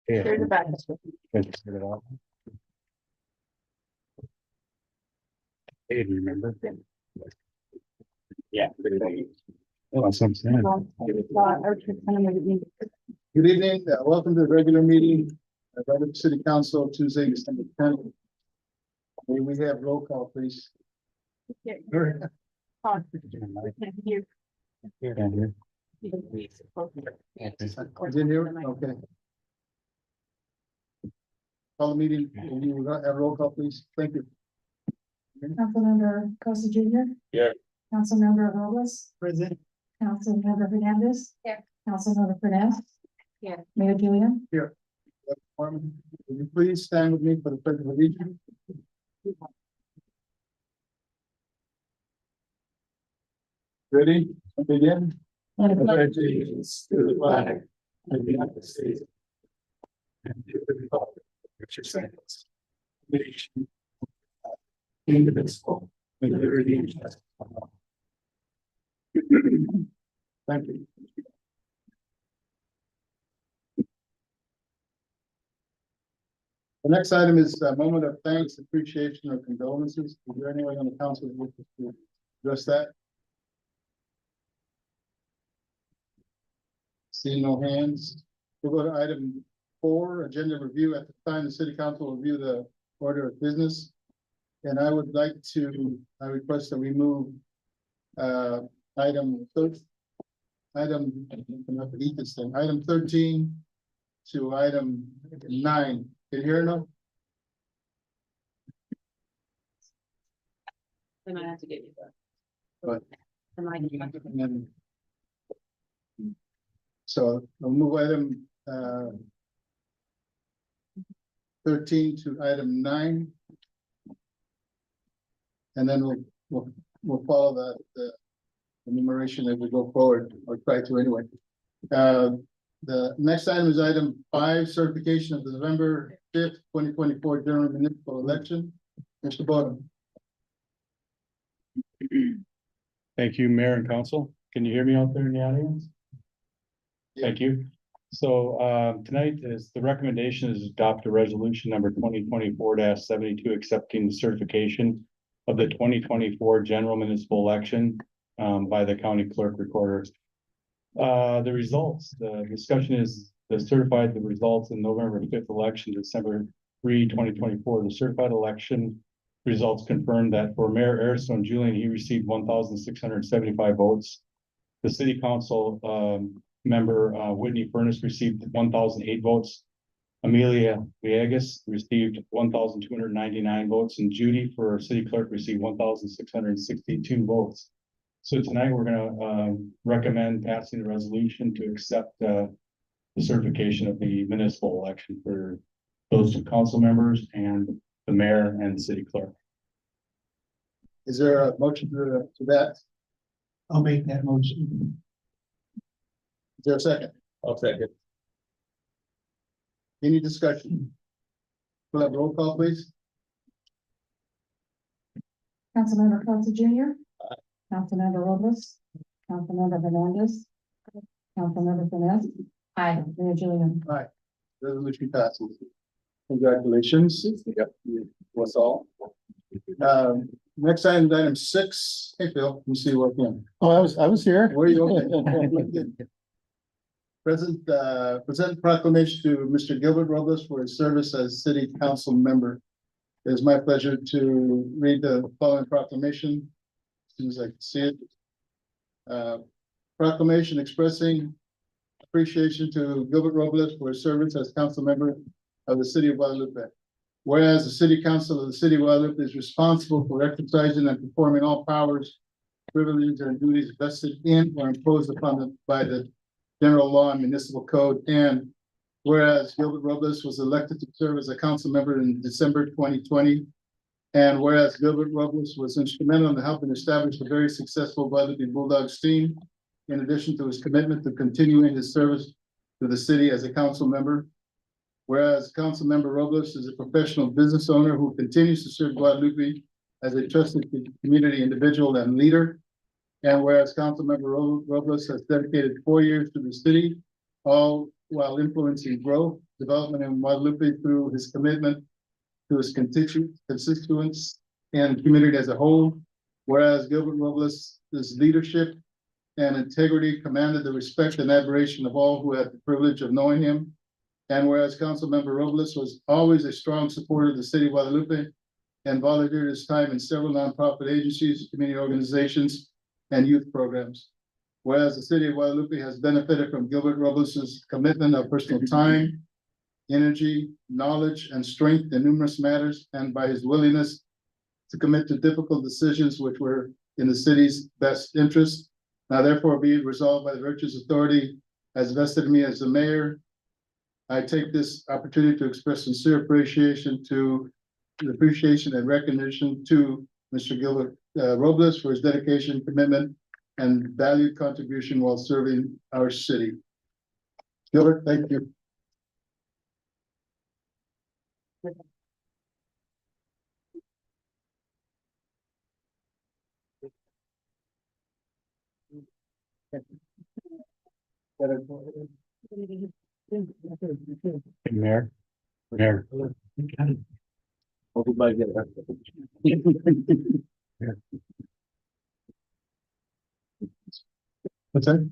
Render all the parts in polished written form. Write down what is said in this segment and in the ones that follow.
Yeah. There's a back. Hey, do you remember? Yeah. Oh, that's what I'm saying. Good evening, welcome to the regular meeting of the City Council Tuesday, December 10th. May we have roll call, please? Here. Here. Is it here? Okay. Call the meeting, will you have roll call, please? Thank you. Councilmember Costa Junior. Here. Councilmember Robles. Present. Councilmember Hernandez. Here. Councilmember Fernandez. Here. Mayor Julian. Will you please stand with me for the pledge of allegiance? Ready? Begin. I pledge allegiance to the flag of the United States and to the republic which stands one nation, indivisible, with liberty and justice for all. Thank you. The next item is a moment of thanks, appreciation, or condolences. Is there anyone on the council who wishes to address that? See no hands. We'll go to item 4, agenda review. At the time, the city council will review the order of business. And I would like to, I request that we move item 13 to item 9. Can you hear now? Then I have to get you that. What? Then I can- And then- So I'll move item 13 to item 9. And then we'll follow the enumeration as we go forward, or try to anyway. The next item is item 5, certification of the November 5th, 2024 general municipal election. Mr. Bowden. Thank you, Mayor and Council. Can you hear me out there in the audience? Thank you. So tonight is the recommendation is adopt a resolution number 2024-72 accepting the certification of the 2024 general municipal election by the county clerk recorder. The results, the discussion is the certified the results in November 5th election, December 3, 2024. The certified election results confirmed that for Mayor Airstone Julian, he received 1,675 votes. The city council member Whitney Furness received 1,008 votes. Amelia Villegas received 1,299 votes, and Judy for city clerk received 1,662 votes. So tonight we're gonna recommend passing a resolution to accept the certification of the municipal election for those two council members and the mayor and the city clerk. Is there a motion to that? I'll make that motion. Is there a second? I'll second. Any discussion? We'll have roll call, please. Councilmember Costa Junior. Councilmember Robles. Councilmember Hernandez. Councilmember Fernandez. Aye. Mayor Julian. Resolution passes. Congratulations. Yep. What's all? Next item, item 6. Hey, Phil, you see what again? Oh, I was here. Where are you? Okay. Present proclamation to Mr. Gilbert Robles for his service as city council member. It is my pleasure to read the following proclamation as soon as I can see it. Proclamation expressing appreciation to Gilbert Robles for his service as council member of the city of Guadalupe. Whereas the city council of the city of Guadalupe is responsible for exercising and performing all powers, privileges, and duties vested in or imposed upon them by the general law and municipal code. And whereas Gilbert Robles was elected to serve as a council member in December 2020. And whereas Gilbert Robles was instrumental in helping establish a very successful Guadalupe Bulldogs team, in addition to his commitment to continuing his service to the city as a council member. Whereas Councilmember Robles is a professional business owner who continues to serve Guadalupe as a trusted community individual and leader. And whereas Councilmember Robles has dedicated 4 years to the city, all while influencing growth, development in Guadalupe through his commitment to his constituents and community as a whole. Whereas Gilbert Robles' leadership and integrity commanded the respect and admiration of all who had the privilege of knowing him. And whereas Councilmember Robles was always a strong supporter of the city of Guadalupe and volunteered his time in several nonprofit agencies, community organizations, and youth programs. Whereas the city of Guadalupe has benefited from Gilbert Robles' commitment of personal time, energy, knowledge, and strength in numerous matters, and by his willingness to commit to difficult decisions which were in the city's best interest. Now therefore be it resolved by the virtuous authority as vested in me as the mayor. I take this opportunity to express sincere appreciation and recognition to Mr. Gilbert Robles for his dedication, commitment, and valued contribution while serving our city. Gilbert, thank you. Mayor. Mayor. What's that?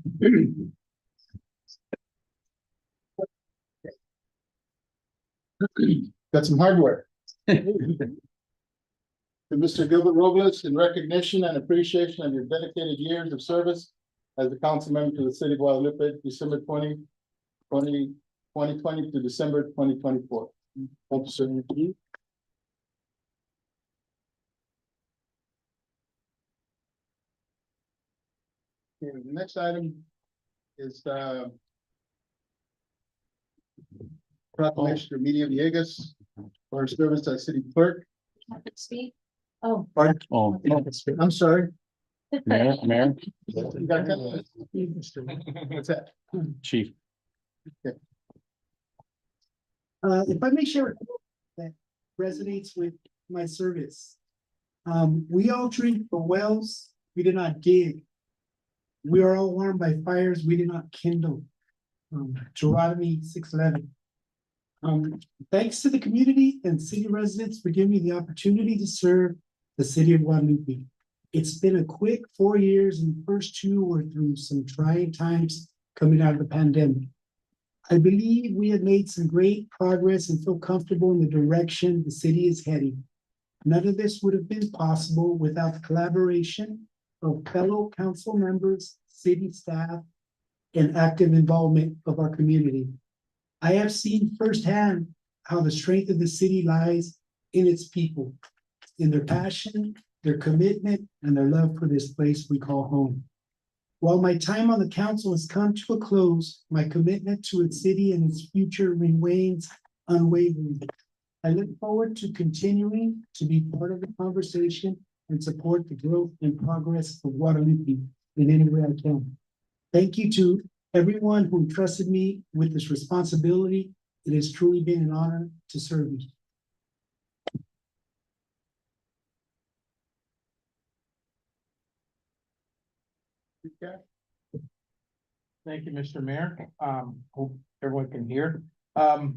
Got some hardware. To Mr. Gilbert Robles, in recognition and appreciation of your dedicated years of service as a council member to the city of Guadalupe, December 2020 to December 2024. Thank you, sir. Okay, the next item is proclamation of Emilia Villegas for her service as city clerk. Speak. Oh. Pardon? Oh, I'm sorry. Mayor, You got that? What's that? Chief. If I may share that resonates with my service. We all drink from wells, we did not dig. We are all warmed by fires, we did not kindle. Deuteronomy 6:11. Thanks to the community and city residents for giving me the opportunity to serve the city of Guadalupe. It's been a quick 4 years, and the first 2 were through some trying times coming out of the pandemic. I believe we have made some great progress and feel comfortable in the direction the city is heading. None of this would have been possible without the collaboration of fellow council members, city staff, and active involvement of our community. I have seen firsthand how the strength of the city lies in its people, in their passion, their commitment, and their love for this place we call home. While my time on the council has come to a close, my commitment to its city and its future remains unwavering. I look forward to continuing to be part of the conversation and support the growth and progress of Guadalupe in any way I can. Thank you to everyone who entrusted me with this responsibility. It has truly been an honor to serve you. Thank you, Mr. Mayor. Hope everyone can hear. At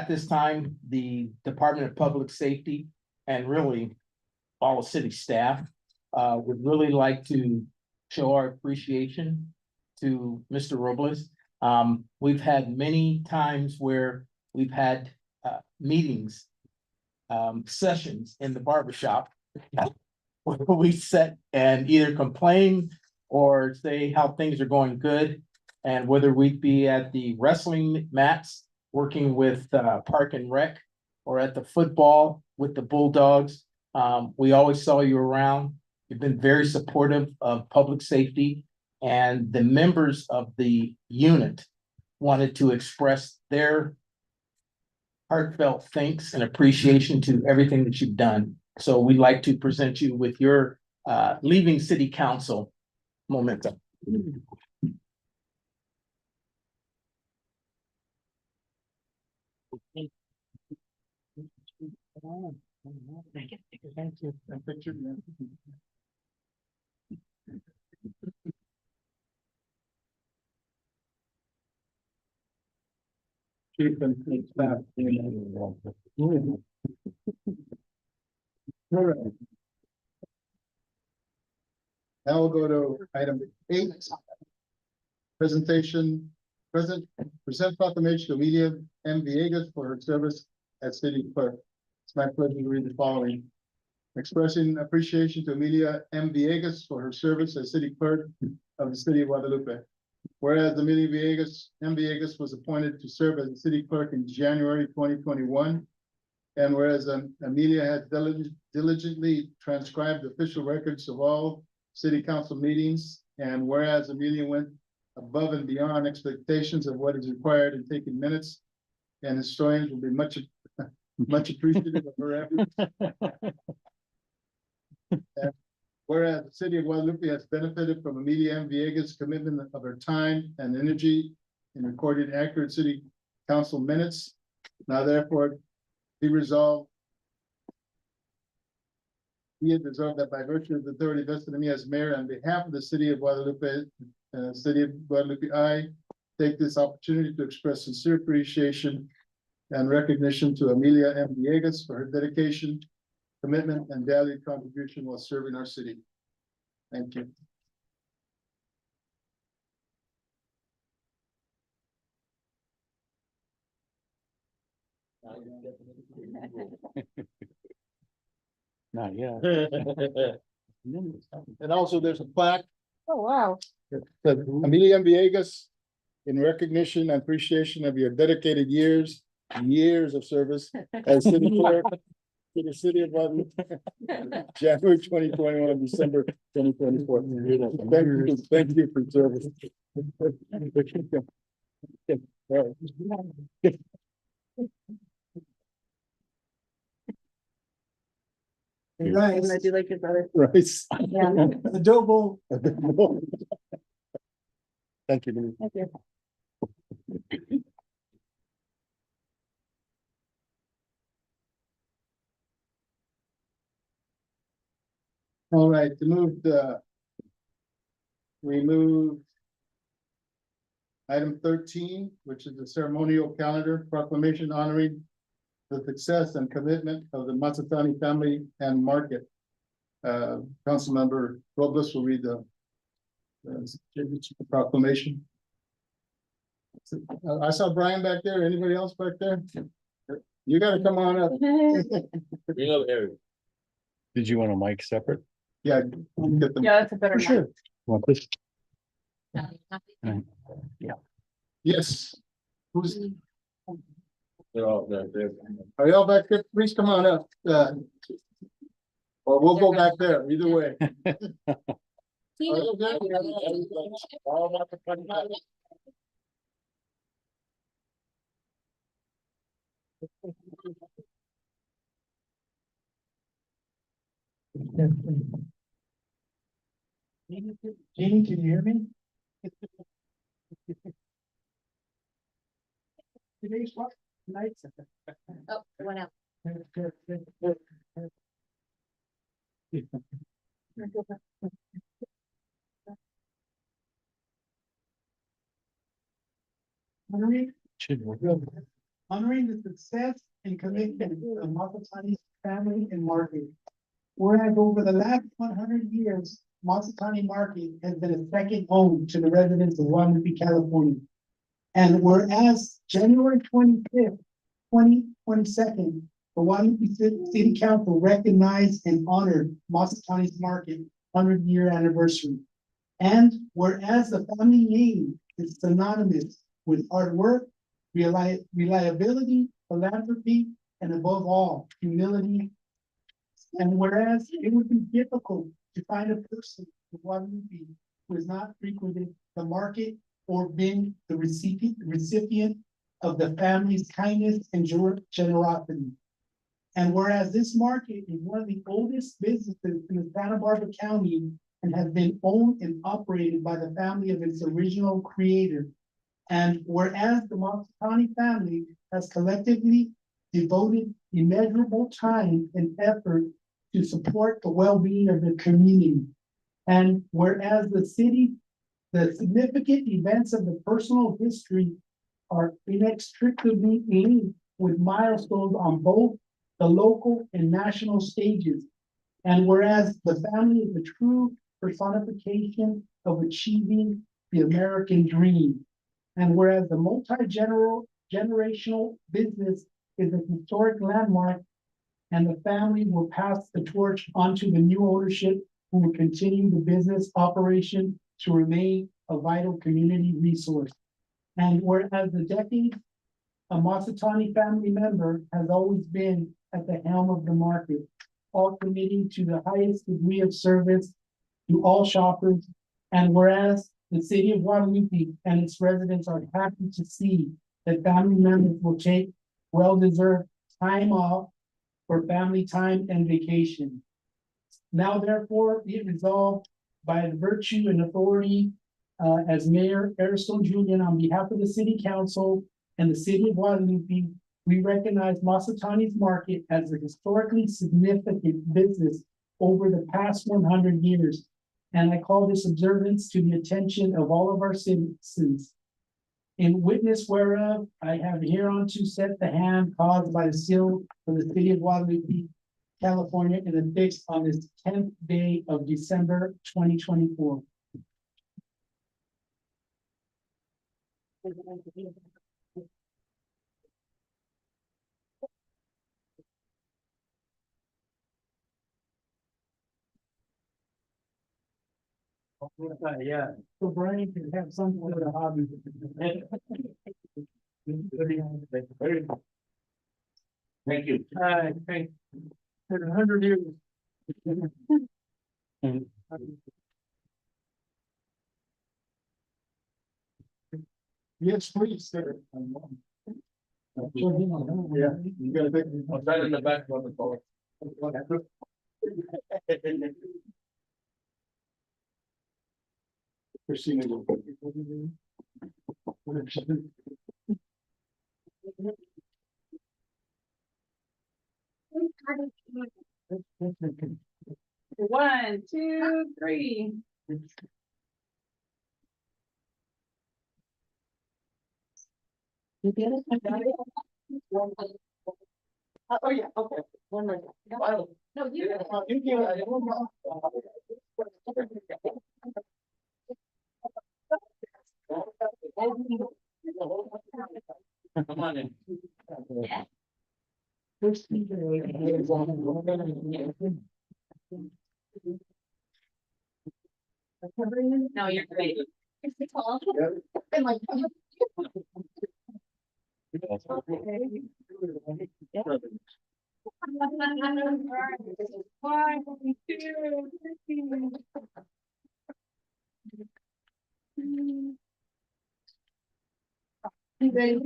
this time, the Department of Public Safety and really all the city staff would really like to show our appreciation to Mr. Robles. We've had many times where we've had meetings, sessions in the barbershop. Where we sit and either complain or say how things are going good. And whether we be at the wrestling mats, working with Park and Rec, or at the football with the Bulldogs, we always saw you around. You've been very supportive of public safety, and the members of the unit wanted to express their heartfelt thanks and appreciation to everything that you've done. So we'd like to present you with your leaving city council momentum. Thank you. Thank you. chief and staff. All right. Now we'll go to item 8. Present proclamation to Amelia M. Villegas for her service as city clerk. It's my pleasure to read the following. Expressing appreciation to Amelia M. Villegas for her service as city clerk of the city of Guadalupe. Whereas Amelia M. Villegas was appointed to serve as the city clerk in January 2021. And whereas Amelia has diligently transcribed official records of all city council meetings. And whereas Amelia went above and beyond expectations of what is required in taking minutes. And historians will be much appreciative of her efforts. And whereas the city of Guadalupe has benefited from Amelia M. Villegas' commitment of her time and energy in recording accurate city council minutes. Now therefore be resolved. Be it resolved that by virtue of the authority vested in me as mayor on behalf of the city of Guadalupe, I take this opportunity to express sincere appreciation and recognition to Amelia M. Villegas for her dedication, commitment, and valued contribution while serving our city. Thank you. Not yet. And also there's a plaque Oh, wow. that Amelia M. Villegas, in recognition and appreciation of your dedicated years of service as city clerk to the city of Guadalupe, January 2021, December 2024. Thank you for service. Right, I do like your brother. Right. Yeah, adobo. Thank you. thank you. All right, we move item 13, which is the ceremonial calendar proclamation honoring the success and commitment of the Matsatani family and market. Councilmember Robles will read the proclamation. I saw Brian back there. Anybody else back there? You gotta come on up. Did you want a mic separate? Yeah. Get them. Yeah, that's a better. Sure. Want this? Yes. Who's? Are y'all back there? Please come on up. Or we'll go back there, either way. Are you there? Jeannie, can you hear me? Today's what? Tonight's. Oh, it went out. Should work. Honoring the success and commitment of Matsatani's family and market. Whereas over the last 100 years, Matsatani Market has been a second home to the residents of Guadalupe, California. And whereas January 25th, 2022, the Guadalupe City Council recognized and honored Matsatani's Market 100-year anniversary. And whereas the family name is synonymous with hard work, reliability, philanthropy, and above all, humility. And whereas it would be difficult to find a person in Guadalupe who has not frequented the market or been the recipient of the family's kindness and generosity. And whereas this market is one of the oldest businesses in the Santa Barbara County and has been owned and operated by the family of its original creator. And whereas the Matsatani family has collectively devoted immeasurable time and effort to support the well-being of the community. And whereas the significant events of the personal history are inextricably linked with milestones on both the local and national stages. And whereas the family is the true personification of achieving the American dream. And whereas the generational business is a historic landmark, and the family will pass the torch onto the new ownership who will continue the business operation to remain a vital community resource. And whereas the decade, a Masatani family member has always been at the helm of the market, all committing to the highest degree of service to all shoppers. And whereas the city of Guadalupe and its residents are happy to see that family members will take well-deserved time off for family time and vacation. Now therefore be it resolved by the virtue and authority as Mayor Ariston Julian on behalf of the City Council and the City of Guadalupe, we recognize Masatani's Market as a historically significant business over the past 100 years. And I call this observance to the attention of all of our citizens. In witness whereof, I have hereunto set the hand caused by the seal for the City of Guadalupe, California, and affixed on this 10th day of December 2024. Yeah. So Brian can have some sort of hobby. Thank you. Thank. For 100 years. Yes, please, sir. Yeah, you gotta take. I'll try it in the back of the car. Christina. One, two, three. You get it? Oh, yeah, okay. One minute. No, you. Come on in. No, you're great. It's tall. And like. One, two, three. You ready?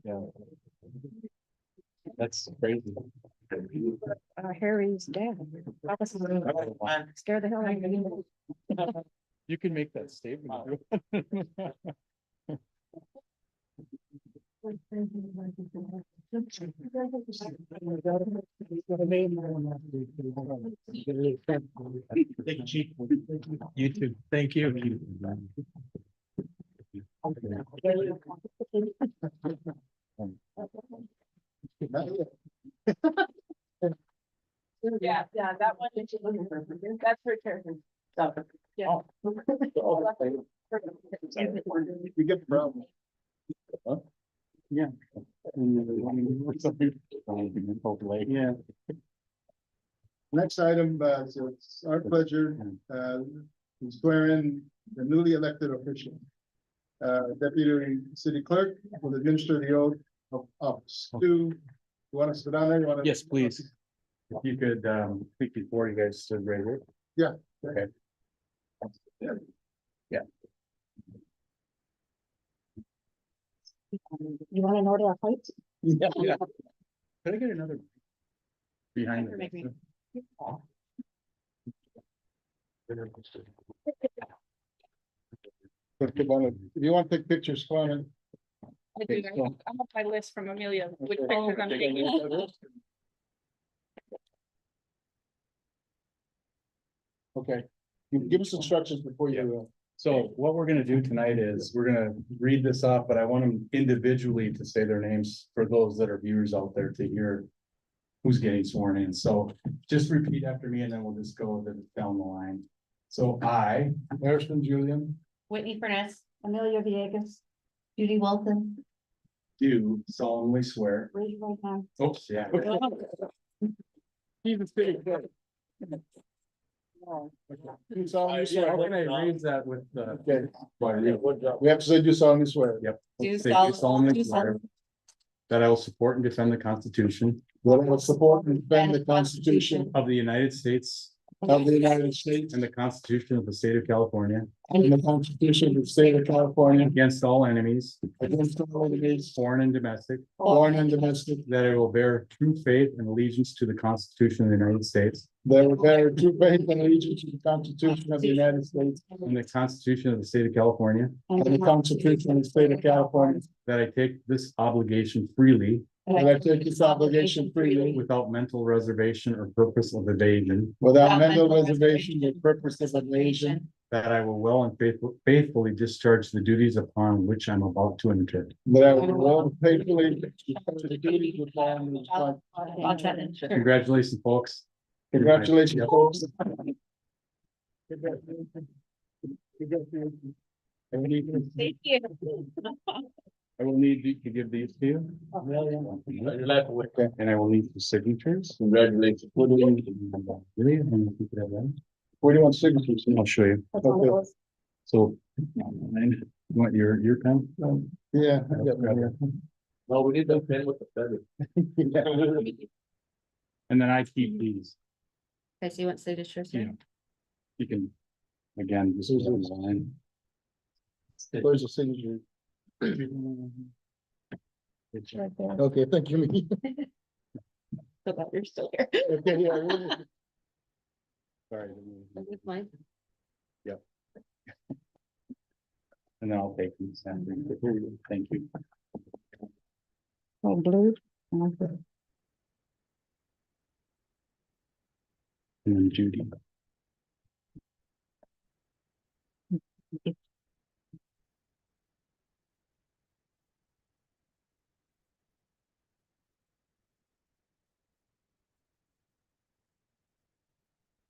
Yeah. That's crazy. Harry's dad. Scare the hell out of me. You can make that statement. You too. Thank you. Yeah, that one. That's her turn. Yeah. You get the problem. Yeah. Yeah. Next item, so it's our pleasure, to swear in the newly elected official. Deputy City Clerk will administer the oath of office. Stu, you want to sit down there? You want to? Yes, please. If you could, speak before you guys stood right here. Yeah. Okay. You wanna know their height? Yeah. Could I get another? Behind. Maybe. If you want to take pictures, come on in. I do, I'm on my list from Amelia, which pictures I'm taking. Okay, you give us instructions before you. So what we're gonna do tonight is, we're gonna read this off, but I want them individually to say their names for those that are viewers out there to hear who's getting sworn in. So just repeat after me and then we'll just go down the line. So I, Harrison Julian, Whitney Furness, Amelia Villegas, Judy Wilson, do solemnly swear. raise your right hand. Oops, yeah. do solemnly swear. Raise that with the. Okay, we have to say do solemnly swear. Yep. Do Say, solemnly swear that I will support and defend the Constitution That I will support and defend the Constitution of the United States of the United States and the Constitution of the State of California and the Constitution of the State of California against all enemies, against all enemies, foreign and domestic, foreign and domestic, that I will bear true faith and allegiance to the Constitution of the United States that will bear true faith and allegiance to the Constitution of the United States and the Constitution of the State of California, and the Constitution of the State of California, that I take this obligation freely that I take this obligation freely without mental reservation or purpose of evasion, without mental reservation or purpose of evasion, that I will well and faithfully discharge the duties upon which I'm about to enter. that I will well faithfully discharge the duties upon which I- Congratulations, folks. Congratulations, folks. Thank you. I will need to give these to you. Okay, and I will need the signatures. Congratulations. Really? And if you could have them. 41 signatures. I'll show you. Okay. So, you want your pen? Yeah. I got one here. Well, we need that pen with the feather. And then I keep these. Okay, so you want signatures Yeah. here? You can, again, this is on the line. Where's the signature? Right there. Okay, thank you. So that you're still here. Okay, yeah, really. Sorry. This is mine. And then I'll take these. Thank you. Oh, blue. And then Judy.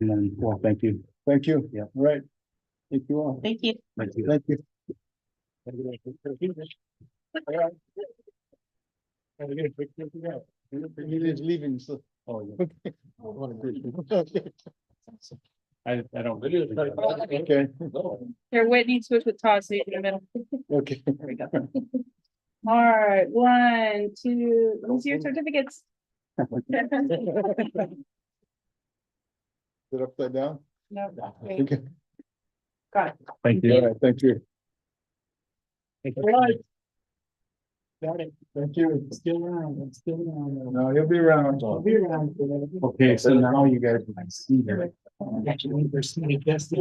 And then, well, thank you. Thank you. Yeah. All right. Thank you all. Thank you. Thank you. Thank you. He is leaving, so. Oh, yeah. Okay. I don't. Okay, Here, Whitney, switch with Todd, so you can have it. okay. There we go. All right, 1, 2, let me see your certificates. Is it upside down? No, wait, Okay. got it. Thank All you. right, thank you. All right. Got it. Thank you. Still around, I'm still around. No, he'll be around. I'll be around for that. Okay, so now you guys can see that. Actually, there's somebody guest.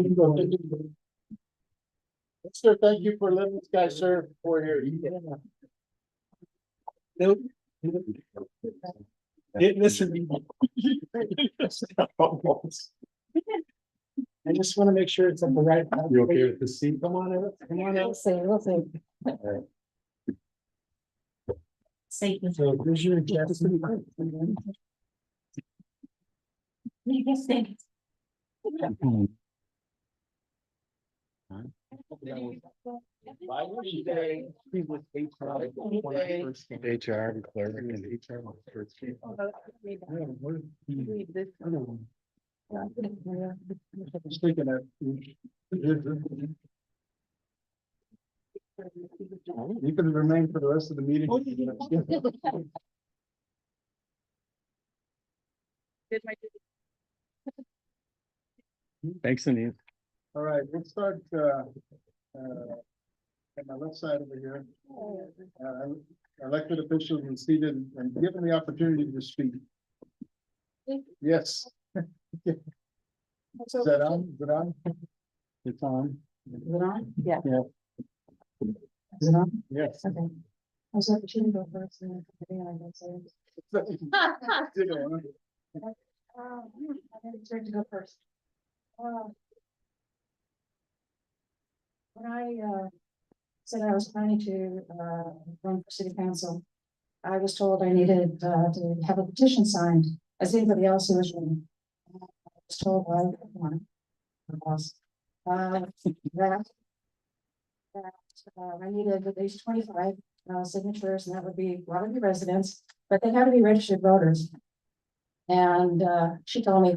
Sir, thank you for letting this guy serve for here. Listen. I just want to make sure it's at the right. You okay with the seat? Come on, Eric. Come on, Eric. We'll see. Satan. So here's your guest. You can stay. HR and clerk and HR. Read this. Speaking of. You can remain for the rest of the meeting. Did my- Thanks, Anita. All right, let's start, at my left side over here. Elected officials and seated and given the opportunity to speak. Yes. Is that on? Is it on? It's on. Is it on? Yeah. Is it on? Yes. Okay. I was like, you go first and then I go second. I'm going to go first. When I said I was planning to run for city council, I was told I needed to have a petition signed, as anybody else who was running. I was told by one, the boss, that I needed at least 25 signatures, and that would be residents, but they had to be registered voters. And she told me,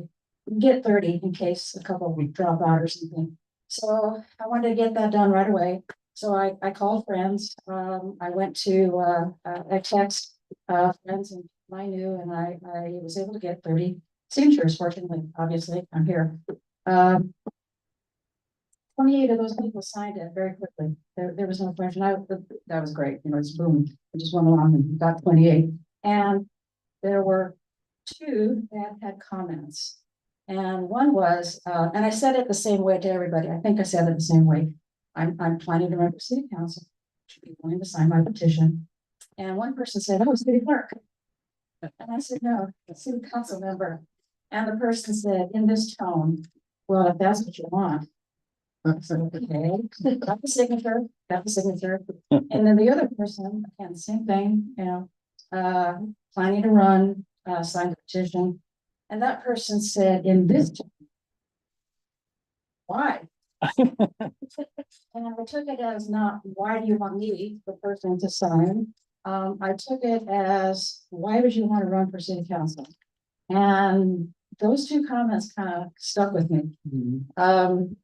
get 30 in case a couple would drop out or something. So I wanted to get that done right away. So I called friends. I went to I text friends and I knew, and I was able to get 30 signatures. Fortunately, obviously, I'm here. 28 of those people signed it very quickly. There was no question. That was great. You know, it's boom. I just went along and got 28. And there were 2 that had comments. And one was, and I said it the same way to everybody. I think I said it the same way. I'm planning to run for city council. Should be willing to sign my petition. And one person said, "Oh, city clerk." And I said, "No, a city council member." And the person said in this tone, "Well, if that's what you want." I said, "Okay." Got the signature, And then the other person, again, same thing, you know, planning to run, signed the petition. And that person said in this tone, "Why?" And I took it as not, "Why do you want me, the person, to sign?" I took it as, "Why would you want to run for city council?" And those 2 comments kind of stuck with me. I'm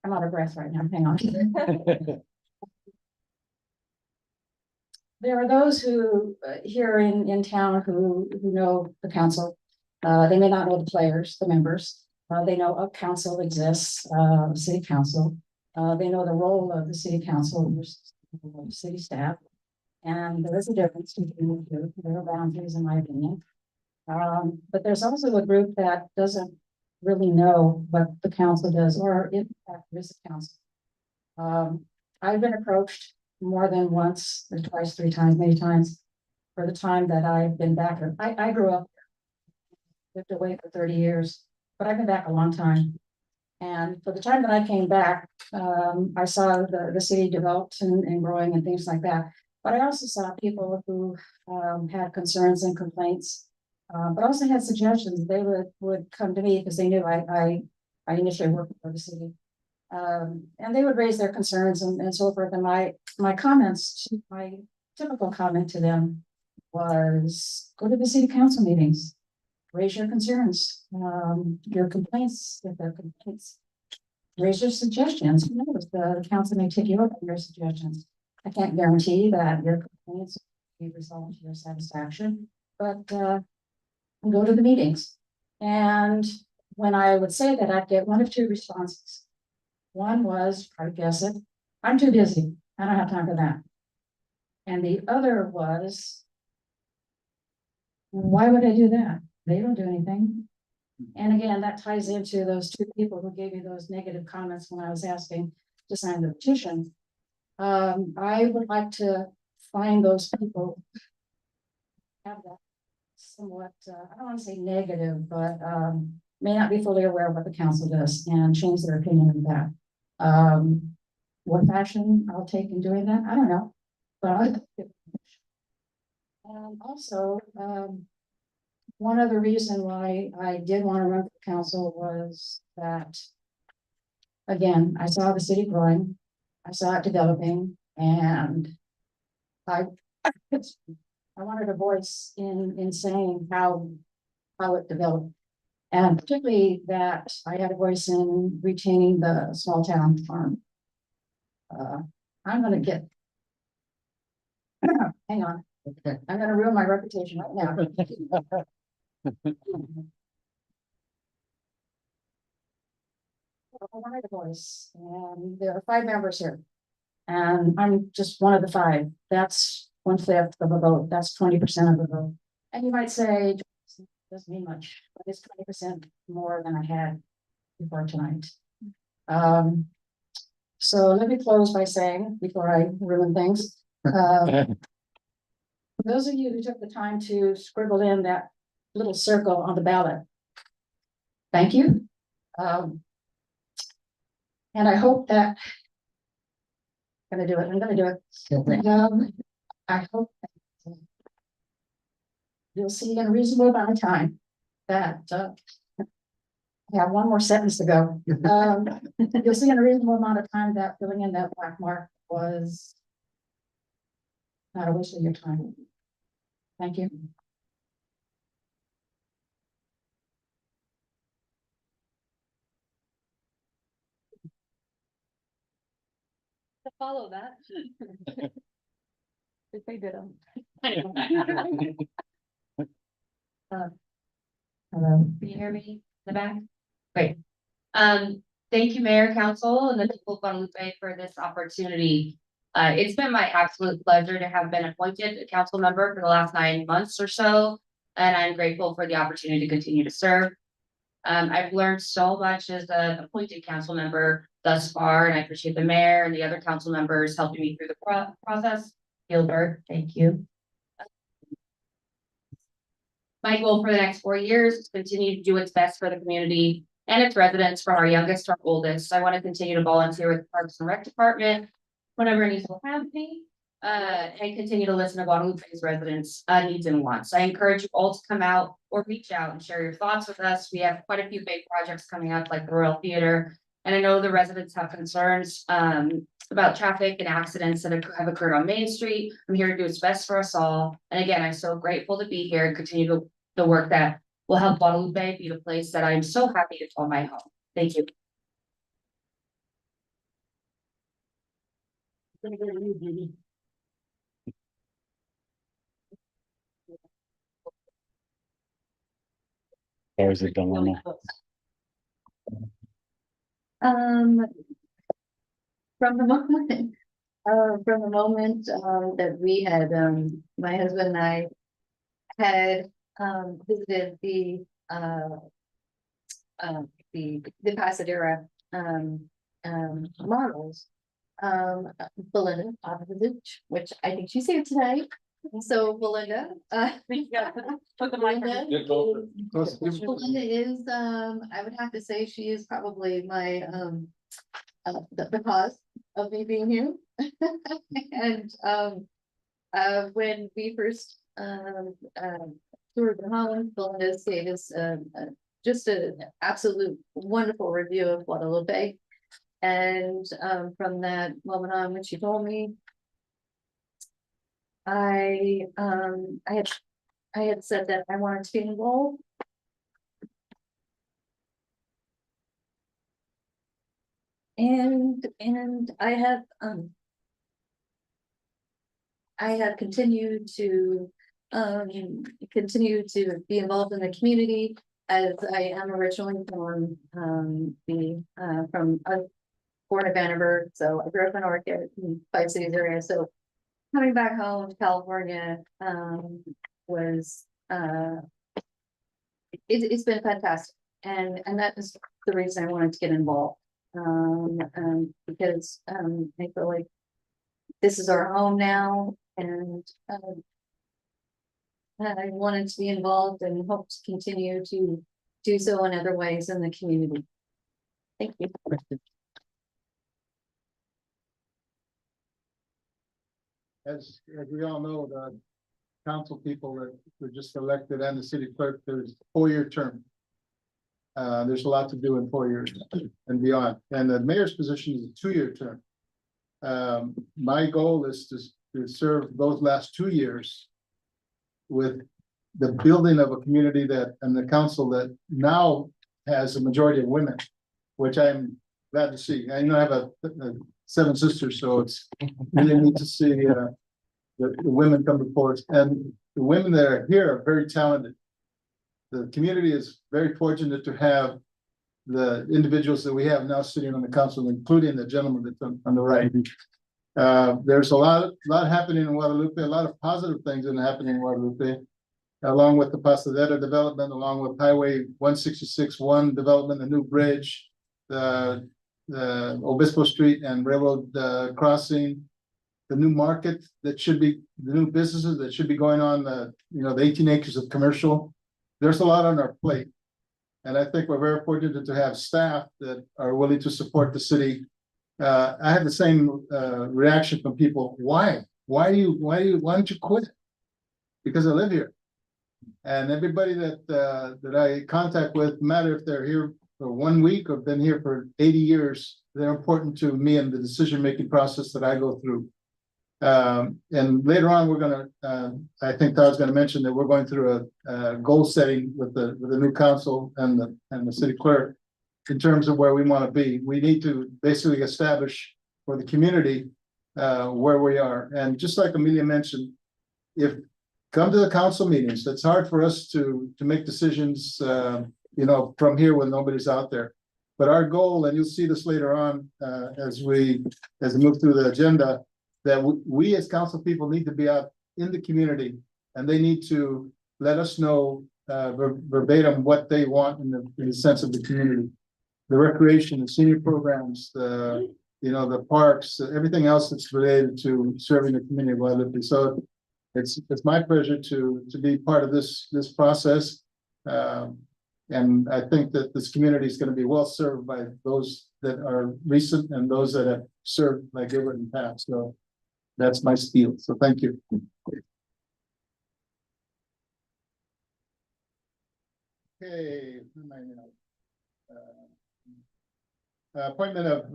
out of breath right now, hang on. There are those who here in town who know the council. They may not know the players, the members. They know a council exists, city council. They know the role of the city council versus city staff. And there is a difference between the 2. There are boundaries, in my opinion. But there's also a group that doesn't really know what the council does, or in fact, there is a council. I've been approached more than once, or twice, 3 times, many times, for the time that I've been back. I grew up, lived away for 30 years, but I've been back a long time. And for the time that I came back, I saw the city developed and growing and things like that. But I also saw people who had concerns and complaints, but also had suggestions. They would come to me because they knew I initially worked for the city. And they would raise their concerns and so forth. And my comments, my typical comment to them was, go to the city council meetings, raise your concerns, your complaints, if there are complaints, raise your suggestions. Who knows, the council may take you up on your suggestions. I can't guarantee that your complaints will be resolved to your satisfaction, but go to the meetings. And when I would say that, I'd get 1 of 2 responses. One was, I guess it, "I'm too busy. I don't have time for that." And the other was, "Why would I do that? They don't do anything." And again, that ties into those 2 people who gave me those negative comments when I was asking to sign the petition. I would like to find those people have that somewhat, I don't want to say negative, but may not be fully aware of what the council does and change their opinion of that. What fashion I'll take in doing that, I don't know. But and also, one other reason why I did want to run for council was that, again, I saw the city growing, I saw it developing, and I wanted a voice in saying how it developed. And particularly that I had a voice in retaining the small town farm. I'm gonna get. Hang on. Okay. I'm gonna ruin my reputation right now. I wanted a voice, and there are 5 members here. And I'm just one of the 5. That's 1/5 of a vote. That's 20% of the vote. And you might say, doesn't mean much, but it's 20% more than I had before tonight. So let me close by saying, before I ruin things, for those of you who took the time to scribble in that little circle on the ballot, thank you. Um. And I hope that. I'm gonna do it. I hope. that You'll see in a reasonable amount of time that, I have one more sentence to go. You'll see in a reasonable amount of time that filling in that black mark was not a waste of your time. Thank you. To follow that. If they did them. Hello. Can you hear me in the back? Great. Thank you, Mayor, Council, and the people of Guadalupe for this opportunity. It's been my absolute pleasure to have been appointed a council member for the last 9 months or so, and I'm grateful for the opportunity to continue to serve. I've learned so much as an appointed council member thus far, and I appreciate the mayor and the other council members helping me through the process. Gilbert, thank you. My goal for the next 4 years is to continue to do what's best for the community and its residents, from our youngest to our oldest. I want to continue to volunteer with the Parks and Rec Department whenever needs will have me. And continue to listen to Guadalupe's residents' needs and wants. I encourage you all to come out or reach out and share your thoughts with us. We have quite a few big projects coming up, like the Royal Theater. And I know the residents have concerns about traffic and accidents that have occurred on Main Street. I'm here to do what's best for us all. And again, I'm so grateful to be here and continue the work that will help Guadalupe be the place that I'm so happy to call my home. Thank you. Gonna go to you, Judy. There's a dilemma. From the moment, that we had, my husband and I had, visited the Pasadena, models. Belinda Popovich, which I think she's here today. So Belinda, Belinda is, I would have to say she is probably my, the cause of me being here. And, when we first, toured the Holland, Belinda gave us, just an absolute wonderful review of Guadalupe. And, from that moment on, when she told me, I had said that I wanted to be involved. And I have continued to be involved in the community, as I am originally from born in Vanderburgh, so I grew up in Orchid, in 5 Cities area, so coming back home to California, was, it's been fantastic, and that is the reason I wanted to get involved. Because, I feel like this is our home now, and, I wanted to be involved and hope to continue to do so in other ways in the community. Thank you. As we all know, the council people that were just elected and the city clerk, there's a 4-year term. There's a lot to do in 4 years and beyond. And the mayor's position is a 2-year term. My goal is to serve those last 2 years with the building of a community and the council that now has a majority of women, which I'm glad to see. I know I have a 7 sisters, so it's really neat to see the women come before us. And the women that are here are very talented. The community is very fortunate to have the individuals that we have now sitting on the council, including the gentleman that's on the right. There's a lot happening in Guadalupe, a lot of positive things that are happening in Guadalupe, along with the Pasadena development, along with Highway 166-1 development, the new bridge, the Obispo Street and Railroad crossing, the new market that should be, the new businesses that should be going on, the 18 acres of commercial. There's a lot on our plate. And I think we're very fortunate to have staff that are willing to support the city. I had the same reaction from people. Why? Why don't you quit? Because I live here. And everybody that I contact with, no matter if they're here for 1 week or been here for 80 years, they're important to me in the decision-making process that I go through. And later on, we're gonna, I think Todd's gonna mention that we're going through a goal setting with the new council and the city clerk in terms of where we want to be. We need to basically establish for the community where we are. And just like Amelia mentioned, if come to the council meetings, it's hard for us to make decisions, from here when nobody's out there. But our goal, and you'll see this later on, as we move through the agenda, that we as council people need to be out in the community, and they need to let us know verbatim what they want in the sense of the community. The recreation, the senior programs, the parks, everything else that's related to serving the community of Guadalupe. So it's my pleasure to be part of this process. And I think that this community is going to be well served by those that are recent and those that have served like Gilbert in the past. So that's my spiel. So thank you. Okay. Who am I now? Appointment of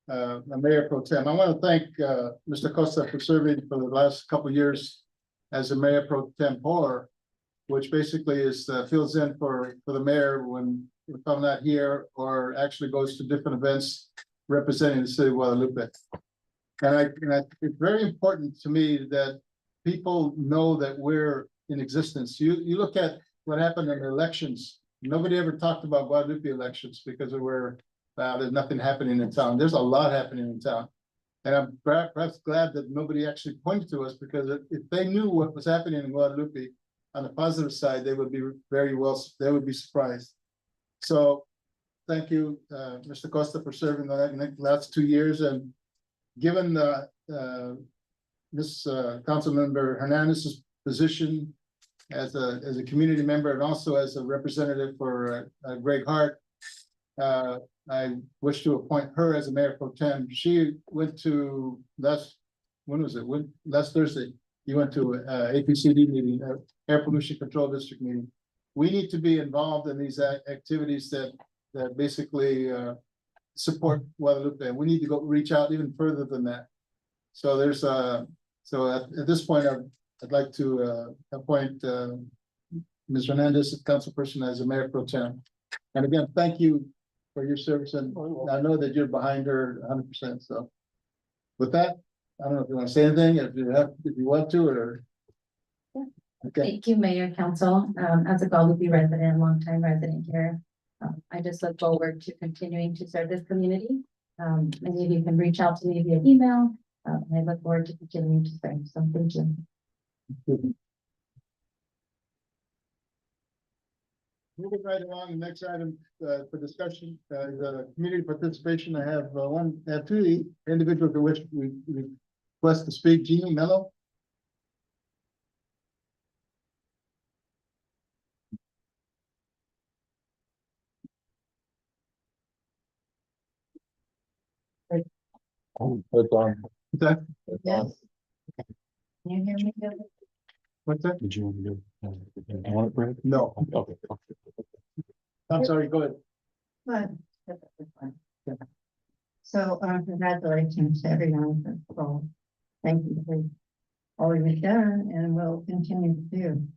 a mayor pro tem. I want to thank Mr. Costa for serving for the last couple of years as a mayor pro tempore, which basically is fills in for the mayor when if I'm not here, or actually goes to different events representing the city of Guadalupe. And it's very important to me that people know that we're in existence. You look at what happened in the elections. Nobody ever talked about Guadalupe elections because there's nothing happening in town. There's a lot happening in town. And I'm perhaps glad that nobody actually pointed to us, because if they knew what was happening in Guadalupe on the positive side, they would be they would be surprised. So thank you, Mr. Costa, for serving the last 2 years. And given this council member Hernandez's position as a community member and also as a representative for Greg Hart, I wish to appoint her as a mayor pro tem. She went to last Thursday. You went to APCD meeting, Air Pollution Control District meeting. We need to be involved in these activities that basically support Guadalupe. And we need to go reach out even further than that. So there's at this point, I'd like to appoint Ms. Hernandez, councilperson, as a mayor pro tem. And again, thank you for your service, and I know that you're behind her 100%. So with that, I don't know if you want to say anything, if you want to, or. Yeah. Okay. Thank you, Mayor, Council. As a Guadalupe resident, longtime resident here, I just look forward to continuing to serve this community. Many of you can reach out to me via email. I look forward to continuing to serve. So thank you. Moving right along, the next item for discussion is community participation. I have two individuals to which we request to speak. Jeannie Mello. Oh, it's on. What's that? Yes. Can you hear me? What's that? Did you want to do? You want it, Brad? No, Okay. I'm sorry, go ahead. But, so, congratulations to everyone for the role. Thank you for all you've done and will continue to do.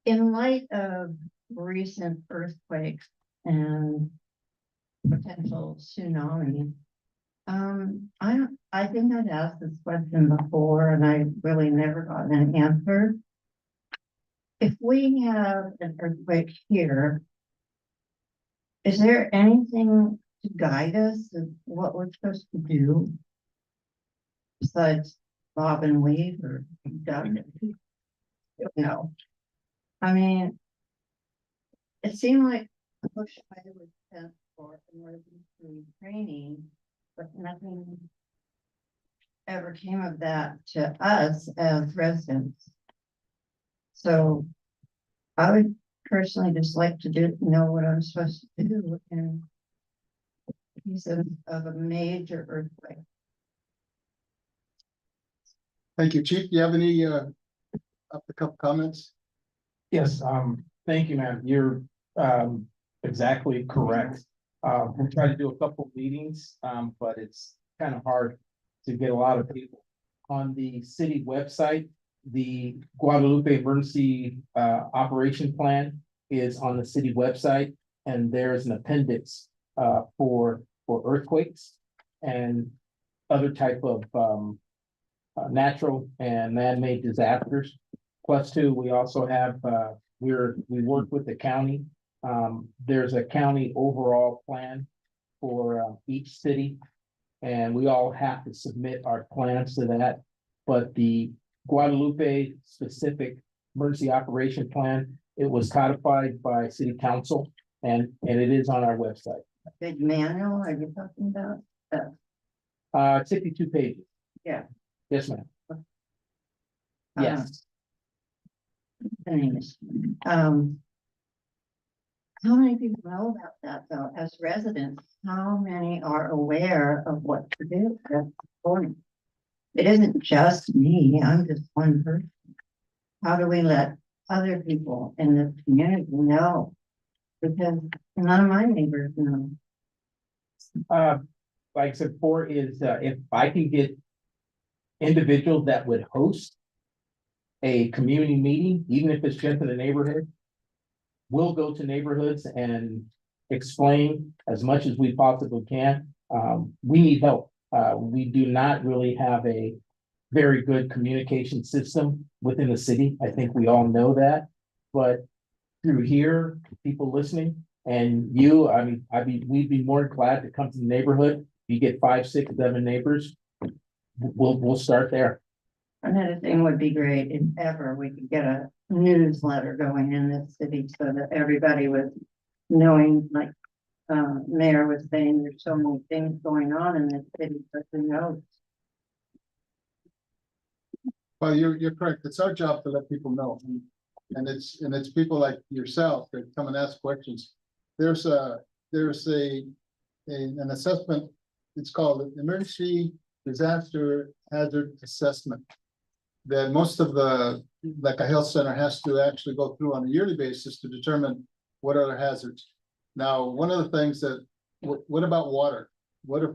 In light of recent earthquakes and potential tsunami, I think I've asked this question before and I really never got an answer. If we have an earthquake here, is there anything to guide us of what we're supposed to do? Besides bob and weave or duck? No. I mean, it seemed like push I was sent for emergency training, but nothing ever came of that to us as residents. So I would personally just like to know what I'm supposed to do in case of a major earthquake. Thank you, Chief. Do you have any, up the cup comments? Yes, thank you, ma'am. You're, exactly correct. We try to do a couple meetings, but it's kind of hard to get a lot of people. On the city website, the Guadalupe Emergency, Operation Plan is on the city website. And there's an appendix, for earthquakes and other type of, natural and man-made disasters. Plus two, we also have, we work with the county. There's a county overall plan for each city. And we all have to submit our plans to that. But the Guadalupe specific emergency operation plan, it was codified by city council and it is on our website. Big manual, are you talking about? 62 pages. Yeah. Yes, ma'am. Yes. Anyways, how many people know about that though, as residents? How many are aware of what to do at this point? It isn't just me, I'm just one person. How do we let other people in the community know? Because none of my neighbors know. Like I said, four is, if I can get individuals that would host a community meeting, even if it's just in the neighborhood, we'll go to neighborhoods and explain as much as we possibly can. We need help. We do not really have a very good communication system within the city. I think we all know that, but through here, people listening and you, we'd be more than glad to come to the neighborhood. You get 5, 6, 7 neighbors. We'll start there. Another thing would be great if ever we could get a newsletter going in this city so that everybody was knowing, like, Mayor was saying, there's so many things going on in this city, but who knows? Well, you're correct. It's our job to let people know. And it's people like yourself that come and ask questions. There's an assessment. It's called Emergency Disaster Hazard Assessment. That most of like a health center has to actually go through on a yearly basis to determine what are the hazards. Now, one of the things that, what about water? What if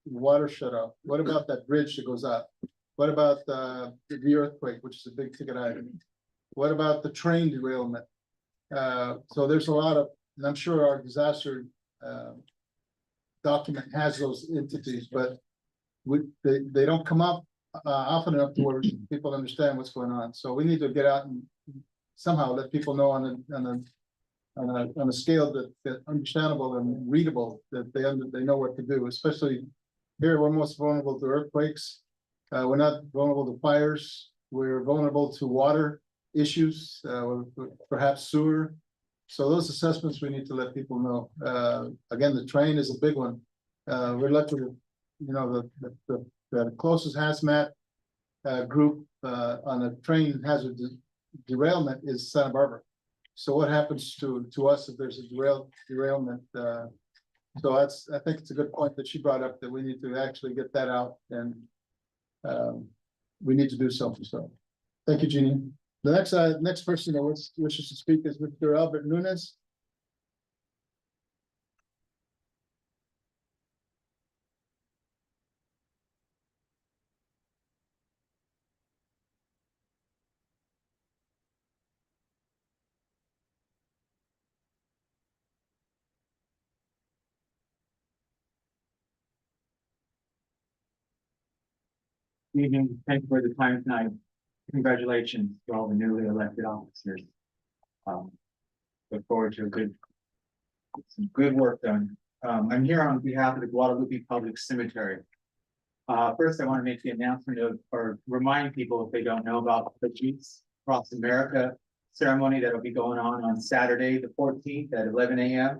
water shut off? What about that bridge that goes up? What about the earthquake, which is a big ticket item? What about the train derailment? So there's a lot of, and I'm sure our disaster document has those entities, but they don't come up often enough to where people understand what's going on. So we need to get out and somehow let people know on a scale that understandable and readable, that they know what to do. Especially here, we're most vulnerable to earthquakes. We're not vulnerable to fires. We're vulnerable to water issues, perhaps sewer. So those assessments we need to let people know. Again, the train is a big one. We're lucky to, the closest hazmat group on a train hazard derailment is Santa Barbara. So what happens to us if there's a derailment? So I think it's a good point that she brought up, that we need to actually get that out, and we need to do something. So thank you, Jeannie. The next person that wishes to speak is Mr. Albert Nunes. Evening, thank you for the time tonight. Congratulations to all the newly elected officers. Look forward to some good work done. I'm here on behalf of the Guadalupe Public Cemetery. First, I want to make the announcement or remind people, if they don't know, about the Jeeps Across America ceremony that'll be going on Saturday, the 14th at 11 a.m.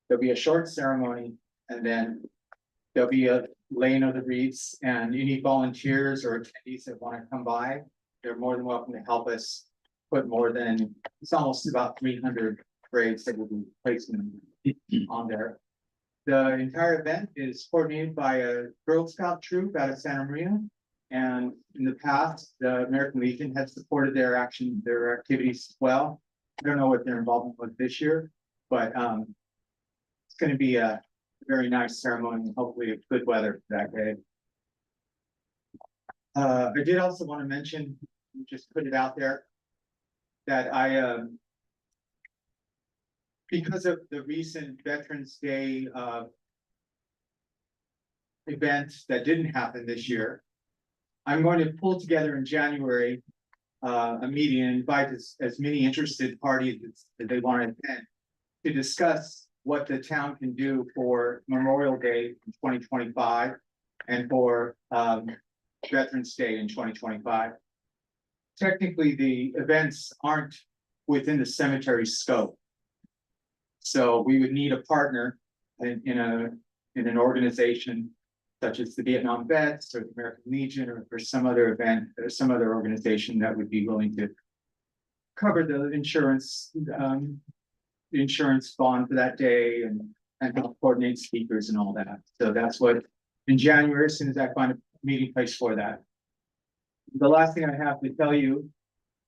There'll be a short ceremony, and then there'll be a laying of the wreaths, and you need volunteers or attendees that want to come by. They're more than welcome to help us put it's almost about 300 graves that will be placed on there. The entire event is coordinated by a Girl Scout troop out of Santa Maria. And in the past, the American Legion has supported their activities as well. I don't know what their involvement was this year, but it's gonna be a very nice ceremony, and hopefully good weather for that day. I did also want to mention, just put it out there, that because of the recent Veterans Day event that didn't happen this year, I'm going to pull together in January a meeting and invite as many interested parties as they want to attend to discuss what the town can do for Memorial Day in 2025 and for Veterans Day in 2025. Technically, the events aren't within the cemetery scope. So we would need a partner in an organization such as the Vietnam Vets or the American Legion or some other event or some other organization that would be willing to cover the insurance bond for that day and help coordinate speakers and all that. So that's what in January, as soon as I find a meeting place for that. The last thing I have to tell you,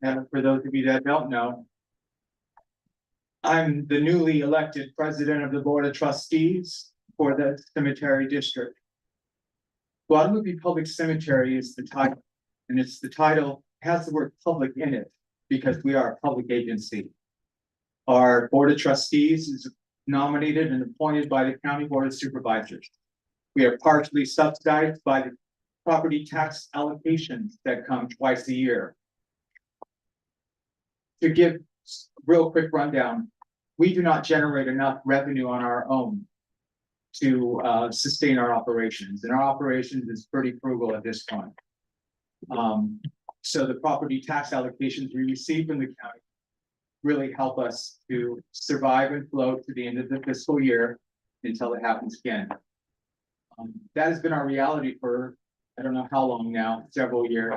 and for those of you that don't know, I'm the newly elected president of the Board of Trustees for the cemetery district. Guadalupe Public Cemetery is the title, and it's the title has the word public in it because we are a public agency. Our Board of Trustees is nominated and appointed by the County Board of Supervisors. We are partially subsidized by the property tax allocations that come twice a year. To give a real quick rundown, we do not generate enough revenue on our own to sustain our operations, and our operations is pretty frugal at this point. So the property tax allocations we receive from the county really help us to survive and flow to the end of the fiscal year until it happens again. That has been our reality for I don't know how long now, several years,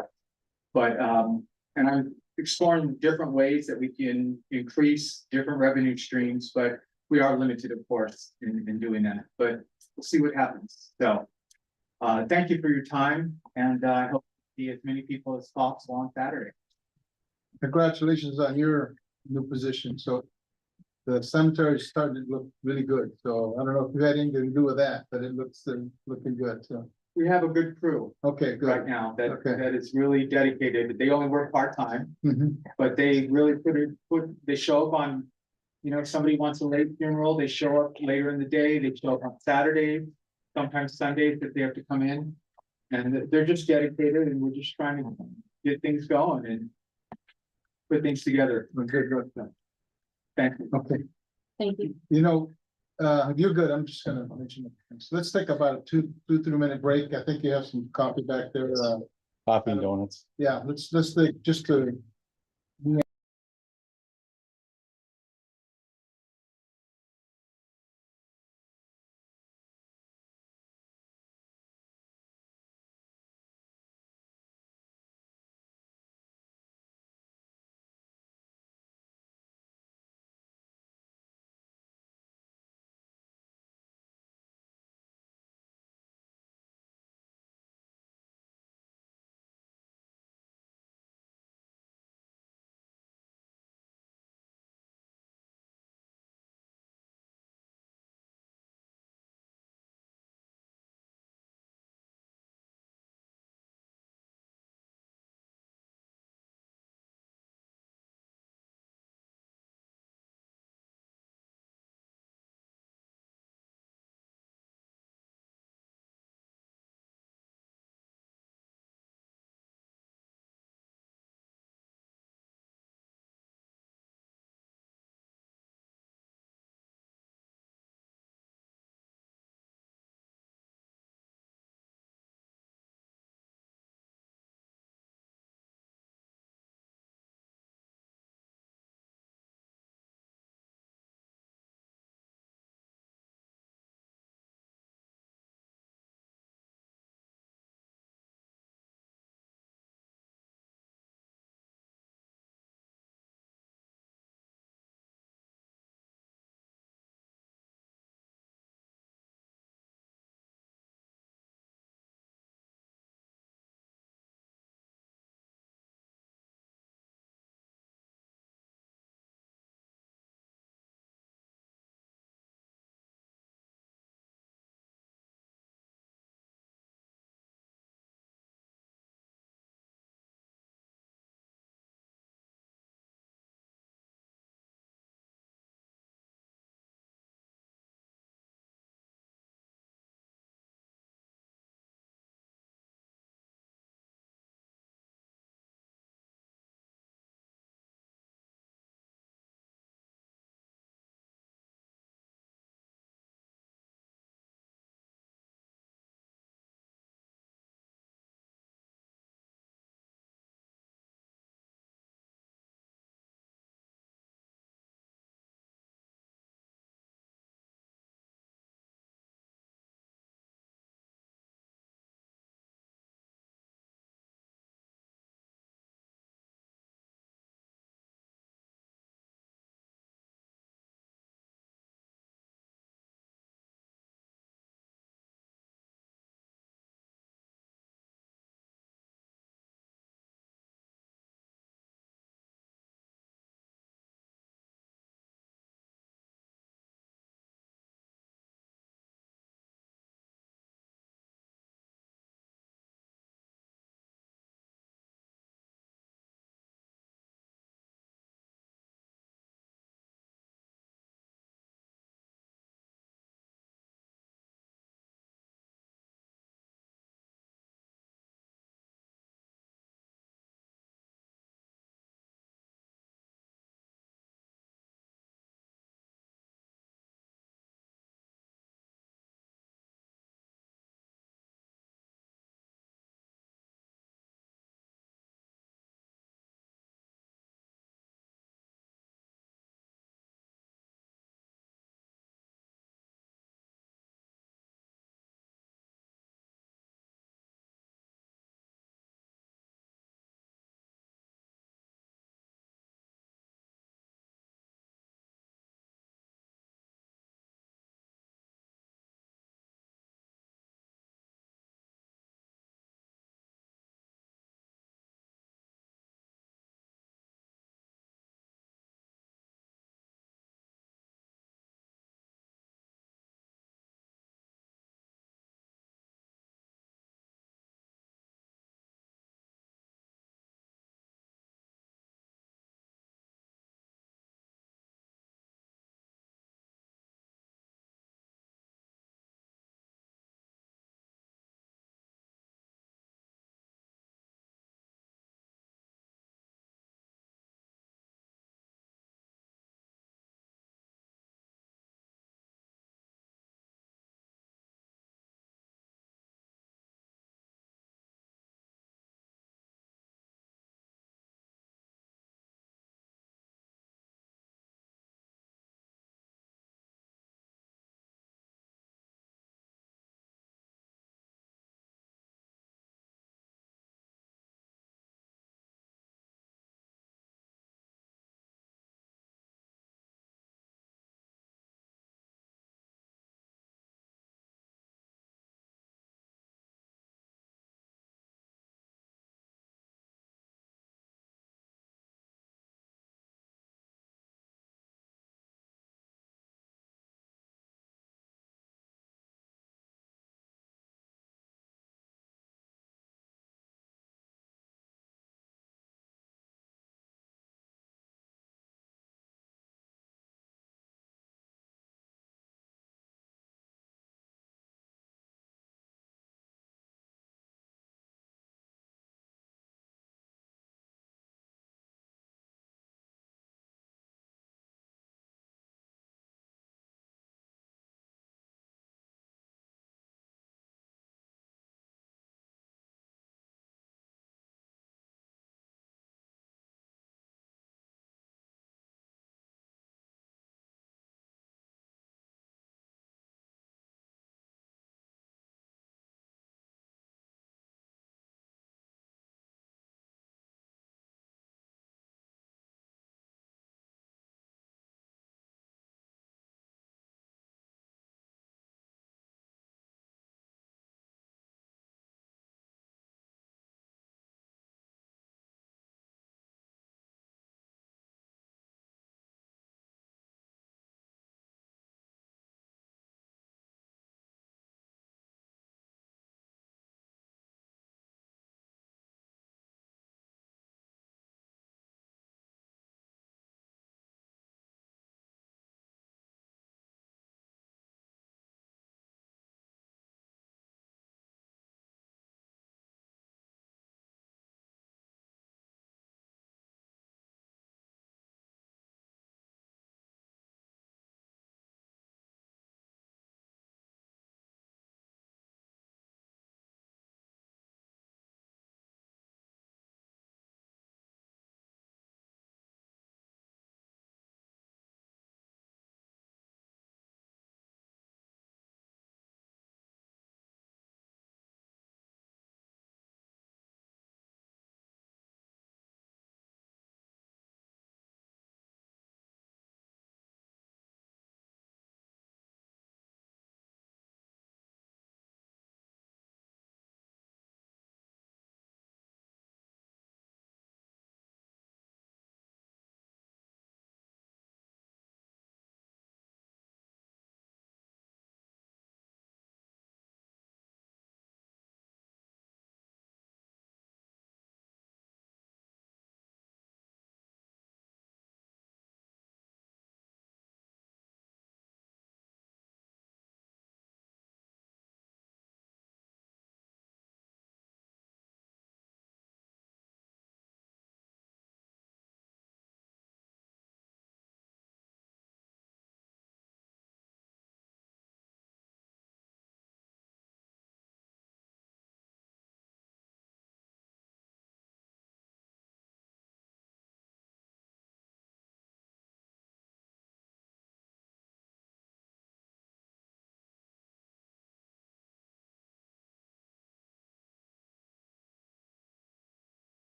but and I'm exploring different ways that we can increase different revenue streams, but we are limited, of course, in doing that, but we'll see what happens. So thank you for your time, and I hope to see as many people as possible on Saturday. Congratulations on your new position. So the cemetery is starting to look really good. So I don't know if you had anything to do with that, but it looks looking good. So We have a good crew okay, right good. now that Okay. that is really dedicated. They only work part-time, Mhm. but they really they show up on, you know, if somebody wants a late funeral, they show up later in the day, they show up on Saturdays, sometimes Sundays if they have to come in. And they're just dedicated, and we're just trying to get things going and put things together. Okay, good. Thank you. Okay, Thank you. you know, you're good. I'm just gonna mention it. So let's take about a 2-3 minute break. I think you have some coffee back there. Coffee and donuts. Yeah, let's take just to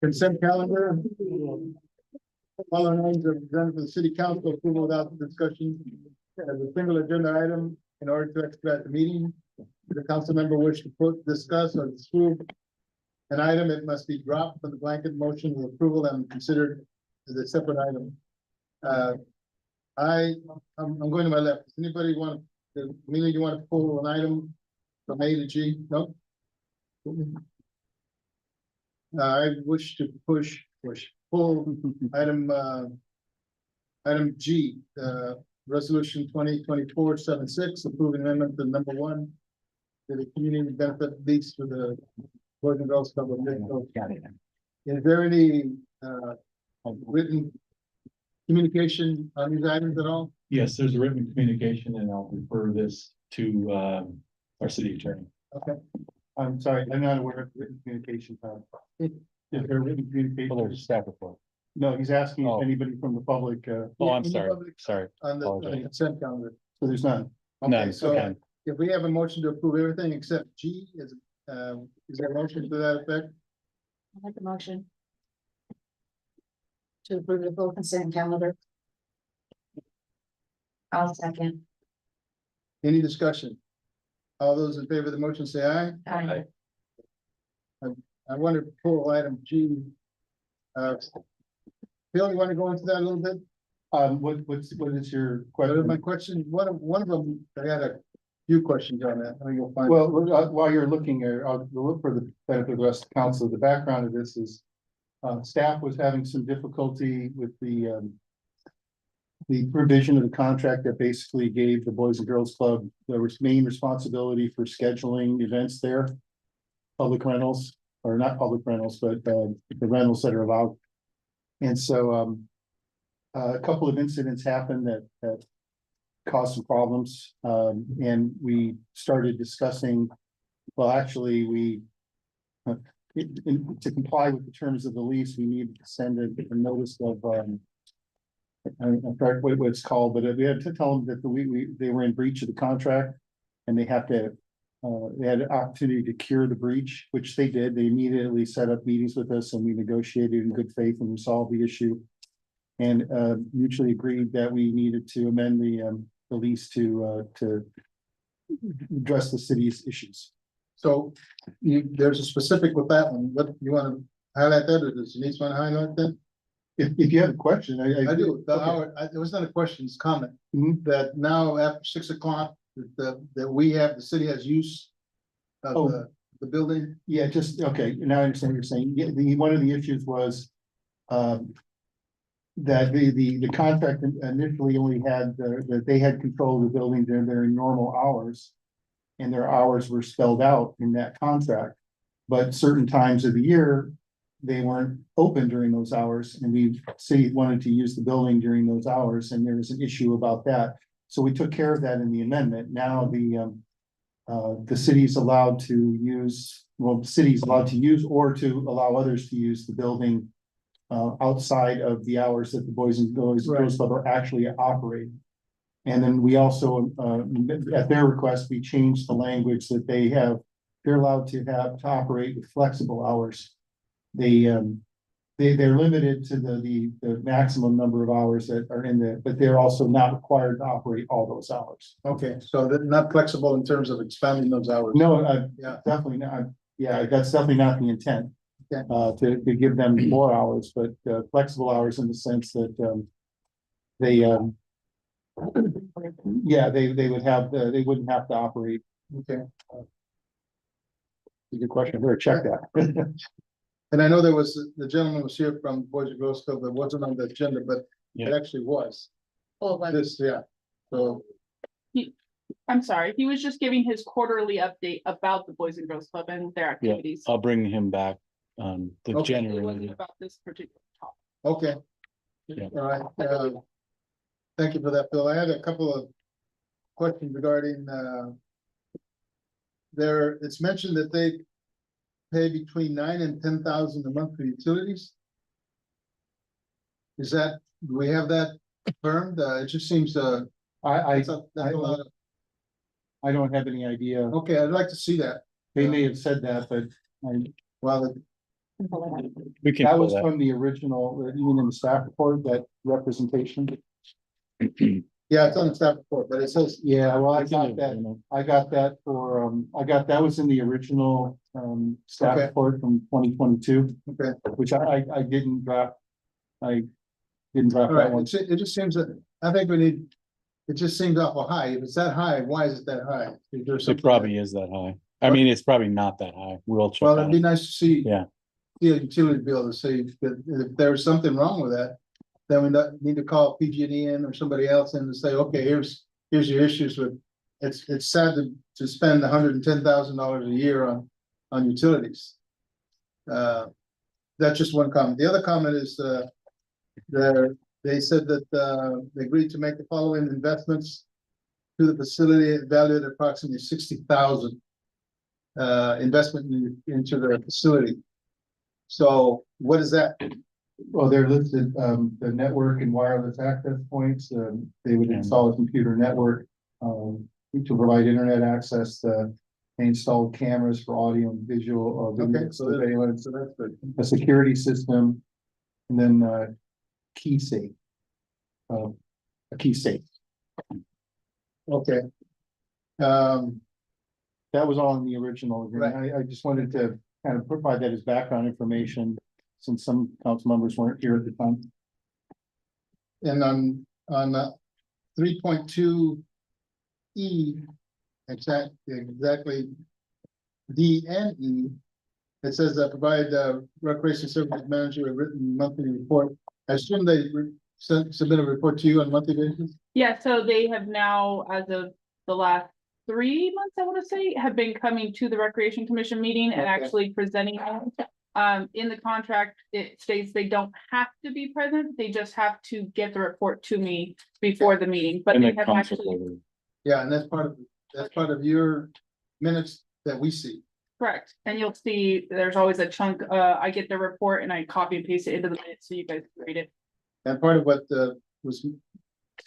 Consent calendar. Following items are presented for the city council approval without discussion as a single agenda item in order to expedite the meeting. If the council member wish to discuss or disapprove an item, it must be dropped from the blanket motion of approval and considered as a separate item. I'm going to my left. Does anybody want, Amelia, you want to pull an item from A to G? No? I wish to pull item G, resolution 2024-76, approving amendment to number 1 to the community benefit lease for the Boys and Girls Club of Lakeville County. Is there any written communication on these items at all? Yes, there's a written communication and I'll refer this to our city attorney. Okay. I'm sorry, I'm not aware of written communication. Is there written communication? Staff report. No, he's asking Oh. if anybody from the public. Oh, I'm any sorry, public sorry. On the Apologize. consent calendar. So there's none. None, Okay, so okay. if we have a motion to approve everything except G, is there a motion to that effect? I'll make a motion. To approve the full consent calendar. I'll second. Any discussion? All those in favor of the motion say aye. Aye. I want to pull item G. Bill, you want to go into that a little bit? What is your question? My question, one of them, I had a few questions on that. Let me go find. Well, while you're looking, I'll look for the benefit of the rest of the council. The background of this is staff was having some difficulty with the provision of the contract that basically gave the Boys and Girls Club the main responsibility for scheduling events there. Public rentals, or not public rentals, but the rentals that are allowed. And so a couple of incidents happened that caused some problems. And we started discussing, well, actually, to comply with the terms of the lease, we needed to send a notice of I forgot what it's called, but we had to tell them that they were in breach of the contract. And they have to, they had an opportunity to cure the breach, which they did. They immediately set up meetings with us and we negotiated in good faith and resolved the issue. And mutually agreed that we needed to amend the lease to address the city's issues. So there's a specific with that one. What you want to highlight that, or does Denise want to highlight that? If you have a question, I do. It was not a question, it's a comment. That now after 6 o'clock, that we have, the city has use of the building. Yeah, just, okay, now I understand what you're saying. Yeah, one of the issues was that the contract initially only had, that they had control of the building during their normal hours. And their hours were spelled out in that contract. But certain times of the year, they weren't open during those hours, and the city wanted to use the building during those hours, and there was an issue about that. So we took care of that in the amendment. Now the city's allowed to use, well, the city's allowed to use or to allow others to use the building outside of the hours that the Boys and Girls Club are actually operating. And then we also, at their request, we changed the language that they're allowed to operate with flexible hours. They're limited to the maximum number of hours that are in there, but they're also not required to operate all those hours. Okay, so they're not flexible in terms of expanding those hours? No, yeah, definitely not. Yeah, that's definitely not the intent. To give them more hours, but flexible hours in the sense that they they wouldn't have to operate. Okay. Good question. Better check that. And I know there was, the gentleman was here from Boys and Girls Club that wasn't on the agenda, but it actually was. Oh, but This, yeah. So, I'm sorry, he was just giving his quarterly update about the Boys and Girls Club and their activities. I'll bring him back the It wasn't January. about this particular topic. okay. Yeah. All right. Thank you for that, Bill. I had a couple of questions regarding it's mentioned that they pay between $9,000 and $10,000 a month for utilities. Is that, do we have that confirmed? It just seems that's a lot of. I don't have any idea. Okay, I'd like to see that. They may have said that, but well, We can That pull was that. from the original, even in the staff report, that representation. Yeah, it's on the staff report, but it says, Yeah, well, I It's got in that. the- you know, I got that for, that was in the original, staff Okay. report from 2022, okay. which I didn't draft. I didn't draft All that right, one. it just seems that, I think we need, it just seems awful high. If it's that high, why is it that high? Is there It something probably is that high. I mean, it's probably not that high. We'll check Well, on it'd be it. nice to see. Yeah. See a utility bill to see that if there's something wrong with that, then we need to call PG&E in or somebody else in to say, okay, here's your issues with. It's sad to spend $110,000 a year on utilities. That's just one comment. The other comment is, they said that, they agreed to make the following investments to the facility valued at approximately 60,000. Investment into the facility. So what is that? Well, they're listed, the network and wireless access points, they would install a computer network, to provide internet access, they install cameras for audio and visual, video Okay, so surveillance, that's good. a security system, and then, key safe. A key safe. Okay. That was all in the original agreement. I just wanted to kind of provide that as background information, since some council members weren't here at the time. And on 3.2 E, exactly D and E, it says that provide recreation services manager a written monthly report. I assume they submit a report to you on a monthly basis? Yeah, so they have now, as of the last 3 months, I want to say, have been coming to the Recreation Commission meeting and Okay. actually presenting it. In the contract, it states they don't have to be present, they just have to get the report to me before the meeting, but And they then have council actually, order. Yeah, and that's part of your minutes that we see. correct. And you'll see, there's always a chunk, I get the report and I copy and paste it into the minutes so you guys can read it. And part of what was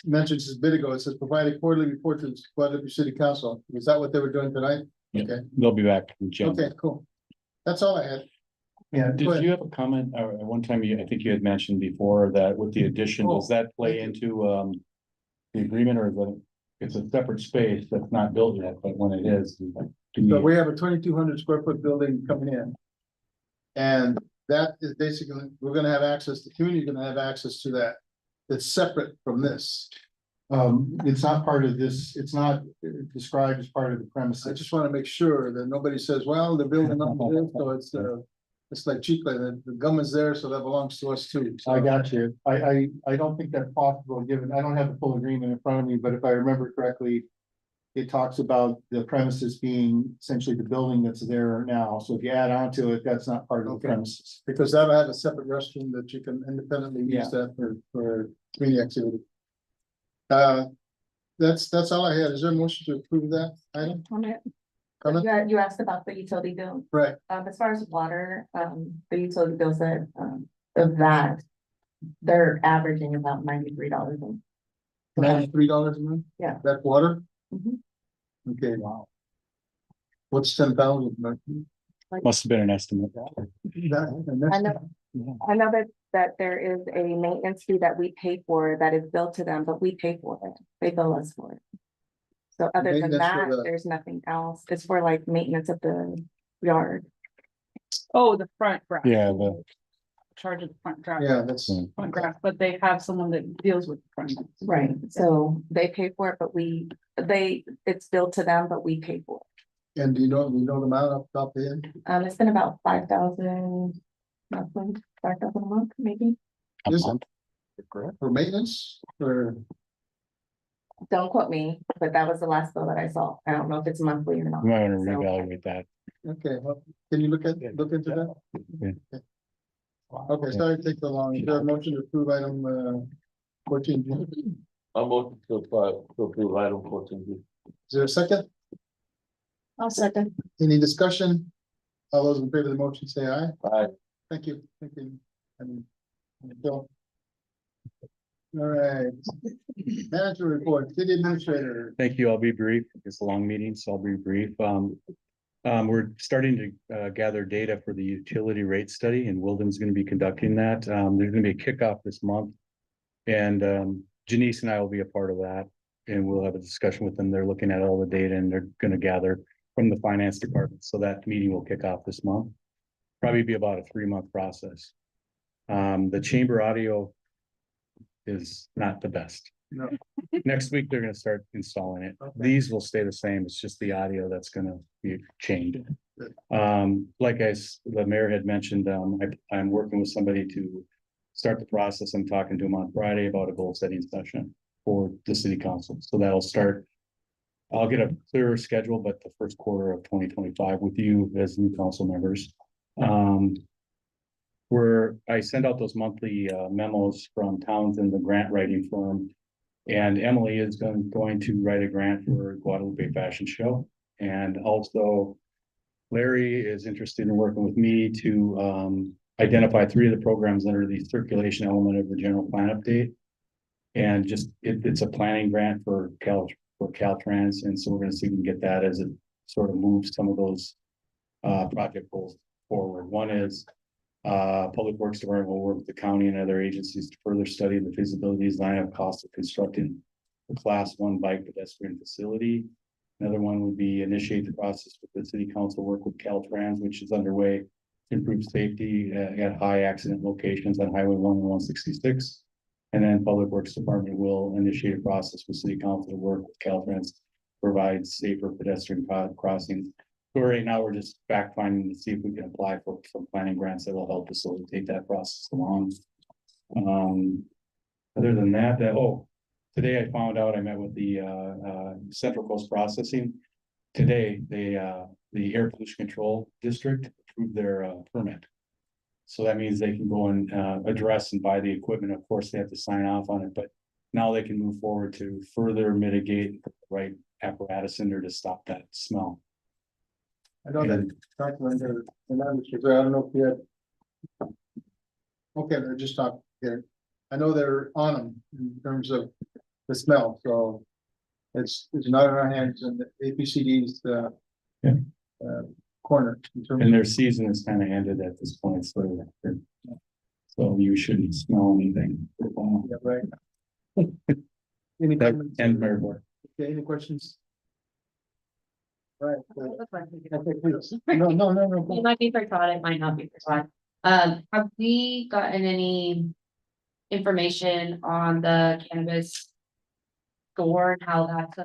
mentioned just a bit ago, it says provide a quarterly report to the Guadalupe City Council. Is that what they were doing tonight? Yeah. Okay, They'll be back in January. okay, cool. That's all I had. Yeah, Go Did ahead. you have a comment, or at one time I think you had mentioned before that with the addition, does that play into, the agreement, or is it, it's a separate space that's not built yet, but when it is, do So we- we have a 2,200 square foot building coming in. And that is basically, we're gonna have access, the community is gonna have access to that. It's separate from this. it's not part of this, it's not described as part of the I premises. just wanna make sure that nobody says, well, the building up this, so it's like Chicle, the government's there, so that belongs to us too. So- I got you. I don't think that's possible, given, I don't have the full agreement in front of me, but if I remember correctly, it talks about the premises being essentially the building that's there now. So if you add on to it, that's not part of the Okay. premises. Because that'll have a separate restroom that you can independently use that for community activity. That's all I had. Is there a motion to approve that item? Comment? You asked about the utility bill. Right, As far as water, the utility bills that, of that, they're averaging about $93 a month. $93 a month? Yeah. That water? Mhm. Okay, wow. What's 10,000? Must have been an estimate. I know that there is a maintenance fee that we pay for that is billed to them, but we pay for it. They bill us for it. So other than Maintenance for that, the- there's nothing else. It's for like maintenance of the yard. Oh, the front grass. Yeah, the, Charge of the front grass. Yeah, that's, Front grass, but they have someone that deals with the front. Right, so they pay for it, but it's billed to them, but we pay for and you know the amount up top of the end? it. It's been about 5,000, roughly 5,000 a month, maybe. a Is it? month. For maintenance or? Don't quote me, but that was the last bill that I saw. I don't know if it's monthly or not. We might want to So- reevaluate that. Okay, well, can you look into that? Yeah. Okay, sorry to take so long. Is there a motion to approve item 14? I'm voting to approve item 14B. Is there a second? I'll second. Any discussion? All those in favor of the motion say aye. Aye. Thank you. Thank you. Bill. All right. Manager report, city administrator. Thank you. I'll be brief. It's a long meeting, so I'll be brief. We're starting to gather data for the utility rate study, and Wilden's gonna be conducting that. There's gonna be a kickoff this month. And Janice and I will be a part of that, and we'll have a discussion with them. They're looking at all the data and they're gonna gather from the finance department. So that meeting will kick off this month. Probably be about a 3-month process. The chamber audio is not the best. No. Next week, they're gonna start installing it. Okay. These will stay the same. It's just the audio that's gonna be changed. Good. The mayor had mentioned, I'm working with somebody to start the process. I'm talking to him on Friday about a goal setting session for the city council. So that'll start. I'll get a clearer schedule, but the first quarter of 2025 with you as new council members. Where I send out those monthly memos from Townsend, the grant writing firm. And Emily is going to write a grant for Guadalupe Fashion Show. And also Larry is interested in working with me to identify 3 of the programs under the circulation element of the general plan update. And just, it's a planning grant for Caltrans. And so we're gonna see if we can get that as it sort of moves some of those project goals forward. One is Public Works Department will work with the county and other agencies to further study the feasibility design of cost of constructing a Class 1 bike pedestrian facility. Another one would be initiate the process with the city council, work with Caltrans, which is underway, to improve safety at high accident locations on Highway 1 and 166. And then Public Works Department will initiate a process with city council to work with Caltrans to provide safer pedestrian crossings. So right now, we're just fact finding to see if we can apply for some planning grants that will help facilitate that process along. Other than that, today I found out, I met with the Central Coast Processing. Today, the Air Pollution Control District approved their permit. So that means they can go and address and buy the equipment. Of course, they have to sign off on it, but now they can move forward to further mitigate the right apparatus in there to stop that smell. I know that. I don't know if you had. Okay, they're just talking here. I know they're on them in terms of the smell, so it's not in our hands, and the APCD's corner. In terms And their season is kind of ended at this point, so you shouldn't smell anything. yeah, right. Any That comments? and Mayor Moore. Okay, any questions? Right. Look like we could- Okay, please. No. It might be for Todd, it might not be for Todd. Have we gotten any information on the cannabis store and how that's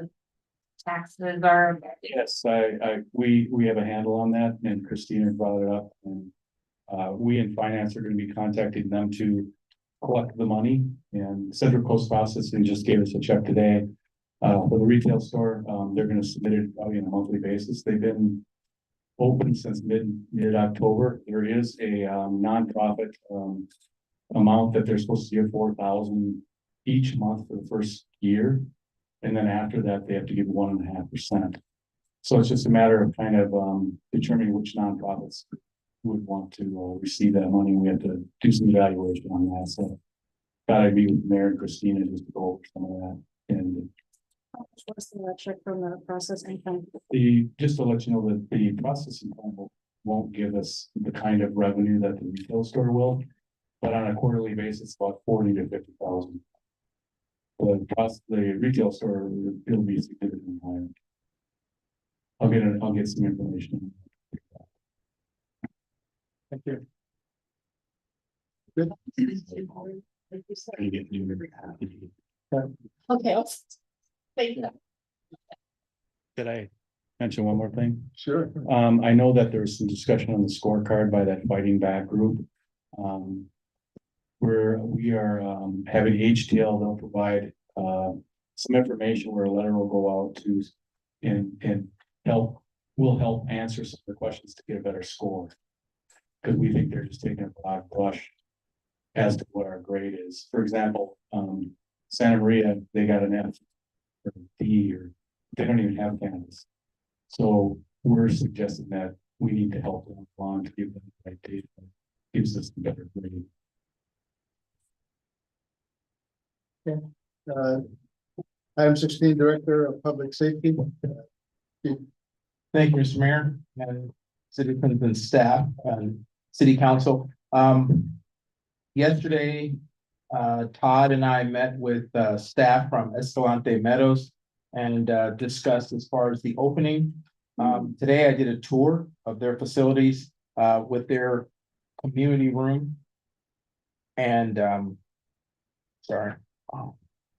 taxes are? Yes, we have a handle on that, and Christina brought it up, and we in finance are gonna be contacting them to collect the money, and Central Coast Processing just gave us a check today. For the retail store, they're gonna submit it probably on a monthly basis. They've been open since mid-October. There is a nonprofit amount that they're supposed to give 4,000 each month for the first year. And then after that, they have to give 1.5%. So it's just a matter of kind of determining which nonprofits would want to receive that money. We have to do some evaluation on that. So gotta be with Mayor and Christina just to go over some of that. And What's the check from the processing thing? just to let you know that the processing plant won't give us the kind of revenue that the retail store will. But on a quarterly basis, about 40 to 50,000. The retail store, it'll be significantly higher. I'll get some information. Thank you. Okay. Thank you. Did I mention one more thing? Sure. I know that there was some discussion on the scorecard by that Fighting Back group. Where we are having HTL, they'll provide some information where a letter will go out to and will help answer some of the questions to get a better score. Because we think they're just taking a broad brush as to what our grade is. For example, Santa Maria, they got an F or D, or they don't even have cannabis. So we're suggesting that we need to help them along to give them the right data, gives us the better grade. Item 16, Director of Public Safety. Chief Thank you, Mr. Mayor and citizens and staff and city council. Yesterday, Todd and I met with staff from Escalante Meadows and discussed as far as the opening. Today I did a tour of their facilities with their community room. And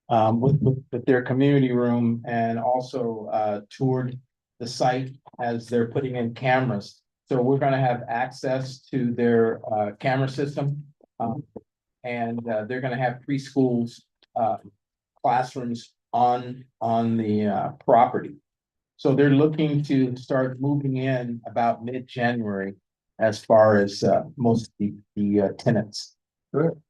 with their community room and also toured the site as they're putting in cameras. So we're gonna have access to their camera system. And they're gonna have preschools classrooms on the property. So they're looking to start moving in about mid-January as far as most of the tenants. Good.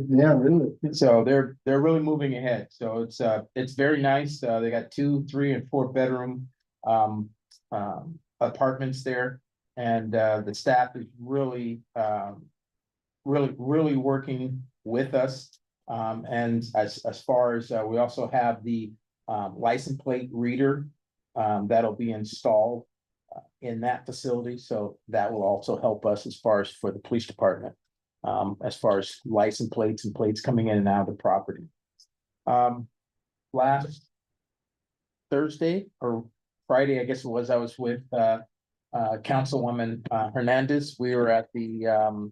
Yeah, really. So they're really moving ahead. So it's very nice. They got 2, 3, and 4 bedroom apartments there. And the staff is really working with us. And as far as we also have the license plate reader that'll be installed in that facility. So that will also help us as far as for the police department. As far as license plates and plates coming in and out of the property. Last Thursday or Friday, I guess it was, I was with Councilwoman Hernandez. We were at the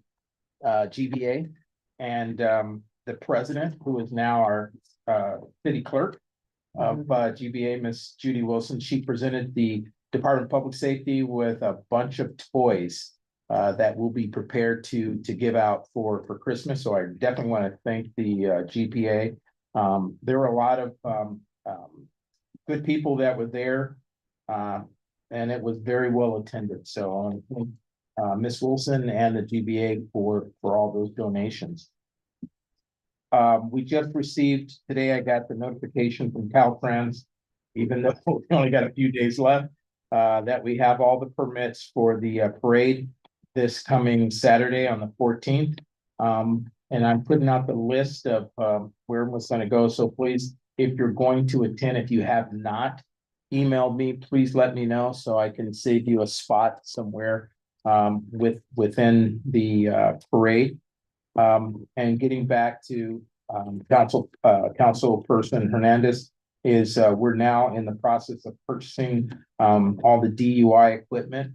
GBA and the president, who is now our city clerk of GBA, Miss Judy Wilson, she presented the Department of Public Safety with a bunch of toys that will be prepared to give out for Christmas. So I definitely want to thank the GPA. There were a lot of good people that were there, and it was very well attended. So I want to thank Ms. Wilson and the GBA for all those donations. We just received today, I got the notification from Caltrans, even though we only got a few days left, that we have all the permits for the parade this coming Saturday on the 14th. And I'm putting out the list of where it's going to go. So please, if you're going to attend, if you have not emailed me, please let me know so I can save you a spot somewhere within the parade. And getting back to Councilperson Hernandez is we're now in the process of purchasing all the DUI equipment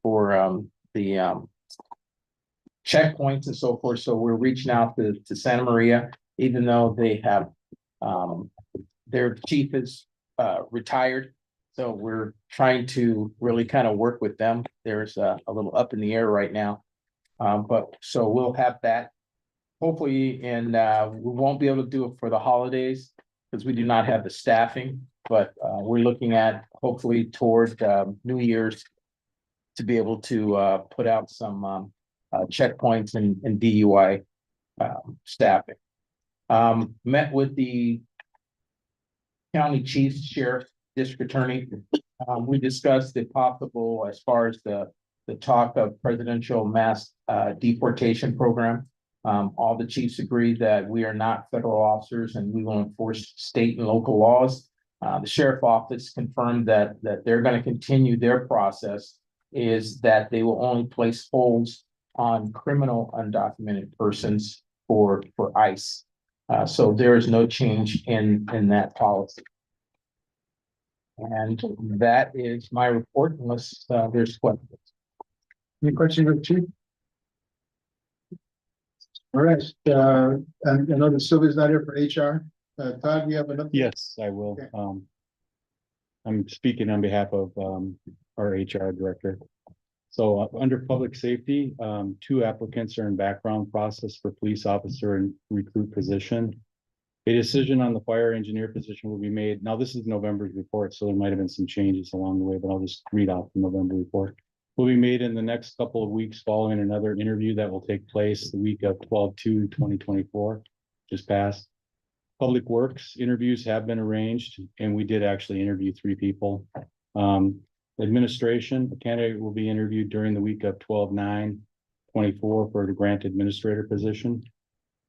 for the checkpoints and so forth. So we're reaching out to Santa Maria, even though they have their chief is retired. So we're trying to really kind of work with them. There's a little up in the air right now. But so we'll have that hopefully, and we won't be able to do it for the holidays because we do not have the staffing, but we're looking at hopefully toward New Year's to be able to put out some checkpoints and DUI staffing. Met with the county chief, sheriff, district attorney. We discussed the possible as far as the talk of presidential mass deportation program. All the chiefs agreed that we are not federal officers and we will enforce state and local laws. The sheriff office confirmed that they're going to continue their process, is that they will only place holds on criminal undocumented persons for ICE. So there is no change in that policy. And that is my report, unless there's questions. Any questions, of Chief? All right, and I know that Sylvia's not here for HR. Todd, you have enough? Yes, I will. Okay. I'm speaking on behalf of our HR director. So under public safety, 2 applicants are in background process for police officer and recruit position. A decision on the fire engineer position will be made. Now, this is November's report, so there might have been some changes along the way, but I'll just read out the November report. Will be made in the next couple of weeks following another interview that will take place the week of 12/2/2024, just passed. Public Works interviews have been arranged, and we did actually interview 3 people. Administration, a candidate will be interviewed during the week of 12/9/24 for the grant administrator position.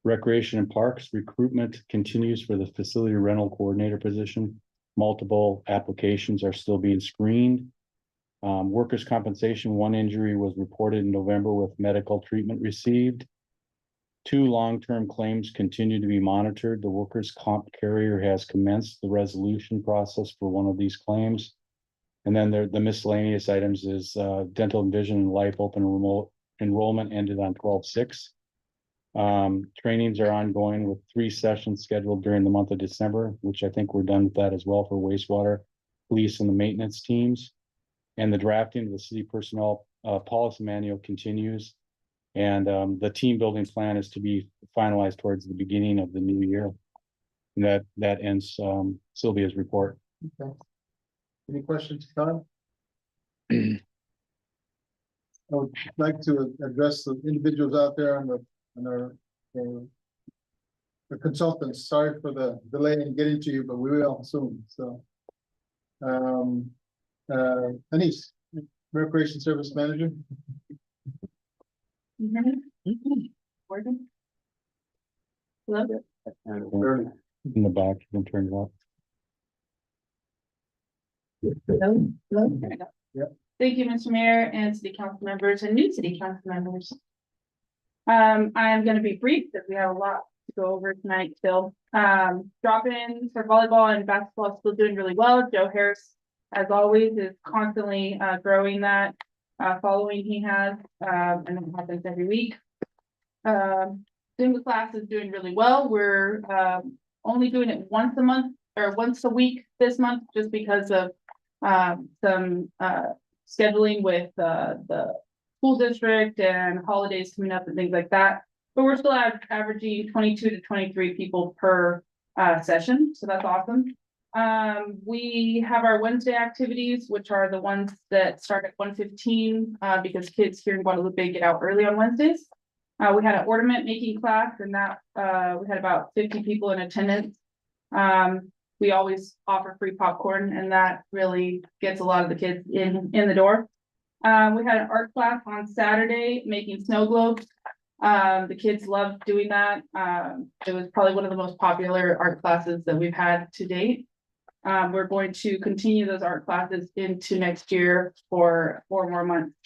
Recreation and Parks recruitment continues for the facility rental coordinator position. multiple applications are still being screened. Workers' compensation, one injury was reported in November with medical treatment received. 2 long-term claims continue to be monitored. The workers' comp carrier has commenced the resolution process for one of these claims. And then the miscellaneous items is dental and vision and life open remote enrollment ended on 12/6. Trainings are ongoing with 3 sessions scheduled during the month of December, which I think we're done with that as well for wastewater, police and the maintenance teams. And the drafting of the city personnel policy manual continues. And the team building plan is to be finalized towards the beginning of the new year. And that ends Sylvia's report. Okay. Any questions, Todd? I would like to address the individuals out there on our the consultants. Sorry for the delay in getting to you, but we will soon, so. Anise, Recreation Service Manager. Hello? In the back, you can turn it off. Thank you, Mr. Mayor and city council members and new city council members. I am gonna be brief because we have a lot to go over tonight still. Drop-in for volleyball and basketball is still doing really well. Joe Harris, as always, is constantly growing that following he has, and it happens every week. Zumba class is doing really well. We're only doing it once a month or once a week this month, just because of some scheduling with the school district and holidays coming up and things like that. But we're still averaging 22 to 23 people per session, so that's awesome. We have our Wednesday activities, which are the ones that start at 1:15 because kids here in Guadalupe get out early on Wednesdays. We had an ornament making class, and that we had about 50 people in attendance. We always offer free popcorn, and that really gets a lot of the kids in the door. We had an art class on Saturday making snow globes. The kids loved doing that. It was probably one of the most popular art classes that we've had to date. We're going to continue those art classes into next year for 4 more months,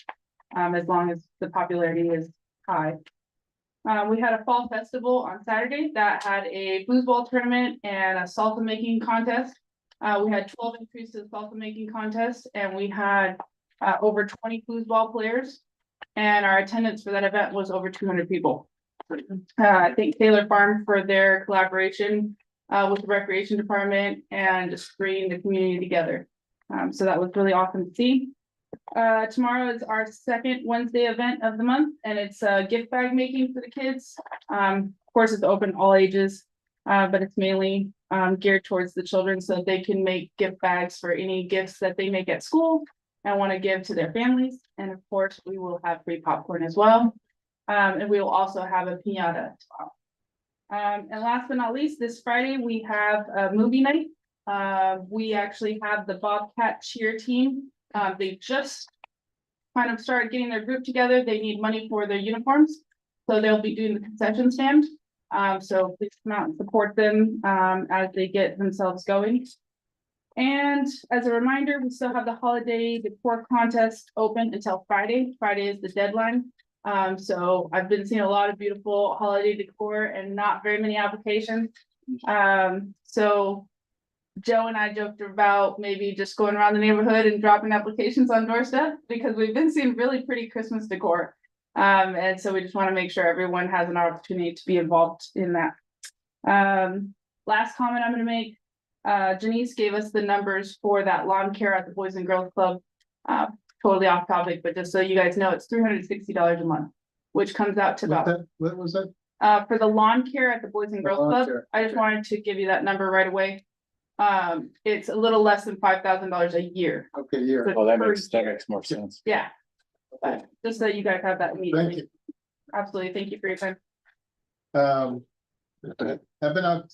as long as the popularity is high. We had a fall festival on Saturday that had a foosball tournament and a salsa making contest. We had 12 entries to the salsa making contest, and we had over 20 foosball players. And our attendance for that event was over 200 people. I thank Taylor Farm for their collaboration with the recreation department and just bringing the community together. So that was really awesome to see. Tomorrow is our second Wednesday event of the month, and it's gift bag making for the kids. Of course, it's open all ages, but it's mainly geared towards the children so that they can make gift bags for any gifts that they make at school and want to give to their families. And of course, we will have free popcorn as well. And we will also have a piñata as well. And last but not least, this Friday, we have a movie night. We actually have the Bobcat cheer team. They just kind of started getting their group together. They need money for their uniforms, so they'll be doing the concession stand. So please come out and support them as they get themselves going. And as a reminder, we still have the holiday decor contest open until Friday. Friday is the deadline. So I've been seeing a lot of beautiful holiday decor and not very many applications. So Joe and I joked about maybe just going around the neighborhood and dropping applications on doorstep, because we've been seeing really pretty Christmas decor. And so we just want to make sure everyone has an opportunity to be involved in that. Last comment I'm going to make, Janice gave us the numbers for that lawn care at the Boys and Girls Club. Totally off topic, but just so you guys know, it's $360 a month, which comes out to about, What was that? for the lawn care at the Boys and Girls lawn Club. care. I just wanted to give you that number right away. It's a little less than $5,000 a year. Okay, yeah. Oh, that Per makes more sense. Yeah. But just so you guys have that Thank immediately. you. Absolutely. Thank you for your time. I've been out,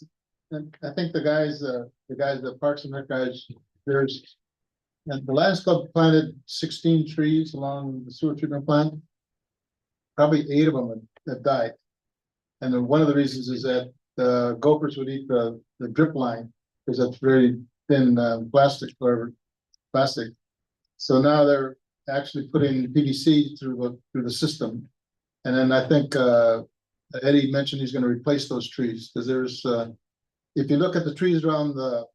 and I think the guys, the Parks and Rec guys, and the Lions Club planted 16 trees along the sewer treatment plant. Probably 8 of them have died. And then one of the reasons is that the gophers would eat the drip line, because that's very thin plastic or plastic. So now they're actually putting PVC through the system. And then I think Eddie mentioned he's gonna replace those trees, because there's if you look at the trees around the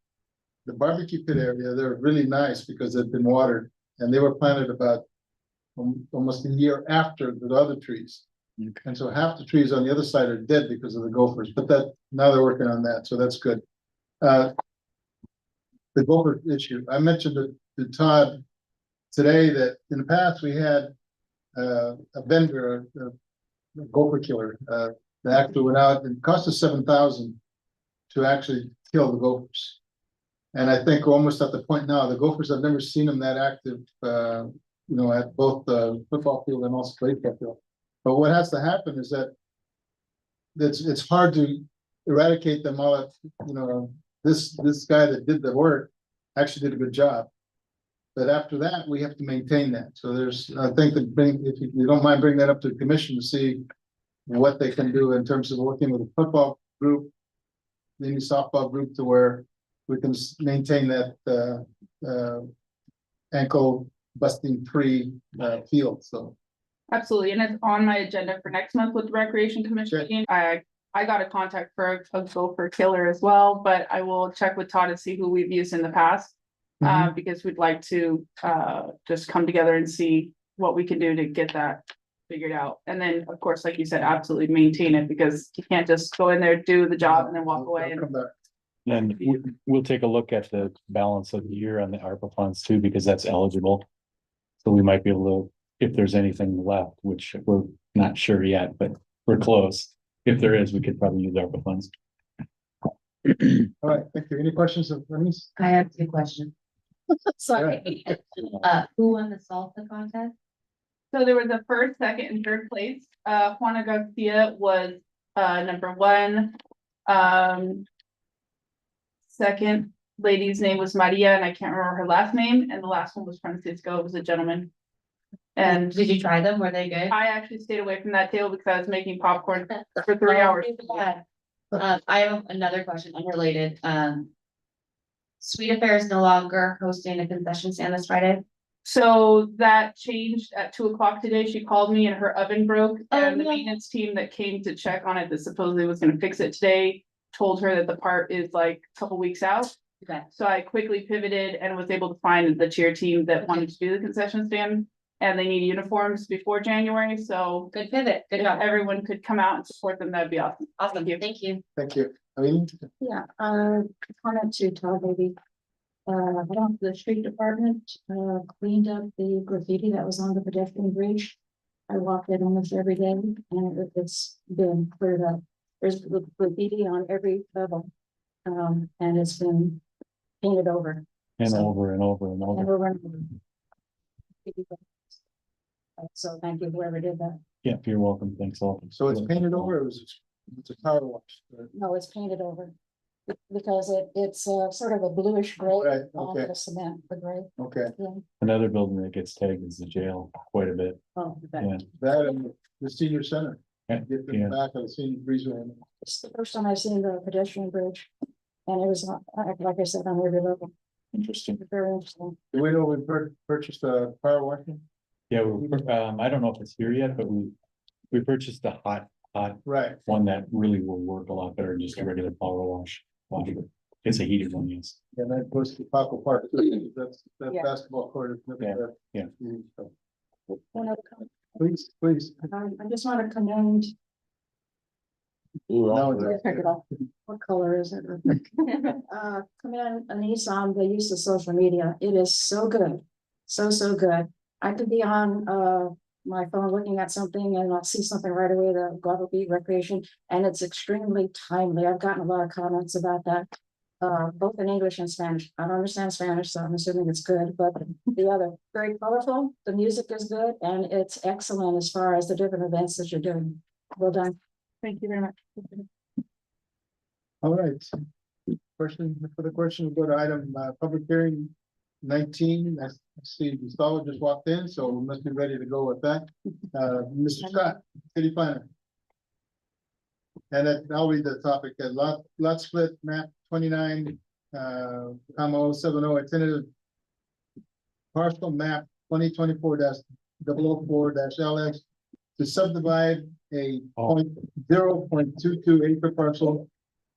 barbecue pit area, they're really nice because they've been watered, and they were planted about almost a year after the other trees. And so half the trees on the other side are dead because of the gophers, but now they're working on that, so that's good. The gopher issue, I mentioned to Todd today that in the past we had a vendor, a gopher killer, that actually went out and cost us $7,000 to actually kill the gophers. And I think we're almost at the point now, the gophers, I've never seen them that active, at both the football field and also baseball field. But what has to happen is that it's hard to eradicate them all at, this guy that did the work actually did a good job. But after that, we have to maintain that. So I think if you don't mind bringing that up to the commission to see what they can do in terms of working with a football group, maybe softball group, to where we can maintain that ankle busting free field, so. Absolutely, and it's on my agenda for next month with the Recreation Commission Okay. meeting. I got a contact for a gopher killer as well, but I will check with Todd and see who we've used in the past. Because we'd like to just come together and see what we can do to get that figured out. And then, of course, like you said, absolutely maintain it, because you can't just go in there, do the job and then walk away. I'll come back. And we'll take a look at the balance of the year on the ARPA funds too, because that's eligible. So we might be able to, if there's anything left, which we're not sure yet, but we're close. If there is, we could probably use ARPA funds. All right, thank you. Any questions of Denise? I have two questions. Sorry. Who won the salsa contest? So there was a first, second, and third place. Juana Garcia was number one. Second lady's name was Maria, and I can't remember her last name, and the last one was Francisco. It was a gentleman. And Did you try them? Were they good? I actually stayed away from that table because I was making popcorn for 3 hours. I have another question unrelated. Sweet Affair is no longer hosting a concession stand this Friday. So that changed at 2 o'clock today. She called me and her oven broke, and the no. maintenance team that came to check on it that supposedly was gonna fix it today told her that the part is like a couple weeks out. Okay. So I quickly pivoted and was able to find the cheer team that wanted to do the concession stand, and they need uniforms before January, so Good pivot. Good if job. everyone could come out and support them, that'd be awesome. Awesome. Thank you. Thank you. I mean, Yeah, wanted to tell maybe. The street department, cleaned up the graffiti that was on the pedestrian bridge. I walk it almost every day and it's been cleared up. There's graffiti on every level. And it's been painted over And over and over and and over. over and over. So thank you whoever did that. Yeah, you're welcome. Thanks all. so it's painted over, or it's a power wash? No, it's painted over. Because it's sort of a bluish gray Right, on okay. the cement, the gray. Okay, Another building that gets tagged is the jail quite a bit. Oh, okay. Yeah. that and the senior center, Yeah, get them yeah. back of the senior breezeway. It's the first time I've seen the pedestrian bridge. And it was, like I said, on every level. Interesting. Very interesting. Do we know we purchased a power washing? Yeah, I don't know if it's here yet, but we purchased a hot Right, one that really will work a lot better than just a regular power wash. It's a heated one, yes. and that goes to Paco Park, that's that Yeah. basketball court. Yeah. One other comment. Please. I just want to commend, No, what color is it? Commend Anise on the use of social media. It is so good. So good. I could be on my phone looking at something and I'll see something right away, the Guadalupe Recreation, and it's extremely timely. I've gotten a lot of comments about that. Both in English and Spanish. I don't understand Spanish, so I'm assuming it's good, but the other, very colorful, the music is good, and it's excellent as far as the different events that you're doing. Well done. Thank you very much. All right. Question, for the question, we'll go to item, public hearing 19. I see Gustavo just walked in, so we must be ready to go with that. Mr. Scott, city planner. And I'll read the topic, lot split map 29, comma 070, a tentative parcel map 2024-004-LS to subdivide a 0.22 acre parcel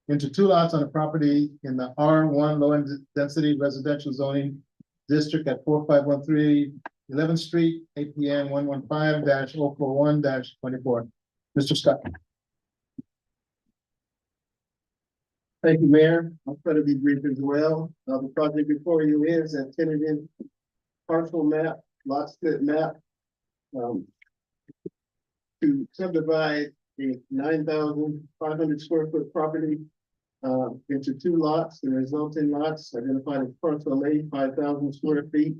into two lots on a property in the R1 low density residential zoning district at 4513 11th Street, APN 115-041-24. Mr. Scott. Thank you, Mayor. I'll try to be brief as well. The project before you is a tentative parcel map, lot split map. To subdivide the 9,500 square foot property into two lots. The resulting lots identified as parcel A, 5,000 square feet.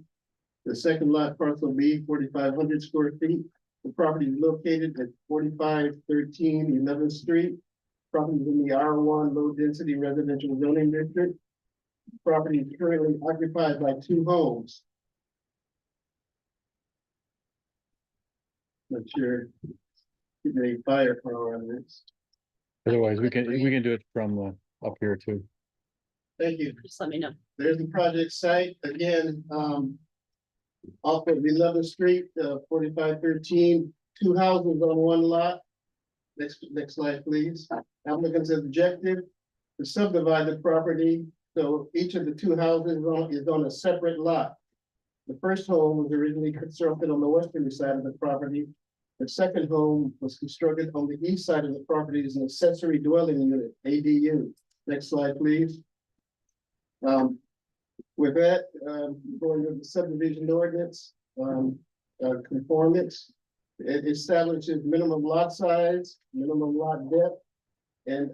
The second lot, parcel B, 4,500 square feet. The property is located at 4513 11th Street. Property is in the R1 low density residential zoning district. Property is currently occupied by two homes. Not sure. Getting a fire power on this. Otherwise, we can do it from up here too. Thank you. Just let me know. There's the project site again, off of 11th Street, 4513, two houses on one lot. Next slide, please. Applicant's objective to subdivide the property. So each of the two houses is on a separate lot. The first home was originally constructed on the westerly side of the property. The second home was constructed on the east side of the property as an accessory dwelling unit, ADU. Next slide, please. With that, going to the subdivision ordinance, conformance. It establishes minimum lot size, minimum lot depth, and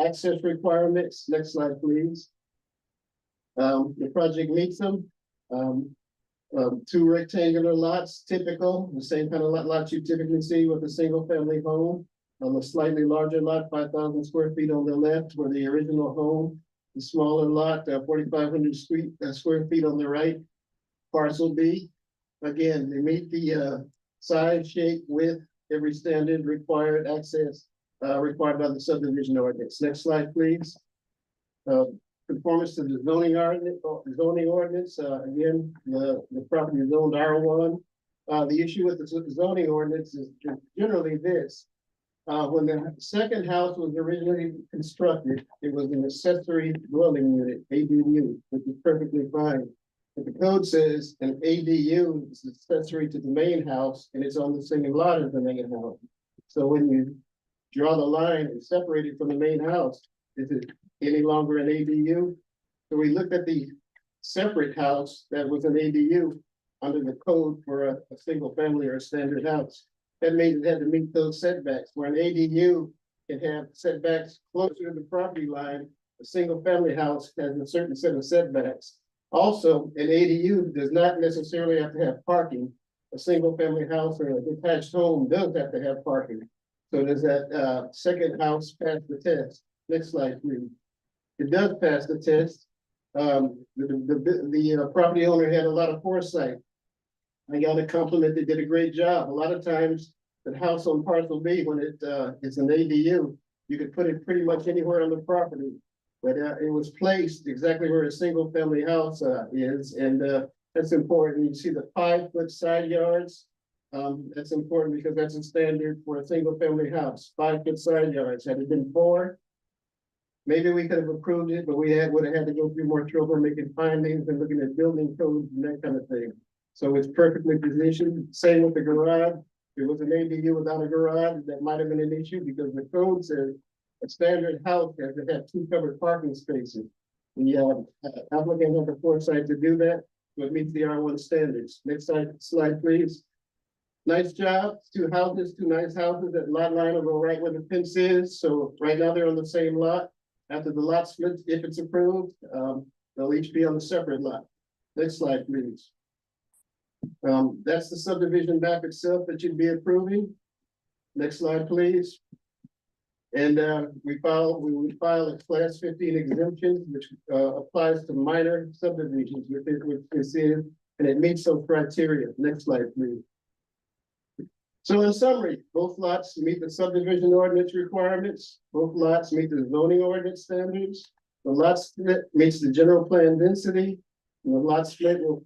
access requirements. Next slide, please. The project meets them. Two rectangular lots, typical, the same kind of lots you typically see with a single family home. On the slightly larger lot, 5,000 square feet on the left, where the original home. The smaller lot, 4,500 square feet on the right, parcel B. Again, they meet the size, shape, width, every standard required access required by the subdivision ordinance. Next slide, please. Conformance to the zoning ordinance, again, the property is zoned R1. The issue with the zoning ordinance is generally this. When the second house was originally constructed, it was an accessory dwelling unit, ADU, which is perfectly fine. But the code says an ADU is accessory to the main house and it's on the same lot as the main house. So when you draw the line and separate it from the main house, is it any longer an ADU? So we looked at the separate house that was an ADU under the code for a single family or a standard house. That means it had to meet those setbacks, where an ADU can have setbacks closer to the property line. A single family house has a certain set of setbacks. Also, an ADU does not necessarily have to have parking. A single family house or a detached home does have to have parking. So does that second house pass the test? Next slide, please. It does pass the test. The property owner had a lot of foresight. I got a compliment, they did a great job. A lot of times, the house on parcel B, when it's an ADU, you could put it pretty much anywhere on the property. But it was placed exactly where a single family house is, and that's important. You see the 5-foot side yards. That's important because that's a standard for a single family house, 5-foot side yards. Had it been 4, maybe we could have approved it, but would have had to go through more trouble making findings and looking at building codes and that kind of thing. So it's perfectly positioned. Same with the garage. If it was an ADU without a garage, that might have been an issue because the code says a standard house has to have 2 covered parking spaces. The applicant had the foresight to do that, so it meets the R1 standards. Next slide, please. Nice job. 2 houses, 2 nice houses. That lot line will go right where the fence is. So right now they're on the same lot. After the lot splits, if it's approved, they'll each be on a separate lot. Next slide, please. That's the subdivision map itself that you'd be approving. Next slide, please. And we would file a class 15 exemption, which applies to minor subdivisions, which is in, and it meets some criteria. Next slide, please. So in summary, both lots meet the subdivision ordinance requirements. Both lots meet the zoning ordinance standards. The lot split meets the general plan density, and the lot split will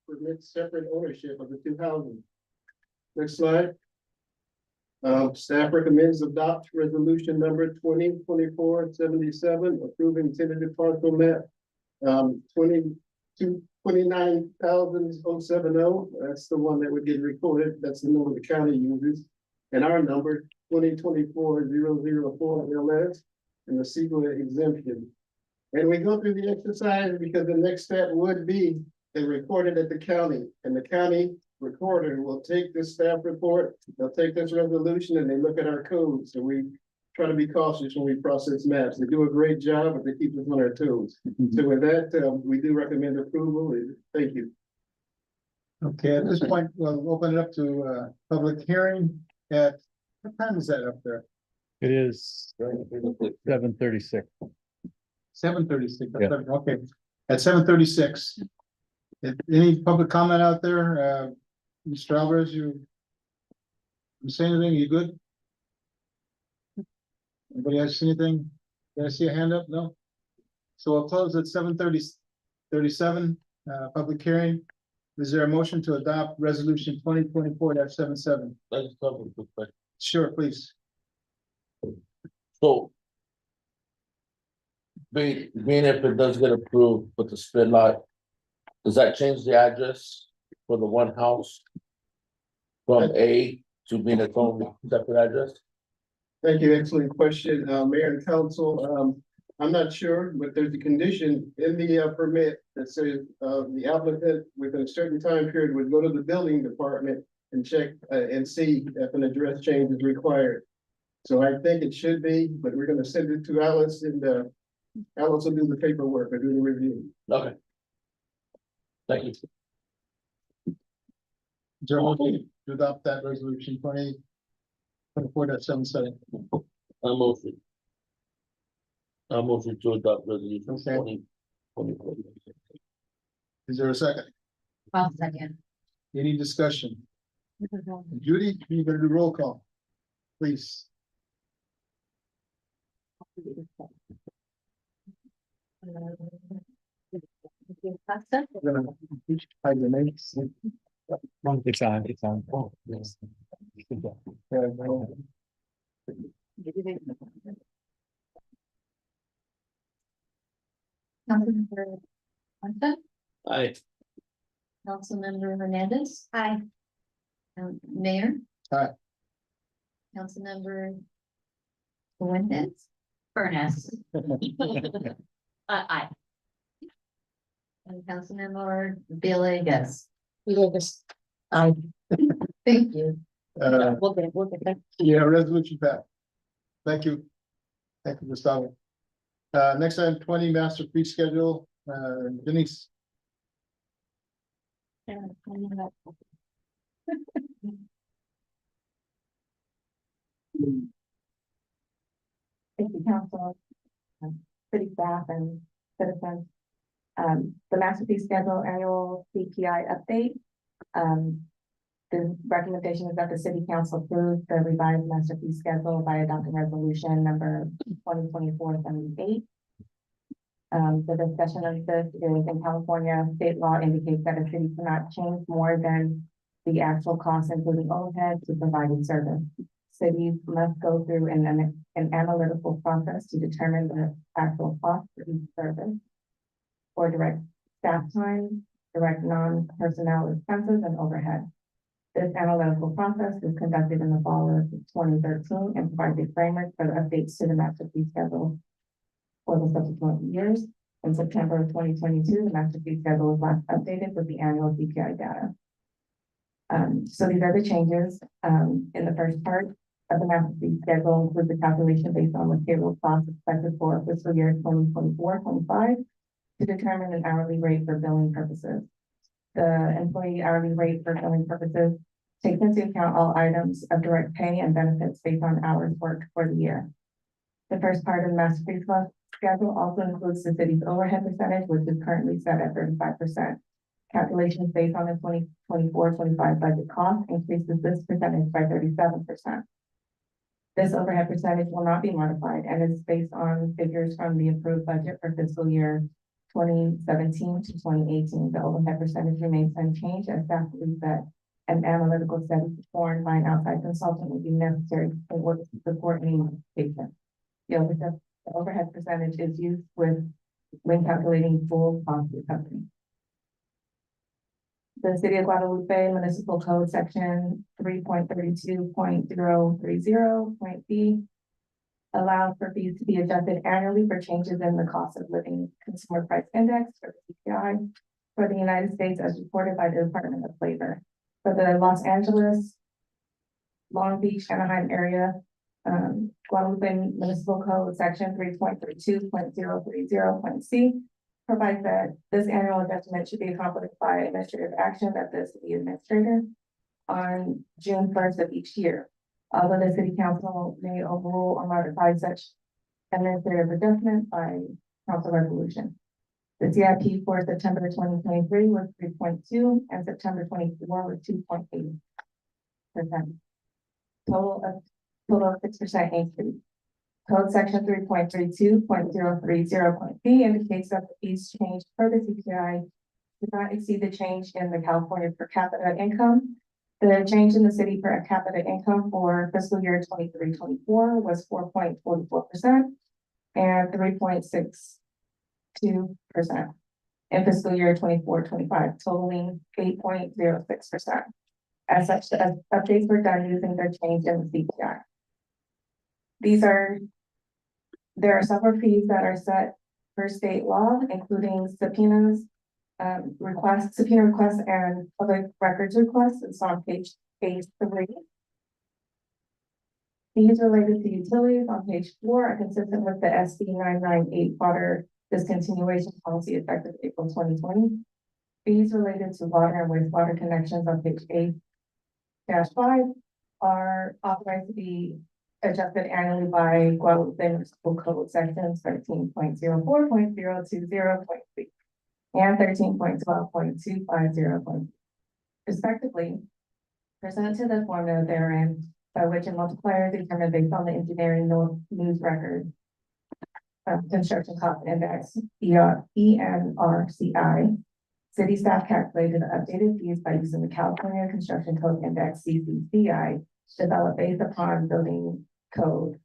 permit separate ownership of the two houses. Next slide. Staff recommends adopt resolution number 2024-77, approving tentative parcel map. 29,070. That's the one that would get recorded. That's the number the county uses. And our number 2024-004 LS and the secret exemption. And we go through the exercise because the next step would be they record it at the county, and the county recorder will take this staff report, they'll take this resolution, and they look at our code. So we try to be cautious when we process maps. They do a great job, but they keep us on our toes. So with that, we do recommend approval. Thank you. Okay, at this point, we'll open it up to public hearing at, what time is that up there? It is 7:36. 7:36. Yeah. Okay, at 7:36. Any public comment out there? Mr. Alvarez, you say anything? You good? Anybody else see anything? Did I see a hand up? No? So we'll close at 7:37, public hearing. Is there a motion to adopt resolution 2024-77? I just have a quick question. Sure, please. So. Being if it does get approved with the split lot, does that change the address for the one house? From A to being its own separate address? Thank you. Excellent question, Mayor and Council. I'm not sure, but there's a condition in the permit that says the applicant within a certain time period would go to the building department and check and see if an address change is required. So I think it should be, but we're gonna send it to Alice, and Alice will do the paperwork or do the review. Okay. Thank you. Is there a motion to adopt that resolution 2024-77? I'm motion. I'm motion to adopt resolution Okay. 2024. Is there a second? I'll second. Any discussion? Judy, you better do roll call, please. We're gonna hide the names. It's on, it's on. Oh, yes. Councilmember Hunter, Aye. Councilmember Hernandez. Aye. Mayor. Aye. Councilmember Fuentes. Furnace. Aye. And Councilmember Villegas. We did this. I, Thank you. we'll get that. Yeah, resolution passed. Thank you. Thank you, Gustavo. Next item 20, master fee schedule, Denise. Thank you, council, city staff and citizens. The master fee schedule annual CPI update. The recommendation is that the city council approve the revised master fee schedule by adopting resolution number 2024-78. The discussion of this is in California, state law indicates that a city cannot change more than the actual cost, including overhead, to provided service. Cities must go through an analytical process to determine the actual cost for each service, or direct staff time, direct non-personnel expenses, and overhead. This analytical process was conducted in the fall of 2013 and provides a framework for the updates to the master fee schedule for the subsequent years. In September of 2022, the master fee schedule was last updated with the annual CPI data. So these are the changes. In the first part of the master fee schedule includes the calculation based on material costs expected for fiscal year 2024-25 to determine an hourly rate for billing purposes. The employee hourly rate for billing purposes takes into account all items of direct pay and benefits based on hours worked for the year. The first part of the master fee schedule also includes the city's overhead percentage, which is currently set at 35%. Calculations based on the 2024-25 budget cost increases this percentage by 37%. This overhead percentage will not be modified and is based on figures from the approved budget for fiscal year 2017 to 2018. The overhead percentage remains unchanged as staff believes that an analytical study performed by an outside consultant will be necessary in order to support any modification. The overhead percentage is used when calculating full cost recovery. The City of Guadalupe Municipal Code Section 3.32.030.b allows for fees to be adjusted annually for changes in the cost of living consumer price index or CPI for the United States as reported by the Department of Labor. For the Los Angeles, Long Beach, Anaheim area, Guadalupe Municipal Code Section 3.32.030.c provides that this annual adjustment should be accomplished by administrative action of the city administrator on June 1st of each year. Although the city council may overrule or modify such administrative adjustment by council resolution. The CIP for September 2023 was 3.2 and September 24 was 2.8%. Total of 6% increase. Code section 3.32.030.b indicates that the fees change per the CPI do not exceed the change in the California per capita income. The change in the city per capita income for fiscal year 23-24 was 4.44% and 3.62% in fiscal year 24-25, totaling 8.06%. As such, the updates were done using the change in the CPI. There are several fees that are set per state law, including subpoena requests and public records requests. It's on page 3. Fees related to utilities on page 4 are consistent with the SB 998 water discontinuation policy effective April 2020. Fees related to water and wastewater connections on page 8-5 are authorized to be adjusted annually by Guadalupe Municipal Code Sections 13.04.020.3 and 13.12.250. Respectively, pursuant to the formula therein, by which a multiplier is determined based on the engineering news record construction cost index, ENRCI. City staff calculated the updated fees by using the California Construction Code Index, CCCI, developed based upon building cost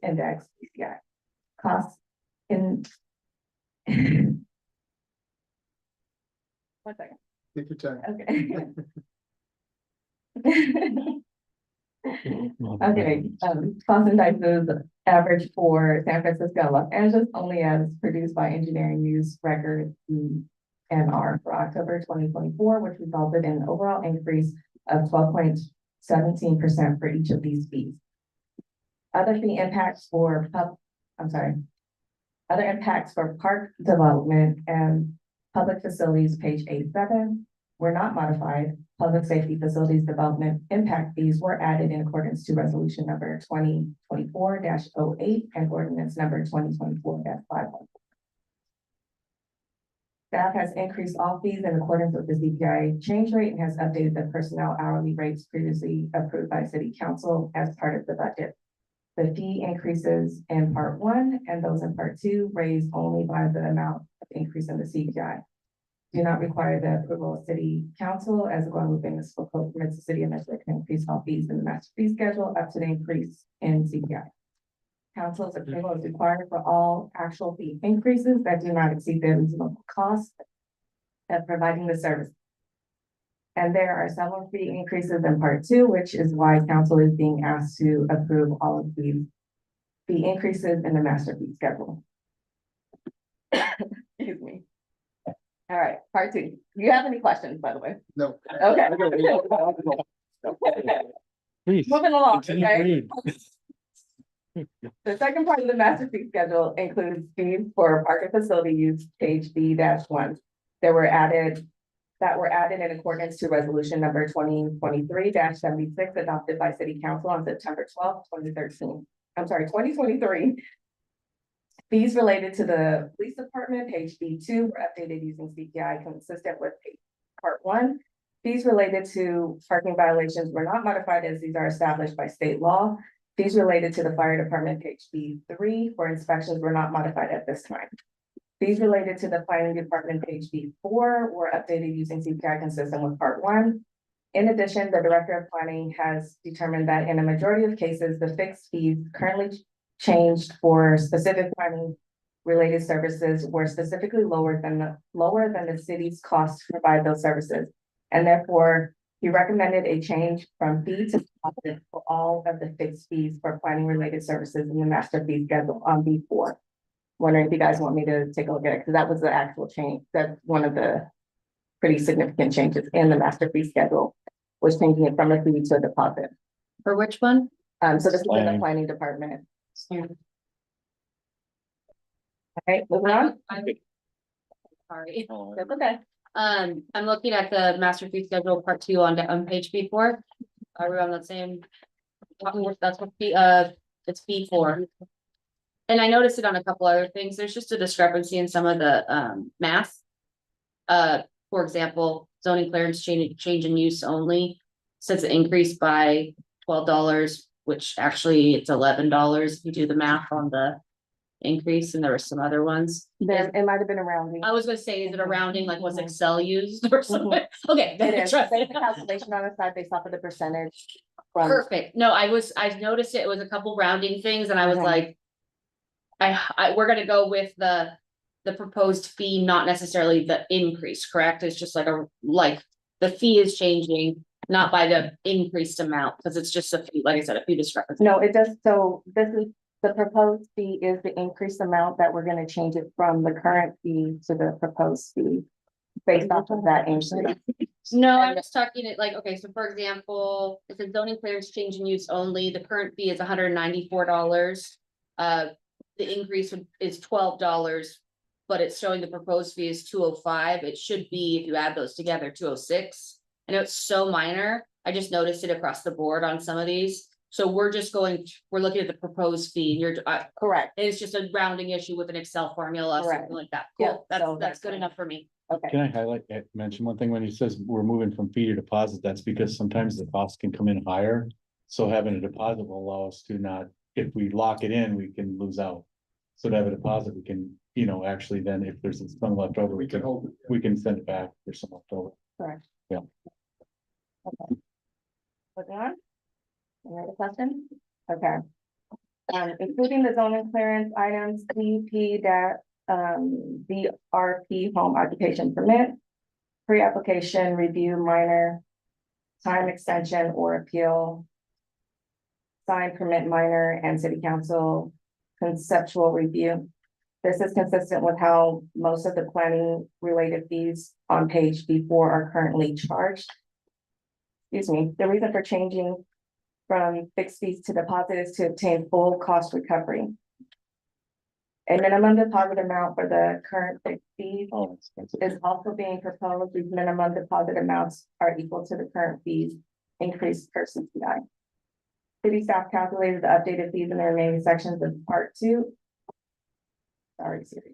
index, CCI. Costs in 1 second. Take your time. Okay. Cost indexes average for San Francisco and Los Angeles only as produced by Engineering News Record ENR for October 2024, which resulted in an overall increase of 12.17% for each of these fees. Other fee impacts for other impacts for park development and public facilities, page 87, were not modified. Public safety facilities development impact fees were added in accordance to resolution number 2024-08 and ordinance number 2024-51. Staff has increased all fees in accordance with the CPI change rate and has updated the personnel hourly rates previously approved by City Council as part of the budget. The fee increases in part 1 and those in part 2 raised only by the amount of increase in the CPI. Do not require the approval of City Council as the Guadalupe Municipal Code permits the city administrator to increase all fees in the master fee schedule up to the increase in CPI. Council's approval is required for all actual fee increases that do not exceed the reasonable cost of providing the service. And there are several fee increases in part 2, which is why council is being asked to approve all of these fee increases in the master fee schedule. Excuse me. All right, part 2. Do you have any questions, by the way? No. Okay. Please. Moving along, Continue okay? reading. The second part of the master fee schedule includes fees for park and facility use, page B-1. That were added in accordance to resolution number 2023-76 adopted by City Council on September 12, 2023. Fees related to the police department, page B2, were updated using CPI consistent with part 1. Fees related to parking violations were not modified as these are established by state law. Fees related to the fire department, page B3, for inspections were not modified at this time. Fees related to the planning department, page B4, were updated using CPI consistent with part 1. In addition, the director of planning has determined that in a majority of cases, the fixed fees currently changed for specific planning related services were specifically lower than the city's cost to provide those services. And therefore, he recommended a change from fee to deposit for all of the fixed fees for planning related services in the master fee schedule on B4. Wondering if you guys want me to take a look at it, because that was the actual change. That's one of the pretty significant changes in the master fee schedule, was changing it from a fee to a deposit. For which one? So this is in the Planning. planning department. Okay, moving on. Sorry. That's okay. I'm looking at the master fee schedule part 2 on page B4. Are we on the same? That's what it's B4. And I noticed it on a couple other things. There's just a discrepancy in some of the math. For example, zoning clearance change in use only says it increased by $12, which actually it's $11 if you do the math on the increase, and there were some other ones. It might have been a rounding. I was gonna say, is it a rounding, like was Excel used or something? Okay. It is, trust there's me. a calculation on the side based off of the percentage. From, Perfect. No, I noticed it was a couple rounding things and I was Mhm. like. We're gonna go with the proposed fee, not necessarily the increase, correct? It's just like the fee is changing, not by the increased amount, because it's just a fee, like I said, a fee discrepancy. no, it does, so this is, the proposed fee is the increased amount that we're gonna change it from the current fee to the proposed fee. Based off of that increase. No, I'm just talking it like, okay, so for example, if the zoning clearance change in use only, the current fee is $194. The increase is $12, but it's showing the proposed fee is $205. It should be, if you add those together, $206. I know it's so minor. I just noticed it across the board on some of these. So we're looking at the proposed fee. Correct, It's just a rounding issue with an Excel formula, Correct. something like that. Yeah, Cool, so that's that's good fine. enough for me. okay. Can I mention one thing when he says we're moving from fee to deposit? That's because sometimes the cost can come in higher. So having a deposit will allow us to not, if we lock it in, we can lose out. So to have a deposit, we can, actually then if there's some left over, We can hold it. we can send it back if there's some left over. Correct. Yeah. Okay. Moving on. Any other question? Okay. Including the zoning clearance items, DP DRP home occupation permit, pre-application review minor, time extension or appeal, sign permit minor, and city council conceptual review. This is consistent with how most of the planning related fees on page B4 are currently charged. Excuse me, the reason for changing from fixed fees to deposit is to obtain full cost recovery. A minimum deposit amount for the current fixed fees Oh, that's expensive. is also being proposed. These minimum deposit amounts are equal to the current fees increased per CPI. City staff calculated the updated fees in the remaining sections of part 2. Sorry, Siri.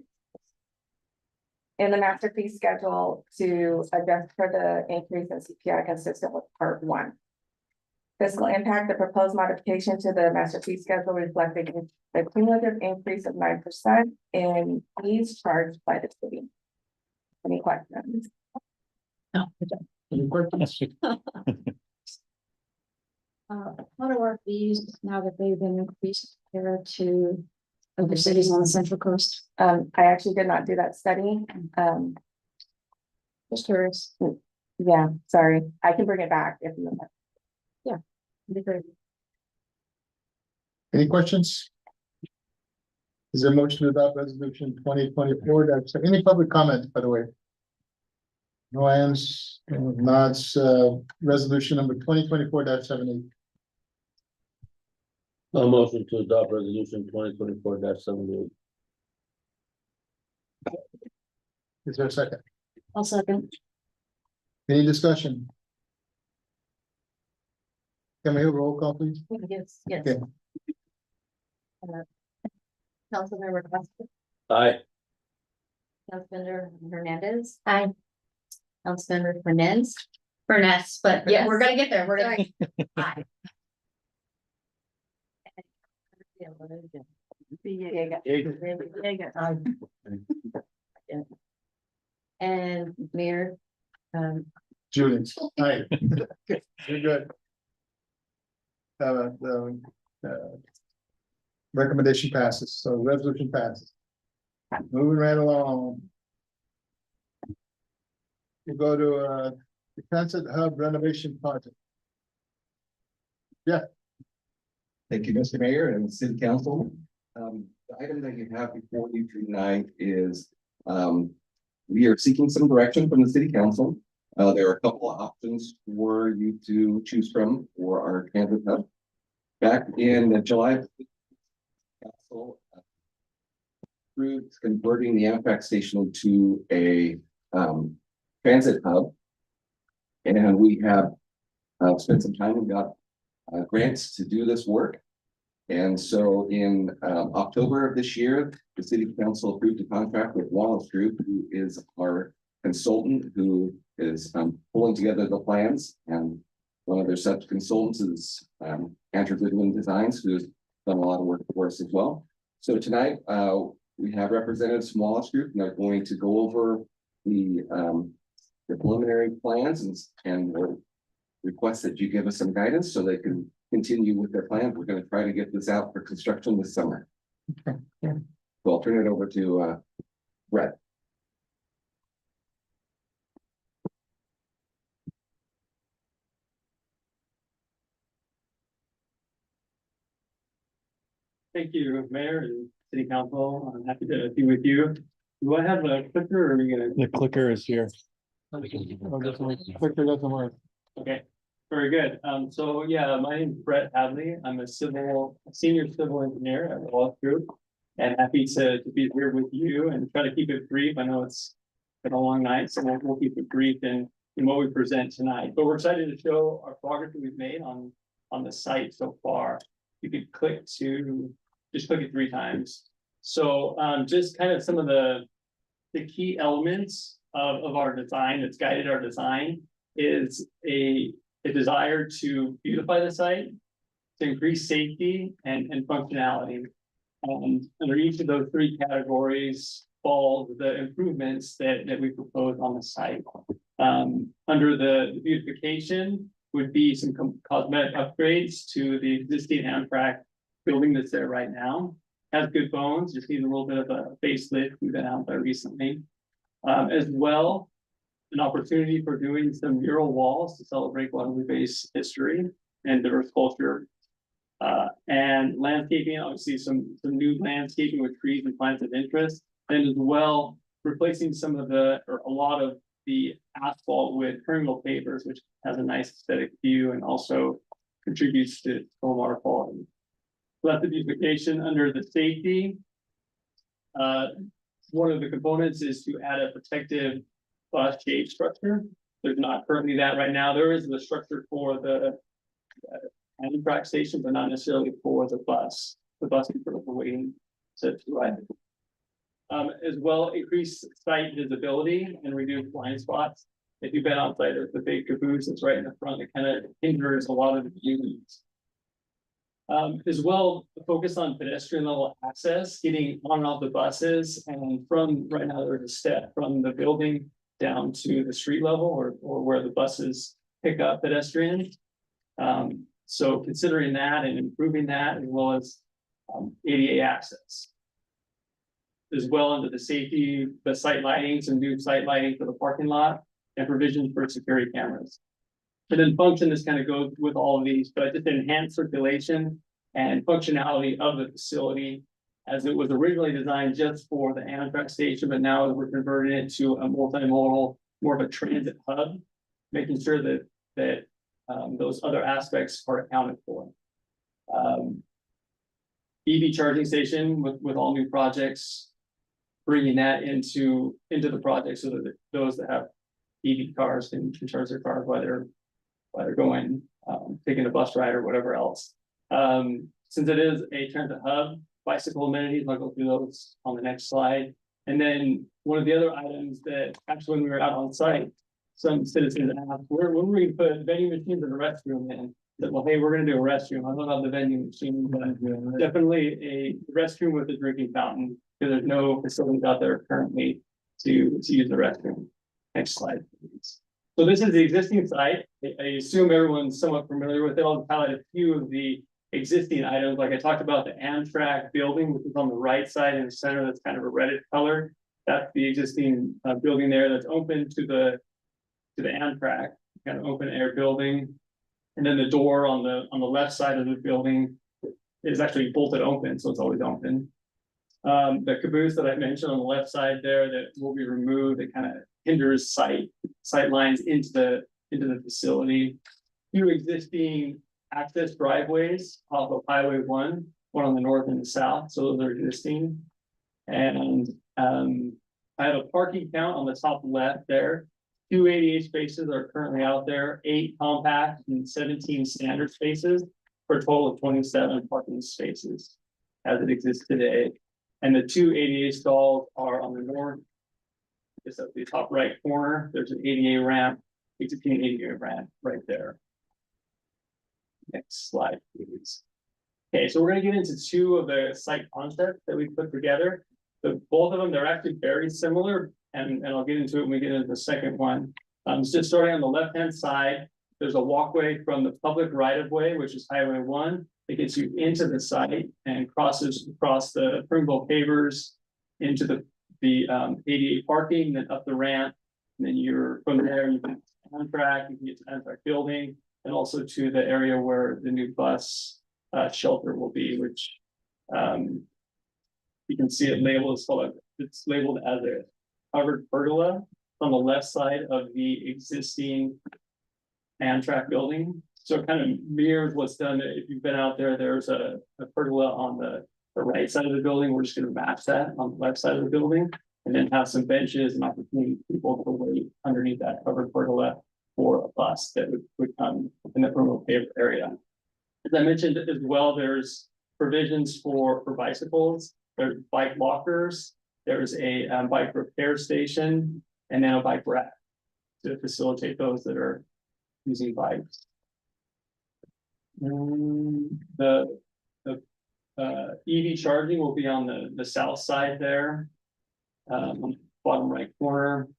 In the master fee schedule to adjust for the increase in CPI consistent with part 1. Fiscal impact, the proposed modification to the master fee schedule reflecting the cumulative increase of 9% in fees charged by the city. Any questions? No. What are our fees now that they've been increased compared to other cities on the central coast? I actually did not do that study. Just curious. Yeah, sorry, I can bring it back if you want. Be great. Any questions? Is there a motion to adopt resolution 2024? Any public comment, by the way? No hands, nods, resolution number 2024-78. A motion to adopt resolution 2024-78. Is there a second? I'll second. Any discussion? Can we have a roll call, please? Yes, yes. Okay. Councilmember Costa, Aye. Councilmember Hernandez. Aye. Councilmember Fernandez. Furness, but yeah, we're Furness. gonna get there. We're gonna. Hi. And Mayor, Julian, hi. You're good. The recommendation passes, so resolution passes. Moving right along. We go to the transit hub renovation project. Thank you, Mr. Mayor and City Council. The item that you have before you tonight is, we are seeking some direction from the City Council. There are a couple of options for you to choose from for our transit hub. Back in July, Council approved converting the Amtrak station to a transit hub. And we have spent some time and got grants to do this work. And so in October of this year, the City Council approved a contract with Wallace Group, who is our consultant who is pulling together the plans. And one of their sub consultants is Andrew Goodwin Designs, who's done a lot of work for us as well. So tonight we have representatives from Wallace Group, and they're going to go over the preliminary plans and request that you give us some guidance so they can continue with their plan. We're going to try to get this out for construction this summer. Okay, yeah. So I'll turn it over to Brett. Thank you, Mayor and City Council. I'm happy to be with you. Do I have a clicker or are we gonna? The clicker is here. Clicker doesn't work. Okay, very good. So yeah, my name is Brett Hadley. I'm a senior civil engineer at Wallace Group. And happy to be here with you and try to keep it brief. I know it's been a long night, so we'll keep it brief in what we present tonight. But we're excited to show our progress that we've made on the site so far. You could just click it 3 times. So just kind of some of the key elements of our design that's guided our design is a desire to beautify the site, to increase safety and functionality. Under each of those 3 categories fall the improvements that we propose on the site. Under the beautification would be some cosmetic upgrades to the existing Amtrak building that's there right now. Has good bones, just needs a little bit of a facelift. We've been out there recently. As well, an opportunity for doing some mural walls to celebrate Guadalupe Bay's history and diverse culture. And landscaping, obviously some new landscaping with trees and plants of interest, and as well replacing a lot of the asphalt with permeable pavers, which has a nice aesthetic view and also contributes to stormwater quality. So that's the beautification. Under the safety, one of the components is to add a protective shade structure. There's not currently that right now. There is the structure for the Amtrak station, but not necessarily for the bus. The bus is sort of waiting to ride. As well, increase site visibility and reduce blind spots. If you've been on site, there's the big caboose that's right in the front that kind of hinders a lot of the views. As well, focus on pedestrian level access, getting on and off the buses, and from right now there's a step from the building down to the street level or where the buses pick up pedestrians. So considering that and improving that, as well as ADA access. As well under the safety, the site lighting, some new site lighting for the parking lot and provisions for security cameras. And then function is kind of goes with all of these, but just enhance circulation and functionality of the facility as it was originally designed just for the Amtrak station, but now we're converting it to a multimodal, more of a transit hub, making sure that those other aspects are accounted for. EV charging station with all new projects, bringing that into the project so that those that have EV cars can charge their cars while they're going, taking a bus ride or whatever else. Since it is a transit hub, bicycle amenities, I'll go through those on the next slide. And then one of the other items that actually when we were out on site, some citizens asked, where are we gonna put vending machines in the restroom in? That, well, hey, we're gonna do a restroom. I don't know about the vending machine, but definitely a restroom with a drinking fountain. Because there's no facilities out there currently to use the restroom. Next slide, please. So this is the existing site. I assume everyone's somewhat familiar with it. I'll highlight a few of the existing items. Like I talked about the Amtrak building, which is on the right side in the center. That's kind of a reddish color. That's the existing building there that's open to the Amtrak, kind of open air building. And then the door on the left side of the building is actually bolted open, so it's always open. The caboose that I mentioned on the left side there that will be removed, it kind of hinders sight lines into the facility. Few existing access driveways off of Highway 1 on the north and the south, so those are existing. And I have a parking count on the top left there. 2 ADA spaces are currently out there, 8 compact and 17 standard spaces, for a total of 27 parking spaces as it exists today. And the 2 ADA stalls are on the north, just at the top right corner. There's an ADA ramp, existing ADA ramp right there. Next slide, please. Okay, so we're gonna get into 2 of the site concepts that we put together. Both of them, they're actually very similar, and I'll get into it when we get into the second one. So starting on the left-hand side, there's a walkway from the public right-of-way, which is Highway 1. It gets you into the site and crosses across the Pringle pavers into the ADA parking, then up the ramp. And then you're from there, you can Amtrak, you can get to Amtrak building, and also to the area where the new bus shelter will be, which you can see it labeled, it's labeled as a covered pergola on the left side of the existing Amtrak building. So it kind of mirrors what's done. If you've been out there, there's a pergola on the right side of the building. We're just going to match that on the left side of the building, and then have some benches and opportunity for people to wait underneath that covered pergola for a bus that would come in the remote paver area. As I mentioned as well, there's provisions for bicycles. There's bike lockers. There's a bike repair station, and then a bike rack to facilitate those that are using bikes. The EV charging will be on the south side there, bottom right corner.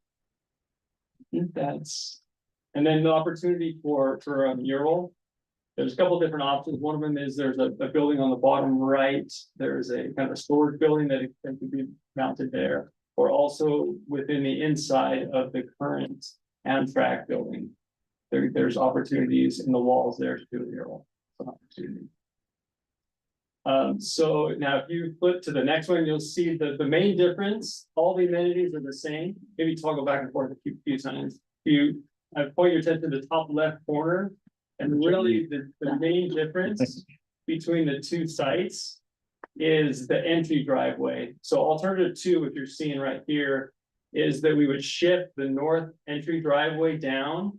I think that's, and then the opportunity for a mural. There's a couple of different options. One of them is there's a building on the bottom right. There's a kind of storage building that could be mounted there, or also within the inside of the current Amtrak building. There's opportunities in the walls there to do a mural. So now if you flip to the next one, you'll see the main difference. All the amenities are the same. Maybe toggle back and forth a few times. I point your attention to the top left corner, and really the main difference between the 2 sites is the entry driveway. So alternative 2, which you're seeing right here, is that we would shift the north entry driveway down.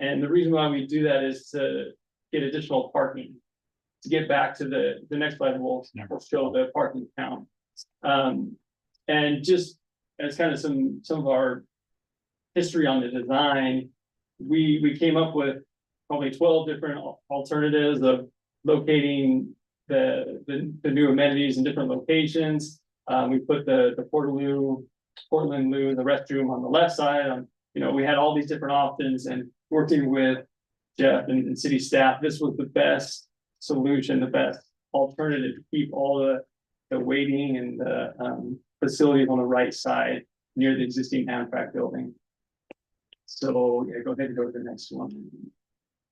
And the reason why we do that is to get additional parking. To get back to the next slide, we'll show the parking count. And just as kind of some of our history on the design, we came up with probably 12 different alternatives of locating the new amenities in different locations. We put the Portland Loo, the restroom on the left side. We had all these different options, and working with Jeff and city staff, this was the best solution, the best alternative to keep all the waiting and the facilities on the right side near the existing Amtrak building. So yeah, go ahead and go to the next one.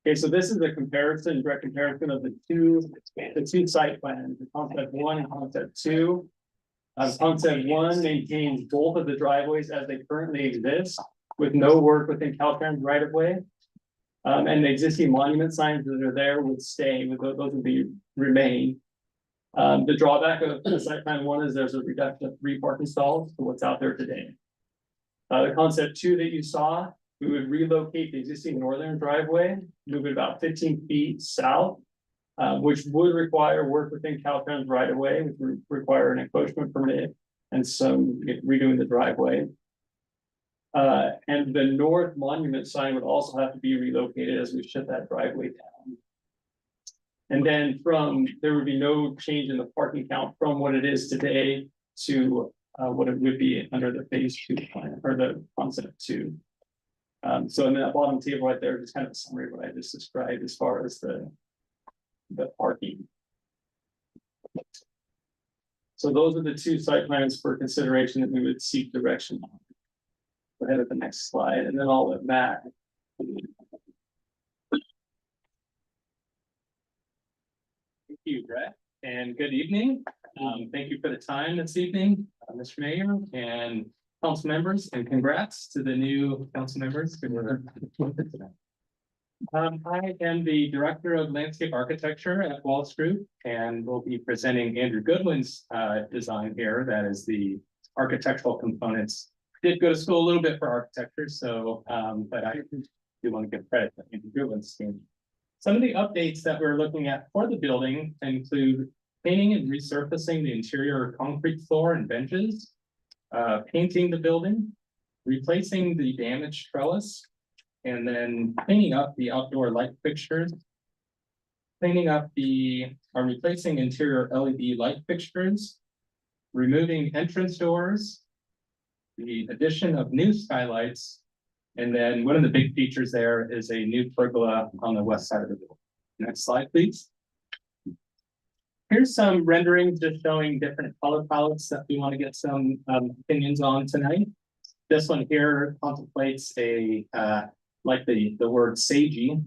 Okay, so this is a direct comparison of the two site plans, the concept 1 and concept 2. Concept 1 maintains both of the driveways as they currently exist, with no work within Caltrans right of way. And the existing monument signs that are there would stay, those would remain. The drawback of the site plan 1 is there's a reduction of 3 parking stalls to what's out there today. The concept 2 that you saw, we would relocate the existing northern driveway, move it about 15 feet south, which would require work within Caltrans right of way, which would require an encroachment permit and some redoing the driveway. And the north monument sign would also have to be relocated as we shut that driveway down. And then there would be no change in the parking count from what it is today to what it would be under the phase 2 plan or the concept 2. So in that bottom table right there, just kind of a summary of what I just described as far as the parking. So those are the 2 site plans for consideration that we would seek direction on. Go ahead with the next slide, and then I'll let Matt. Thank you, Brett, and good evening. Thank you for the time this evening, Mr. Mayor and council members, and congrats to the new council members. I am the Director of Landscape Architecture at Wallace Group, and we'll be presenting Andrew Goodwin's design here. That is the architectural components. Did go to school a little bit for architecture, so but I do want to give credit to Andrew Goodwin's team. Some of the updates that we're looking at for the building include painting and resurfacing the interior concrete floor and benches, painting the building, replacing the damaged trellis, and then cleaning up the outdoor light fixtures, cleaning up replacing interior LED light fixtures, removing entrance doors, the addition of new skylights, and then one of the big features there is a new pergola on the west side of the building. Next slide, please. Here's some renderings just showing different color palettes that we want to get some opinions on tonight. This one here contemplates like the word sagey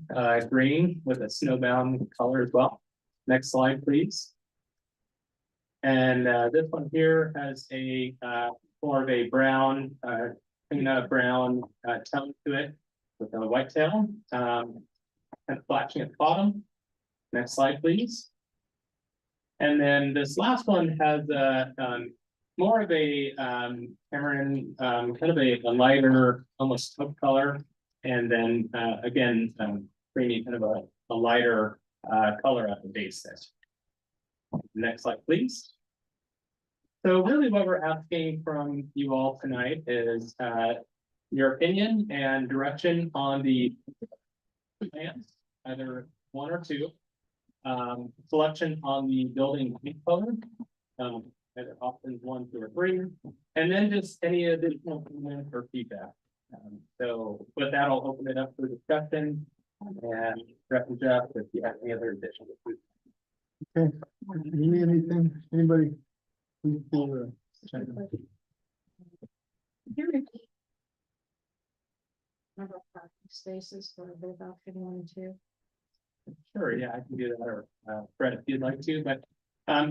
green with a snowbound color as well. Next slide, please. And this one here has a more of a brown, brown tone to it with a white tail, kind of flashing at the bottom. Next slide, please. And then this last one has more of a Cameron, kind of a lighter, almost taupe color. And then again, creamy, kind of a lighter color at the base there. Next slide, please. So really what we're asking from you all tonight is your opinion and direction on the plans, either 1 or 2. Selection on the building paint color, either options 1, 2, or 3, and then just any additional comments or feedback. So with that, I'll open it up for discussion, and Brett and Jeff, if you have any other additional. Okay, anything, anybody? Please feel, Number of parking spaces for both option 1 and 2. Sure, yeah, I can do that, or Brett, if you'd like to, but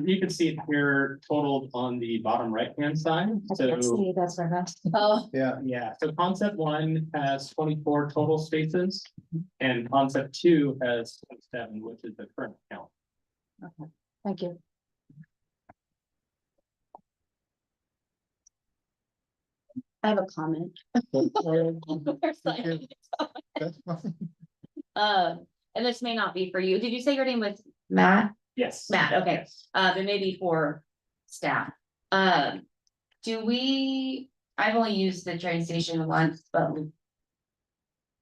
you can see it here totaled on the bottom right-hand side. So That's right. Oh, yeah, so concept 1 has 24 total spaces, and concept 2 has 27, which is the current count. okay. Thank you. I have a comment. That's fine. And this may not be for you. Did you say your name was Matt? Yes. Matt, okay. Yes. It may be for staff. I've only used the train station once, but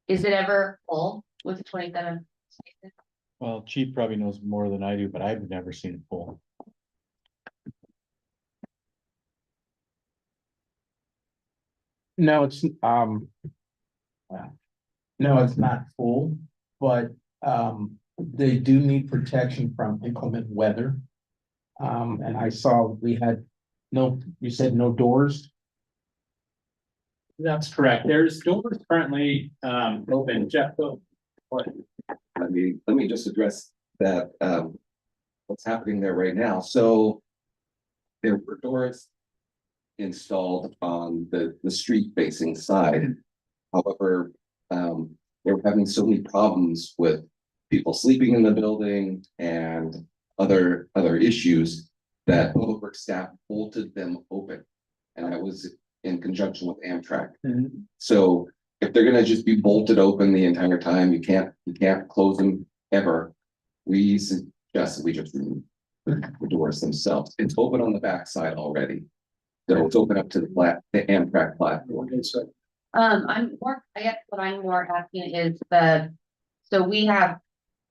is it ever full with 27 spaces? Well, Chief probably knows more than I do, but I've never seen it full. No, it's no, it's not full, but they do need protection from inclement weather. And I saw we had you said no doors. That's correct. There's doors currently open. Jeff, go. Let me just address that, what's happening there right now. So there were doors installed on the street facing side. However, they were having so many problems with people sleeping in the building and other issues that Public Works staff bolted them open. And I was in conjunction with Amtrak. So if they're gonna just be bolted open the entire time, you can't close them ever. We suggest that we just remove the doors themselves. It's open on the back side already. So it's open up to the Amtrak platform. I guess what I'm more asking is so we have,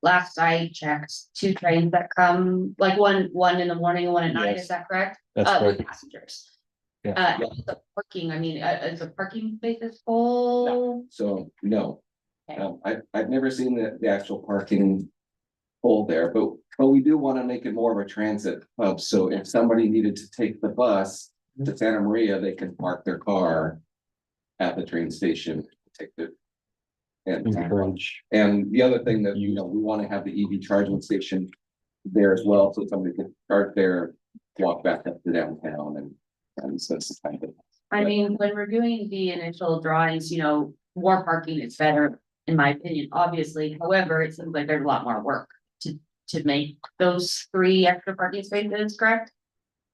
last I checked, 2 trains that come, like one in the morning and one at night, Yes. is that correct? That's With correct. passengers. Yeah. The parking, I mean, is the parking spaces full? So, no. Okay. I've never seen the actual parking hole there, but we do want to make it more of a transit hub, so if somebody needed to take the bus to Santa Maria, they can park their car at the train station, take the. Encourage. And the other thing that, you know, we want to have the EV charging station there as well, so somebody can charge there, walk back up to downtown and so it's kind of. I mean, when we're doing the initial drawings, you know, more parking is better, in my opinion, obviously. However, it seems like there's a lot more work to make those 3 extra parking spaces, correct?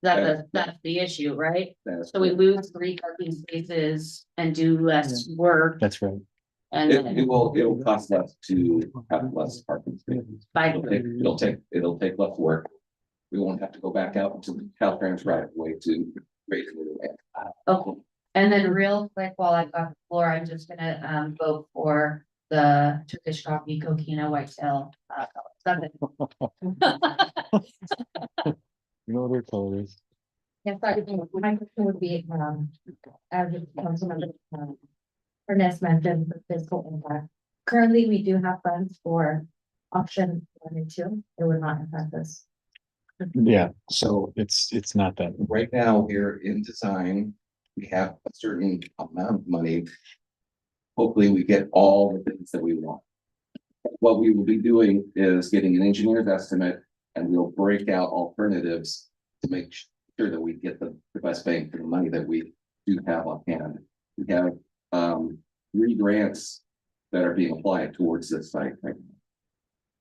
That's the issue, right? So we lose 3 parking spaces and do less work. That's right. And then It'll cost less to have less parking spaces. It'll take less work. We won't have to go back out to the Caltrans right away to raise it. Okay, and then real quick, while I've got the floor, I'm just gonna vote for the Turkish coffee coquina whitetail. Something. You know what their color is. Yes, sorry, my question would be, as a council member, Ernest mentioned the fiscal impact. Currently, we do have funds for option 1 and 2. It would not affect us. Yeah, so it's not that. Right now, we're in design, we have a certain amount of money. Hopefully, we get all the things that we want. What we will be doing is getting an engineer's estimate, and we'll break out alternatives to make sure that we get the best bang for the money that we do have on hand. We have 3 grants that are being applied towards this site right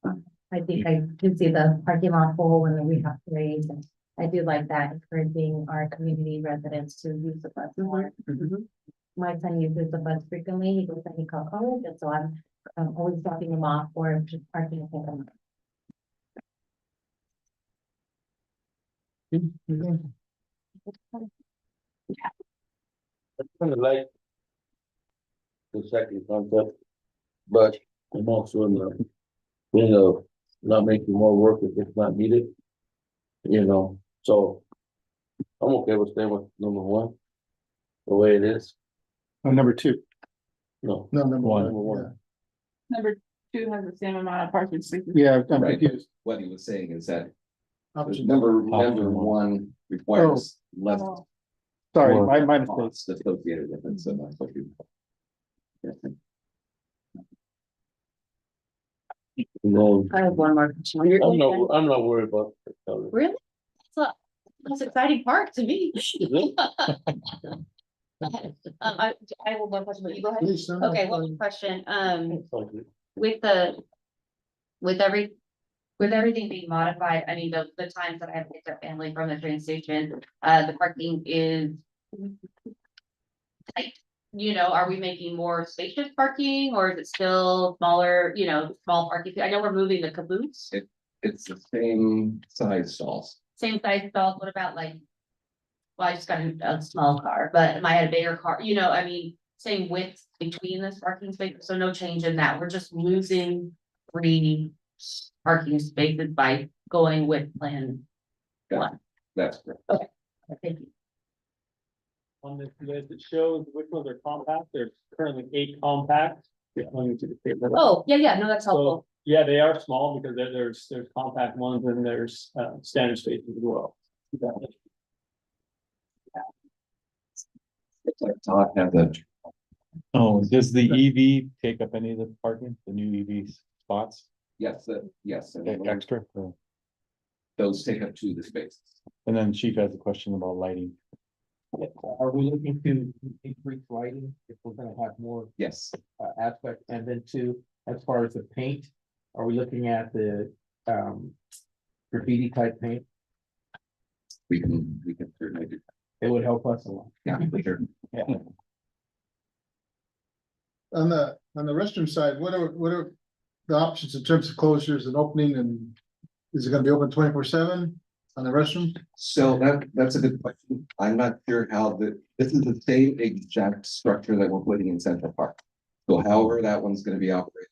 now. I think I did see the parking lot full when we have to raise, and I do like that, encouraging our community residents to use the bus more. My son uses the bus frequently, he goes to Hickok College, and so I'm always dropping him off or just parking and picking him up. I kind of like the second concept, but I'm also in the thing of not making more work if it's not needed. You know, so I'm okay with staying with number 1, the way it is. Number 2. No, No, number One. number 1. Number 2 has the same amount of parking spaces. Yeah, I'm Right. confused. What he was saying is that Option. number Option 1 requires less. Oh. Sorry, more my mistake. costs associated with it, so that's what you. No, I have one more question. When you're I'm doing not worried about the color. Really? It's the most exciting part to me. I have one question, but you go ahead. Please, sir. Okay, one question, It's all good. with everything being modified, I mean, the times that I have picked up family from the train station, the parking is tight. You know, are we making more spacious parking, or is it still smaller, you know, small parking? I know we're moving the caboose, It's the same size stalls. same size stalls, what about like? Well, I just got a small car, but I had a bigger car, you know, I mean, same width between this parking spaces, so no change in that, we're just losing 3 parking spaces by going with plan 1. That's correct. Thank you. On this list, it shows which ones are compact. There's currently 8 compact. Oh, yeah, no, that's helpful. So, yeah, they are small because there's compact ones and there's standard spaces as well. It's like Todd had the, Oh, does the EV take up any of the parking, the new EV spots? yes. Extra? Or- Those take up 2 of the spaces. And then Chief has a question about lighting. Are we looking to increase lighting if we're gonna have more Yes, aspect? And then 2, as far as the paint, are we looking at the graffiti type paint? we can certainly do. It would help us a lot. Yeah, for sure. Yeah. On the restroom side, what are the options in terms of closures and opening, and is it gonna be open 24/7? on the restroom? So that's a good question. I'm not sure how this is the same exact structure that we're putting in Central Park. So however, that one's gonna be operated.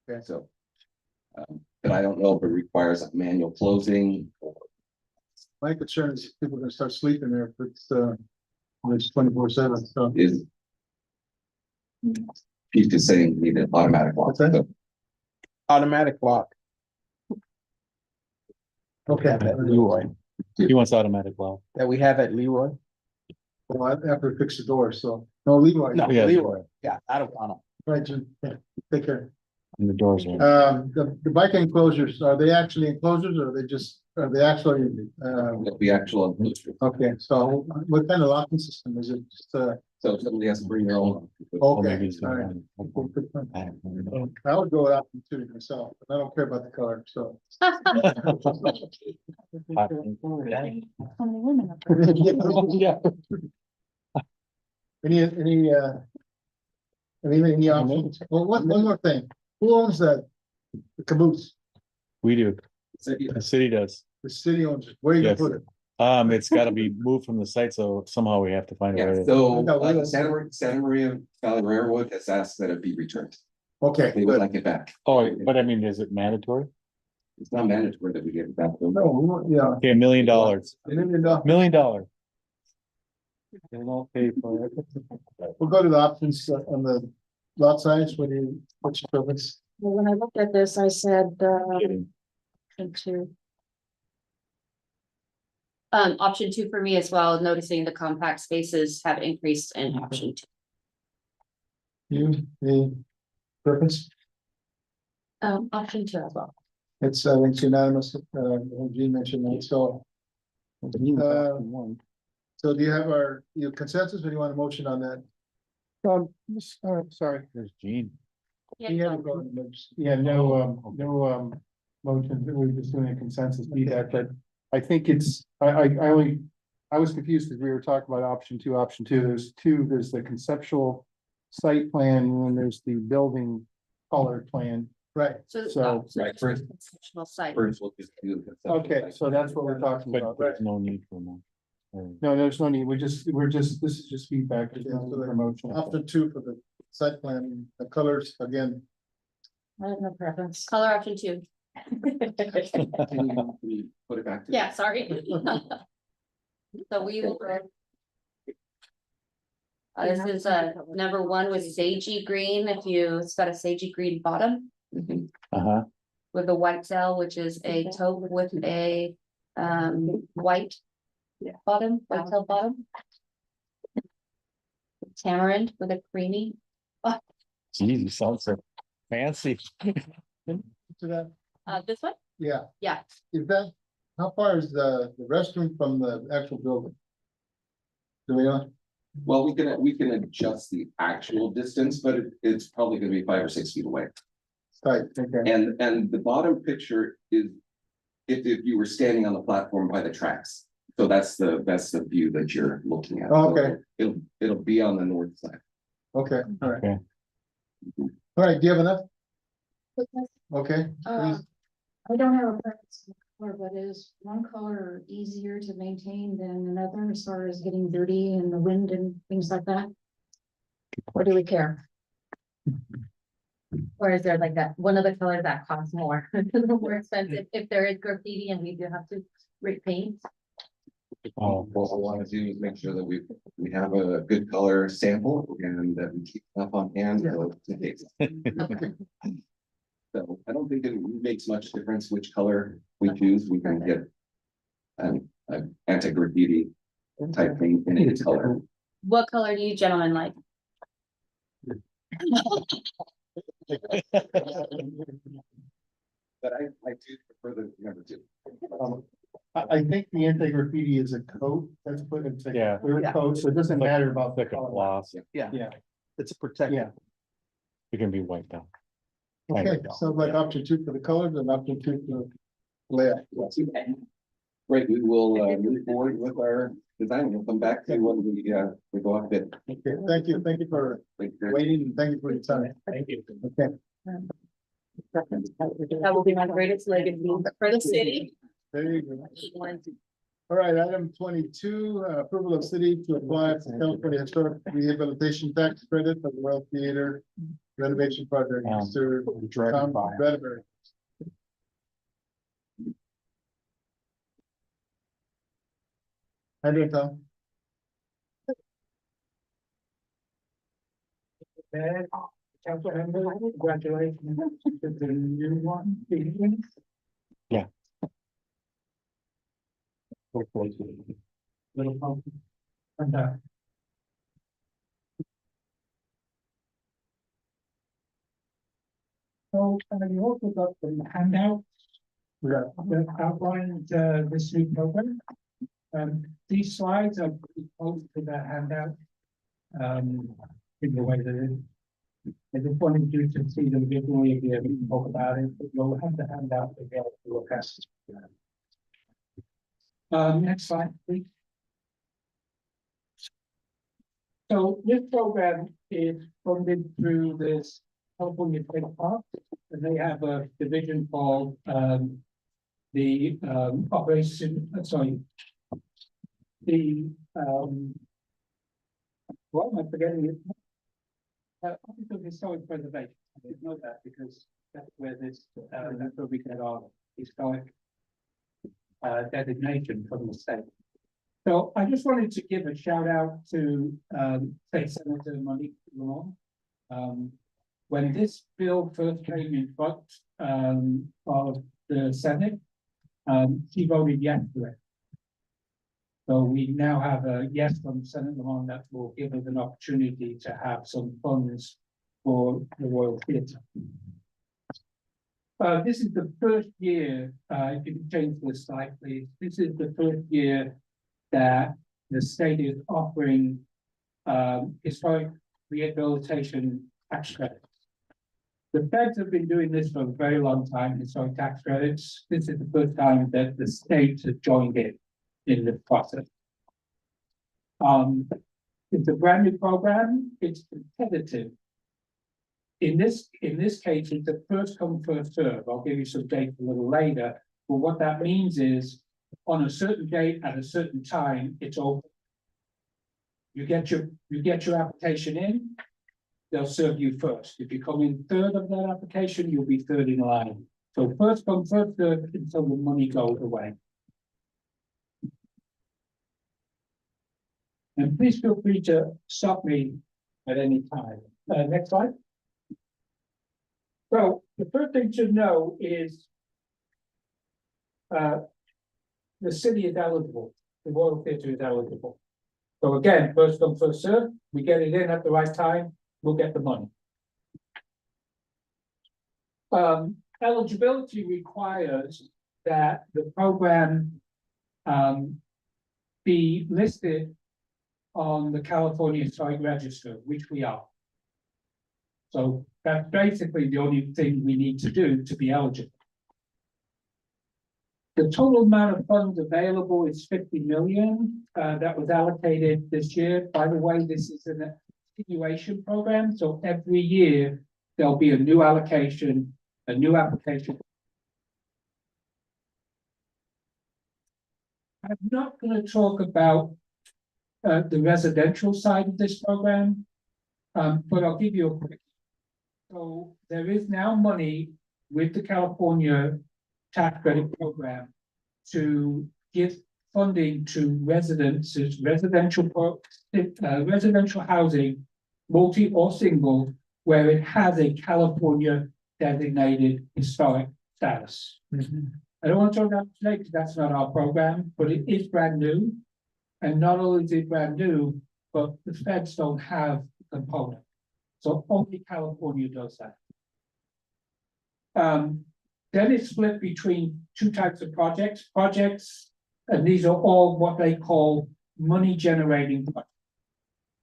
Okay. So. But I don't know if it requires a manual closing or. My concern is people are gonna start sleeping there if it's 24/7, so. Is. He's just saying need an automatic lock. What's that? So Automatic lock. Okay. At Leroy, He wants automatic lock. that we have at Leroy. Well, I have to fix the door, so, no, Leroy. No, Yeah. Leroy, yeah, I don't want Right, Jim, yeah, take care. And the doors are. The bike enclosures, are they actually enclosures or are they actually, it'll be actual enclosure. okay, so what kind of locking system is it? Just, So somebody has to bring their own. Oh, okay, maybe it's all right. not. I don't know. I would go out to myself, but I don't care about the color, so. How many women up there? Yeah. Any options? Well, one more thing, who owns that? The caboose, We do. So, yeah, The city does. the city owns it, where you gonna Yes. put it? It's gotta be moved from the site, so somehow we have to find a Yeah, way. so No, we don't- Santa Maria Valley Railroad has asked that it be returned. Okay, They would good. like it back. Oh, but I mean, is it mandatory? It's not mandatory that we get it back. No, we want, yeah, Okay, $1 million. $1 million. $1 million. They won't pay for it. We'll go to the options on the lot size, what's your preference? Well, when I looked at this, I said, into, Option 2 for me as well, noticing the compact spaces have increased in option 2. Any preference? option 2 as well. It's, I think it's unanimous, Jean mentioned that, so. So do you have your consensus, or do you want a motion on that? Sorry. There's Gene. Yeah, motion, we're just doing a consensus feedback, but I think I was confused because we were talking about option two, there's the conceptual site plan, and then there's the building color plan. right, Right, first- Conceptual site. First, we'll just do. the conceptual Okay, site. so that's what we're talking But about. there's no need for more. No, there's no need, this is just feedback, there's no need for motion. option 2 for the site plan, the colors, again, I have no preference. Color option 2. Can we put it back to? Yeah, sorry. So we will. This is number 1 with sagey green, it's got a sagey green bottom Mhm. Uh-huh. with a white cell, which is a taupe with a white bottom, white cell bottom. Tamarind with a creamy. Geez, you sound so fancy. to that, This one? yeah, Yeah, is that, how far is the restroom from the actual building? Do we know? Well, we can adjust the actual distance, but it's probably gonna be 5 or 6 feet away. Right, okay, And the bottom picture is. If you were standing on the platform by the tracks, so that's the view that you're looking at. Oh, okay. It'll be on the north side. okay, all right. Okay. All right, do you have enough? Okay, Uh, please, I don't have a preference for color, but is one color easier to maintain than another as far as getting dirty and the wind and things like that? Or do we care? or is there like that, one of the colors that costs more, more expensive, if there is graffiti and we do have to repaint? Oh, What I want to do is make sure that we have a good color sample and that we keep up on hand. So I don't think it makes much difference which color we choose. We can get an anti-graffiti type paint in any color. What color do you gentlemen like? But I do prefer the number 2. I think the anti-graffiti is a coat, that's put, it's Yeah. a clear coat, so it doesn't matter about the Like a color. gloss. Yeah, It's a protector. It can be wiped out. okay, so like option 2 for the colors and option 2 for layout. Great, we will move forward with our design. We'll come back to when we go off bid. Okay, thank you for waiting, and thank you for your time. Thank you. Okay, That will be my greatest legacy for the city. There you go. All right, item 22, approval of city to apply for California Historic Rehabilitation Tax Credit for the World Theater renovation project. Mr. Tom Redberg. How you doing, Tom? Council member, congratulations to the new one. Yeah. Little pump. And, so, you also got the handout. That outlines, this new program. These slides are pretty close to that handout. In the way that it. I just wanted you to see them visually, if you ever talk about it, but you'll have the handout to be able to look at. Next slide, please. So this program is funded through this California State Park, and they have a division called the operation, sorry. The what am I forgetting it? Office of Historic Preservation. I didn't know that because that's where this that's where we get our historic designation from the state. So I just wanted to give a shout out to State Senator Monique Lamont. When this bill first came in front of the Senate, she voted yes to it. So we now have a yes from Senator Lamont that will give us an opportunity to have some funds for the Royal Theatre. This is the first year, if you can change this slide, please. This is the first year that the state is offering historic rehabilitation tax credits. The feds have been doing this for a very long time, historic tax credits. This is the first time that the state has joined in the process. It's a brand new program. It's competitive. In this case, it's a first come, first serve. I'll give you some dates a little later. But what that means is on a certain date at a certain time, it's open. You get your application in, they'll serve you first. If you come in third of that application, you'll be third in line. So first come, first serve until the money goes away. And please feel free to stop me at any time. Next slide. So the first thing to know is the city is eligible. The Royal Theatre is eligible. So again, first come, first serve. We get it in at the right time, we'll get the money. Eligibility requires that the program be listed on the California Historic Register, which we are. So that's basically the only thing we need to do to be eligible. The total amount of funds available is 50 million that was allocated this year. By the way, this is a continuation program. So every year there'll be a new allocation, a new application. I'm not going to talk about the residential side of this program, but I'll give you a quick. So there is now money with the California tax credit program to give funding to residences, residential housing, multi or single, where it has a California designated historic status. I don't want to talk about it today because that's not our program, but it is brand new. And not only is it brand new, but the feds don't have a component. So only California does that. Then it's split between two types of projects. And these are all what they call money generating projects.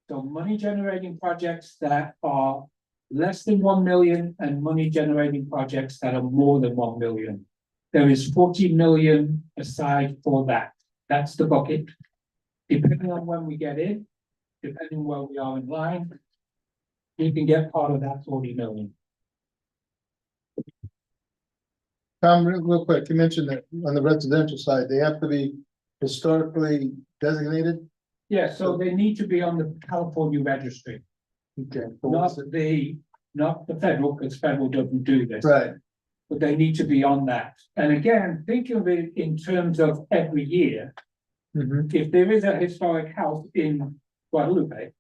So money generating projects that are less than 1 million and money generating projects that are more than 1 million. There is 40 million aside for that. That's the bucket. Depending on when we get in, depending on where we are in line, you can get part of that 40 million. Tom, real quick, you mentioned that on the residential side, they have to be historically designated. Yeah, so they need to be on the California registry, Okay. not the federal, because federal doesn't do this. Right, But they need to be on that. And again, think of it in terms of every year. If there is a historic house in Guadalupe.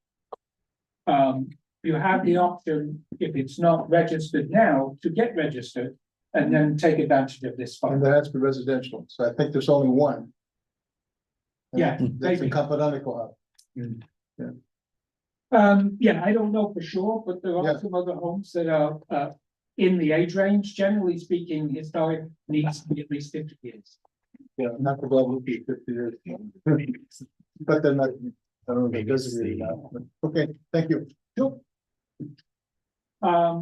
You have the option, if it's not registered now, to get registered and then take advantage of this and fund. that's for residential, so I think there's only one. Yeah, That's a maybe. Campodánico house. Yeah, I don't know for sure, but there Yeah. are some other homes that are, in the age range. Generally speaking, historic needs to be at least 50 years. Yeah, not the Guadalupe 50 years. But they're not, I don't know, if they're designated now, but- okay, thank you. Sure. I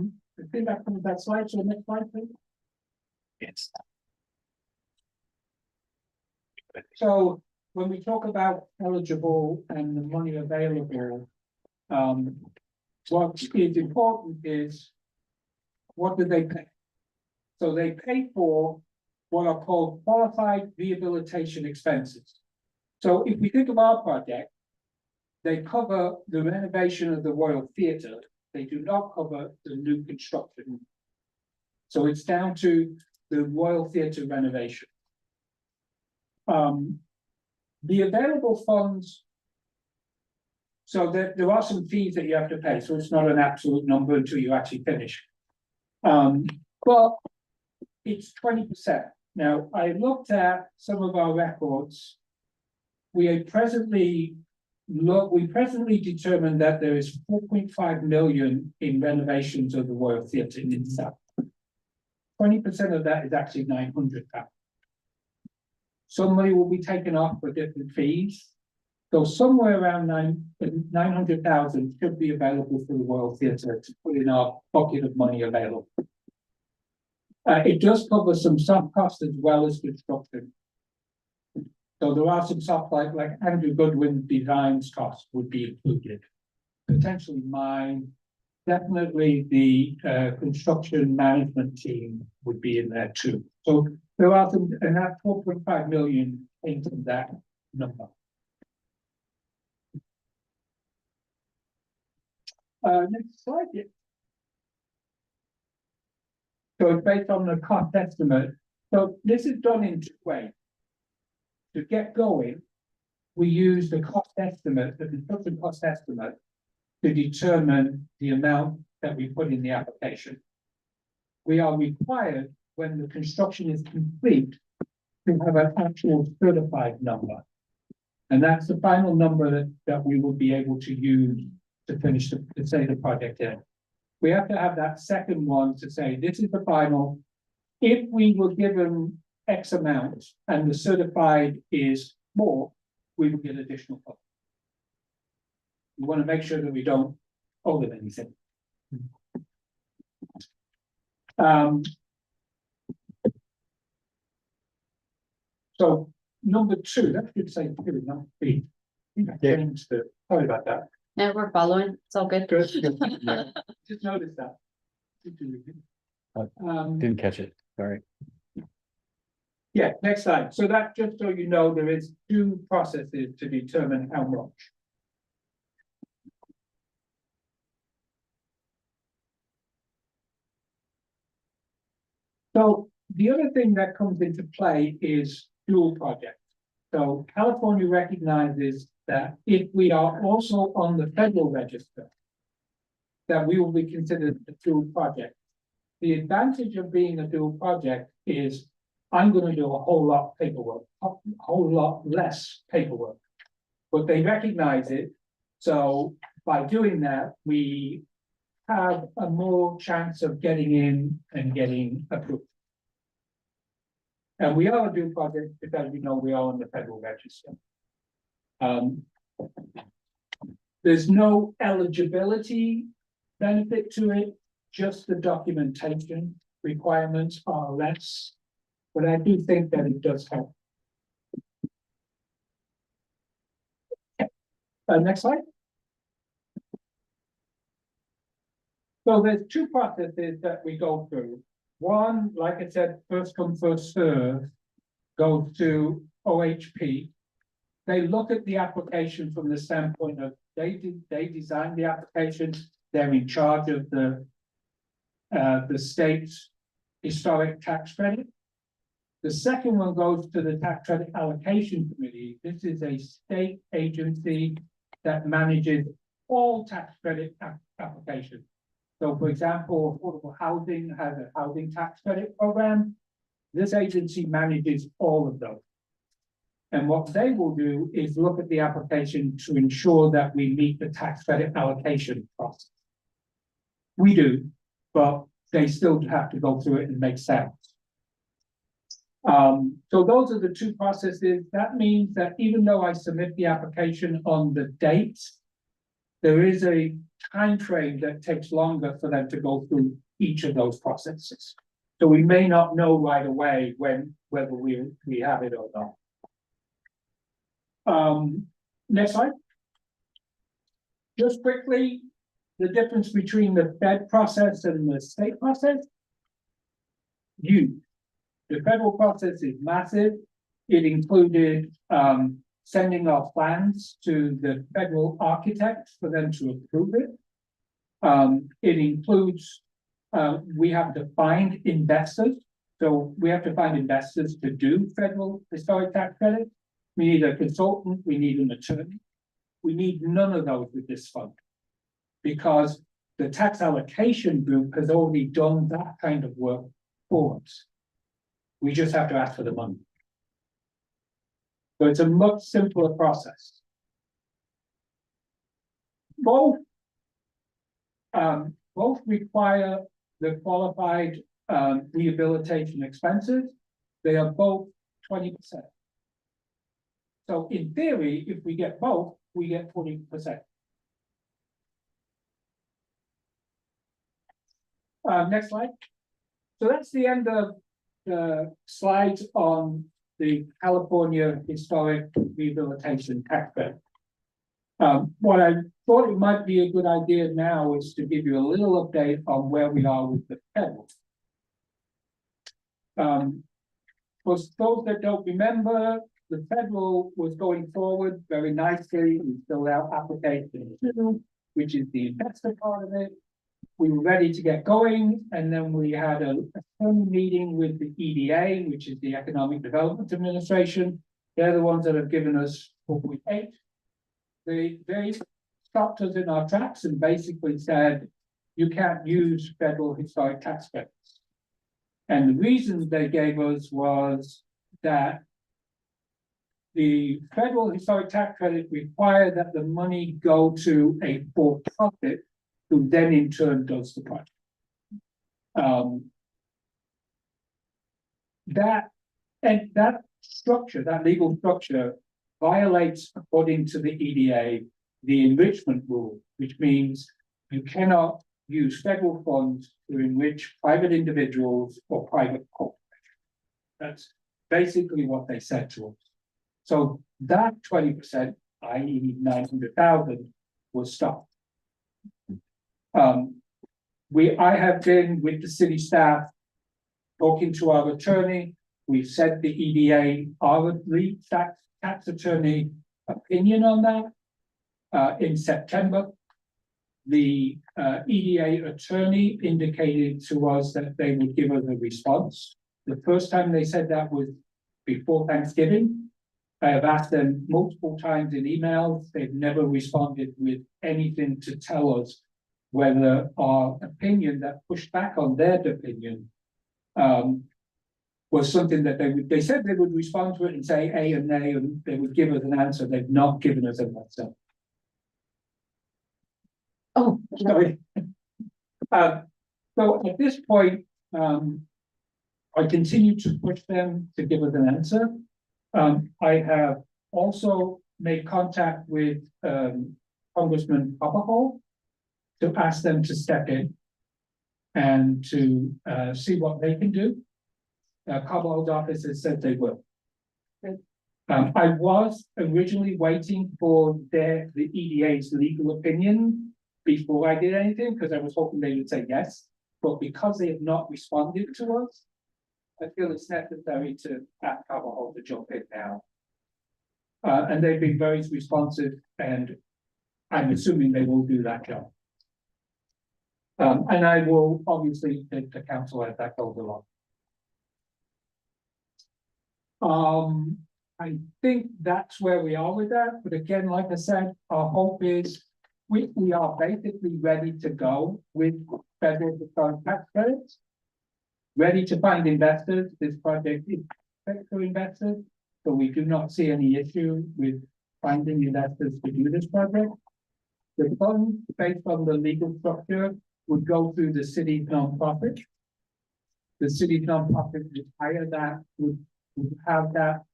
think that comes that slide, so next slide, please. Yes. So when we talk about eligible and the money available, what is important is what do they pay? So they pay for what are called qualified rehabilitation expenses. So if we think of our project, they cover the renovation of the Royal Theatre. They do not cover the new construction. So it's down to the Royal Theatre renovation. The available funds. So there are some fees that you have to pay, so it's not an absolute number until you actually finish. But it's 20%. Now, I looked at some of our records. We presently determined that there is 4.5 million in renovations of the Royal Theatre in itself. 20% of that is actually 900,000. Some money will be taken off for different fees. So somewhere around 900,000 should be available for the Royal Theatre to put in our bucket of money available. It does cover some soft costs as well as construction. So there are some soft, like Andrew Goodwin designs costs would be included. Potentially mine, definitely the construction management team would be in there too. So there are some, and that 4.5 million into that number. Next slide. Yeah. So it's based on the cost estimate. So this is done in two ways. To get going, we use the cost estimate, the construction cost estimate, to determine the amount that we put in the application. We are required, when the construction is complete, to have an actual certified number. And that's the final number that we will be able to use to finish to say the project in. We have to have that second one to say, this is the final. If we were given X amount and the certified is more, we will get additional funds. We want to make sure that we don't owe them anything. So number two, that should say two, not three. I think I changed it. Sorry about that. Yeah, we're following. It's all good. Good. Just noticed that. Didn't catch it, sorry. Yeah, next slide. So that, just so you know, there is two processes to determine how much. So the other thing that comes into play is dual projects. So California recognizes that if we are also on the federal register, that we will be considered a dual project. The advantage of being a dual project is I'm going to do a whole lot of paperwork, a whole lot less paperwork. But they recognize it. So by doing that, we have a more chance of getting in and getting approved. And we are a dual project because we know we are on the federal register. There's no eligibility benefit to it, just the documentation requirements are less. But I do think that it does help. Next slide. So there's two processes that we go through. One, like I said, first come, first serve, goes to OHP. They look at the application from the standpoint of, they designed the application, they're in charge of the state's historic tax credit. The second one goes to the tax credit allocation committee. This is a state agency that manages all tax credit applications. So for example, affordable housing has a housing tax credit program. This agency manages all of those. And what they will do is look at the application to ensure that we meet the tax credit allocation process. We do, but they still have to go through it and make sense. So those are the two processes. That means that even though I submit the application on the date, there is a time frame that takes longer for them to go through each of those processes. So we may not know right away whether we have it or not. Next slide. Just quickly, the difference between the Fed process and the state process. The federal process is massive. It included sending our plans to the federal architects for them to approve it. It includes, we have to find investors. So we have to find investors to do federal historic tax credit. We need a consultant, we need an attorney. We need none of those with this fund. Because the tax allocation group has already done that kind of work for us. We just have to ask for the money. So it's a much simpler process. Both require the qualified rehabilitation expenses. They are both 20%. So in theory, if we get both, we get 40%. Next slide. So that's the end of the slides on the California Historic Rehabilitation Tax Credit. What I thought it might be a good idea now is to give you a little update on where we are with the federal. For those that don't remember, the federal was going forward very nicely. We filled out application 2, which is the investor part of it. We were ready to get going, and then we had a meeting with the EDA, which is the Economic Development Administration. They're the ones that have given us 4.8. They stopped us in our tracks and basically said, you can't use federal historic tax credits. And the reasons they gave us was that the federal historic tax credit required that the money go to a for-profit who then in turn does the project. That structure, that legal structure, violates, according to the EDA, the enrichment rule, which means you cannot use federal funds to enrich private individuals or private corporations. That's basically what they said to us. So that 20%, i.e. 900,000, was stopped. I have been with the city staff talking to our attorney. We've sent the EDA our lead tax attorney opinion on that in September. The EDA attorney indicated to us that they would give us a response. The first time they said that was before Thanksgiving. I have asked them multiple times in emails. They've never responded with anything to tell us whether our opinion that pushed back on their opinion was something that they said they would respond to it and say A and nay, and they would give us an answer. They've not given us an answer. Oh, sorry. So at this point, I continue to push them to give us an answer. I have also made contact with Congressman Copperhole to ask them to step in and to see what they can do. Copperhole's office has said they will. I was originally waiting for the EDA's legal opinion before I did anything, because I was hoping they would say yes. but because they have not responded to us, I feel it's necessary to ask Carvajal to jump in now. And they've been very responsive, and I'm assuming they will do that job. And I will obviously take the council as that goes along. I think that's where we are with that, but again, like I said, our hope is we are basically ready to go with federal deferred tax credits. Ready to find investors. This project is for investors, so we do not see any issue with finding investors to do this project. The fund, based on the legal structure, would go through the city's nonprofit. The city's nonprofit would hire that, would have that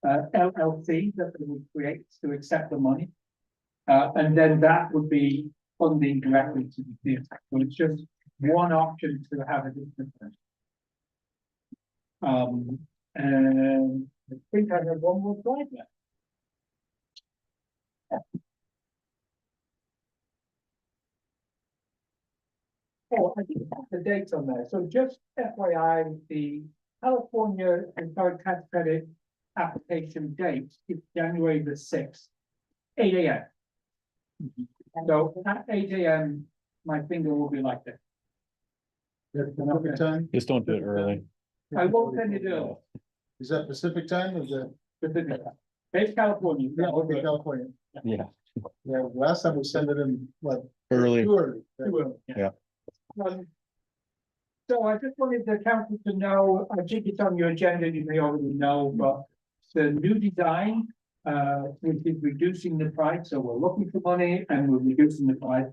LLC that they would create to accept the money. And then that would be funding directly to the theatre. So it's just one option to have a different. And I think I have one more slide left. Oh, I think that's the dates on there. So just FYI, the California Deferred Tax Credit application date is January the 6th, 8 a.m. So at 8 a.m., my finger will be like this. Pacific time? Just don't do it early. I won't send it early. Is that Pacific time or is that? Pacific time. Based California. Yeah, okay, California. Yeah, Yeah, last time we sent it in, what? early. Too early. Too early, Yeah. So I just wanted the council to know, I think it's on your agenda, you may already know, but the new design, which is reducing the price, so we're looking for money and we're reducing the price.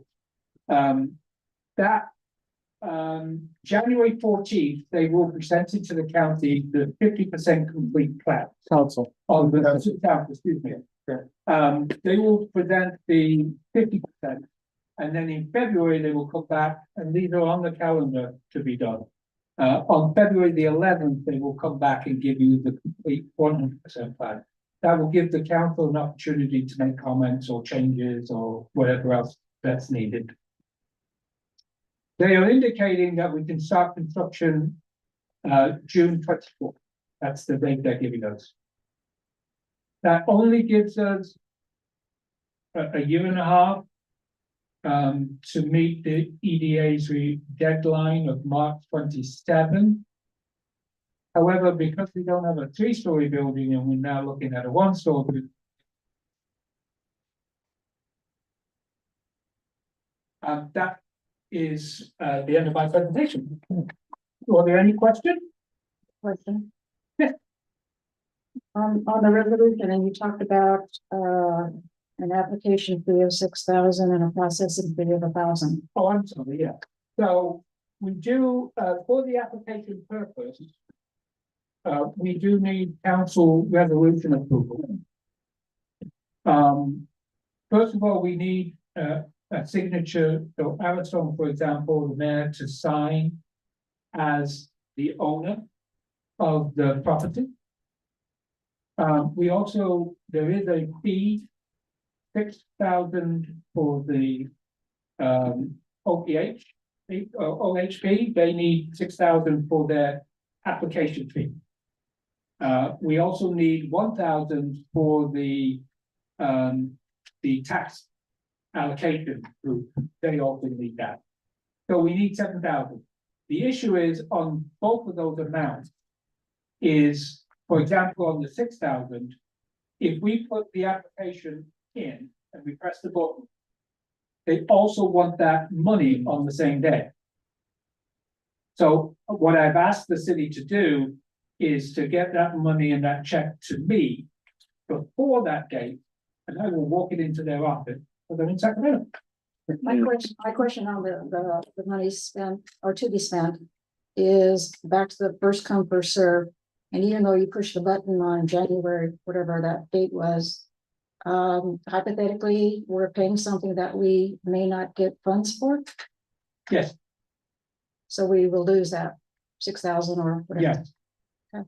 January 14th, they will present it to the county, the 50% complete plat. Council. On the council, excuse me. They will present the 50%. And then in February, they will come back, and these are on the calendar to be done. On February the 11th, they will come back and give you the complete 100% plan. That will give the council an opportunity to make comments or changes or whatever else that's needed. They are indicating that we can start construction June 24th. That's the date they're giving us. That only gives us a year and a half to meet the EDA's deadline of March 27. However, because we don't have a 3-story building and we're now looking at a 1-story. That is the end of my presentation. Are there any questions? Question. On the resolution, and you talked about, an application fee of 6,000 and a processing fee of 1,000. Oh, I'm sorry, yeah. So we do, for the application purpose, we do need council resolution approval. First of all, we need a signature, so Ariston, for example, the mayor to sign as the owner of the property. We also, there is a fee, 6,000 for the OPH, OHP, they need 6,000 for their application fee. We also need 1,000 for the tax allocation group. They also need that. So we need 7,000. The issue is on both of those amounts is, for example, on the 6,000, if we put the application in and we press the button, they also want that money on the same day. So what I've asked the city to do is to get that money and that check to me before that date, and I will walk it into their office for them in Sacramento. My question on the money spent or to be spent is back to the first come, first serve. And even though you push the button on January, whatever that date was, hypothetically, we're paying something that we may not get funds for. Yes. So we will lose that 6,000 or whatever. Yes. Okay.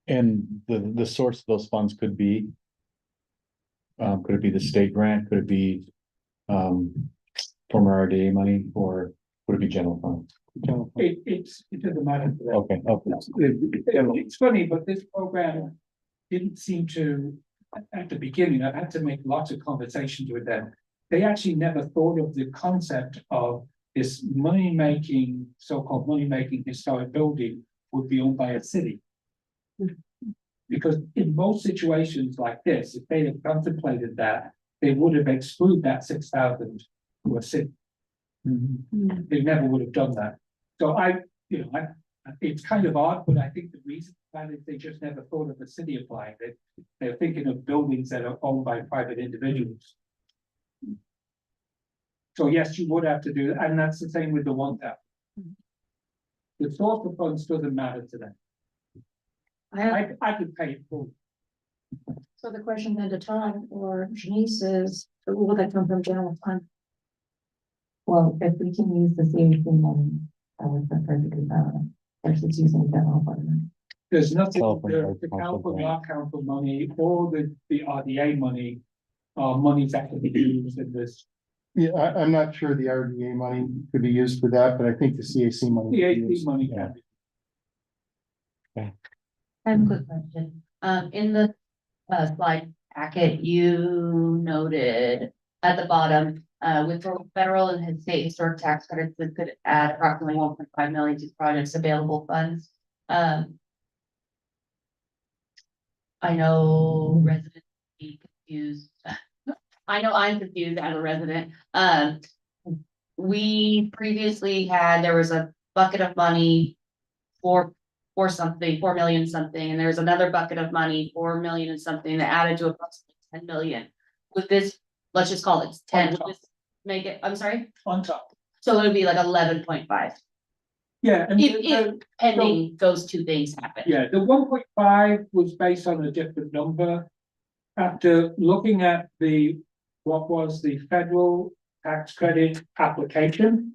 And the source of those funds could it be the state grant? Could it be, from our RDA money, or would it be general fund? It doesn't matter to them. Okay, okay. It's funny, but this program didn't seem to, at the beginning, I've had to make lots of conversations with them. They actually never thought of the concept of this money-making, so-called money-making historic building would be owned by a city. Because in most situations like this, if they had contemplated that, they would have excluded that 6,000 to a city. They never would have done that. So it's kind of odd, but I think the reason for that is they just never thought of the city applying it. They're thinking of buildings that are owned by private individuals. So yes, you would have to do that, and that's the same with the 1,000. The source of funds doesn't matter to them. I could pay it full. So the question then to Todd or Shanice is, will that come from general fund? Well, if we can use the CAC money, I would prefer to do that, versus using general fund. There's nothing, California the Arts Council California grant. Art Council money or the RDA money are monies that can be used in this. Yeah, I'm not sure the RDA money could be used for that, but I think the CAC money. could be CAC used. money Yeah. can be. I have a quick question. In the slide packet, you noted at the bottom, with federal and state historic tax credits, that could add approximately 1.5 million to projects available funds. I know residents be confused. I know I'm confused as a resident. We previously had, there was a bucket of money for something, 4 million something, and there's another bucket of money, 4 million and something, that added to approximately 10 million. With this, let's just call it 10, we'll just make it, I'm sorry, On top. so it would be like 11.5. Yeah, and If pending those two things happen. yeah, the 1.5 was based on a different number. After looking at what was the federal tax credit application.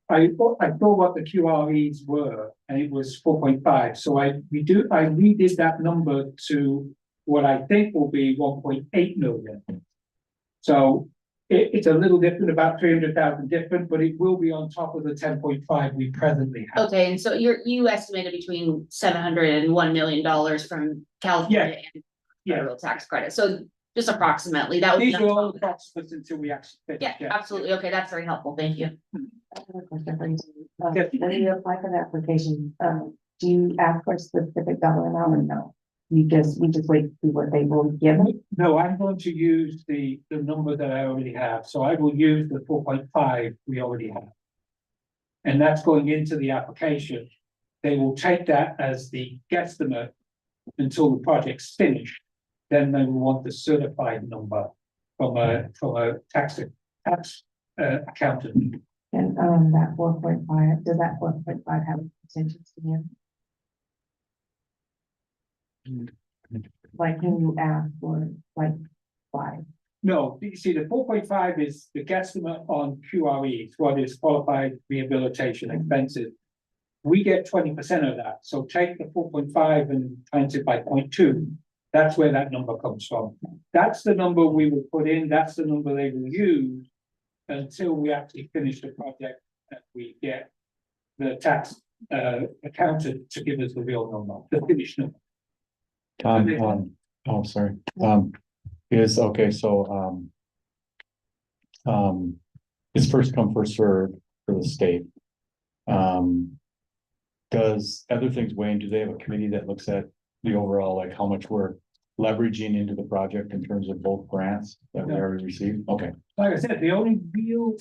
I saw what the QREs were, and it was 4.5, so I redid that number to what I think will be 1.8 million. So it's a little different, about 300,000 different, but it will be on top of the 10.5 we presently have. Okay, and so you estimated between $700 and $1 million from California and federal tax credit, so just approximately, that would be. These are all approximates until we actually finish. Yeah, absolutely, okay, that's very helpful, thank you. I have a question for you. Yes. When you apply for the application, do you ask for a specific dollar amount or no? We just wait to see what they will give us? No, I'm going to use the number that I already have, so I will use the 4.5 we already have. And that's going into the application. They will take that as the guesstimate until the project's finished. Then they will want the certified number from a tax accountant. And that 4.5, does that 4.5 have a contingency in it? Like, can you ask for like 5? No, you see, the 4.5 is the guesstimate on QREs, what is qualified rehabilitation expenses. We get 20% of that, so take the 4.5 and times it by 0.2. That's where that number comes from. That's the number we will put in, that's the number they will use until we actually finish the project, and we get the tax accountant to give us the real number, the finished number. Tom, oh, sorry, is, okay, so, it's first come, first served for the state. Does other things, Wayne, do they have a committee that looks at the overall, like how much we're leveraging into the project in terms of both grants that we already received? Okay. Like I said, the only real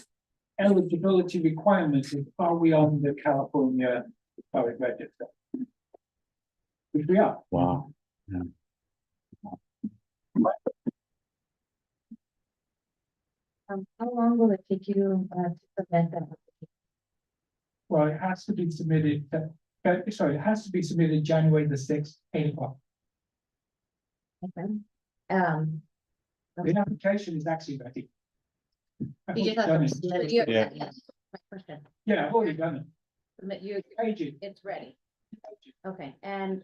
eligibility requirement is, are we on the California Public Register? Which we are. Wow. Yeah. How long will it take you to submit that? Well, it has to be submitted, it has to be submitted January the 6th, 8 o'clock. Okay. The application is actually ready. I've You just already have to done it. submit it. Yeah. Yes. My question. Yeah, I've already done it. Submit you, Pages. it's ready. Okay, and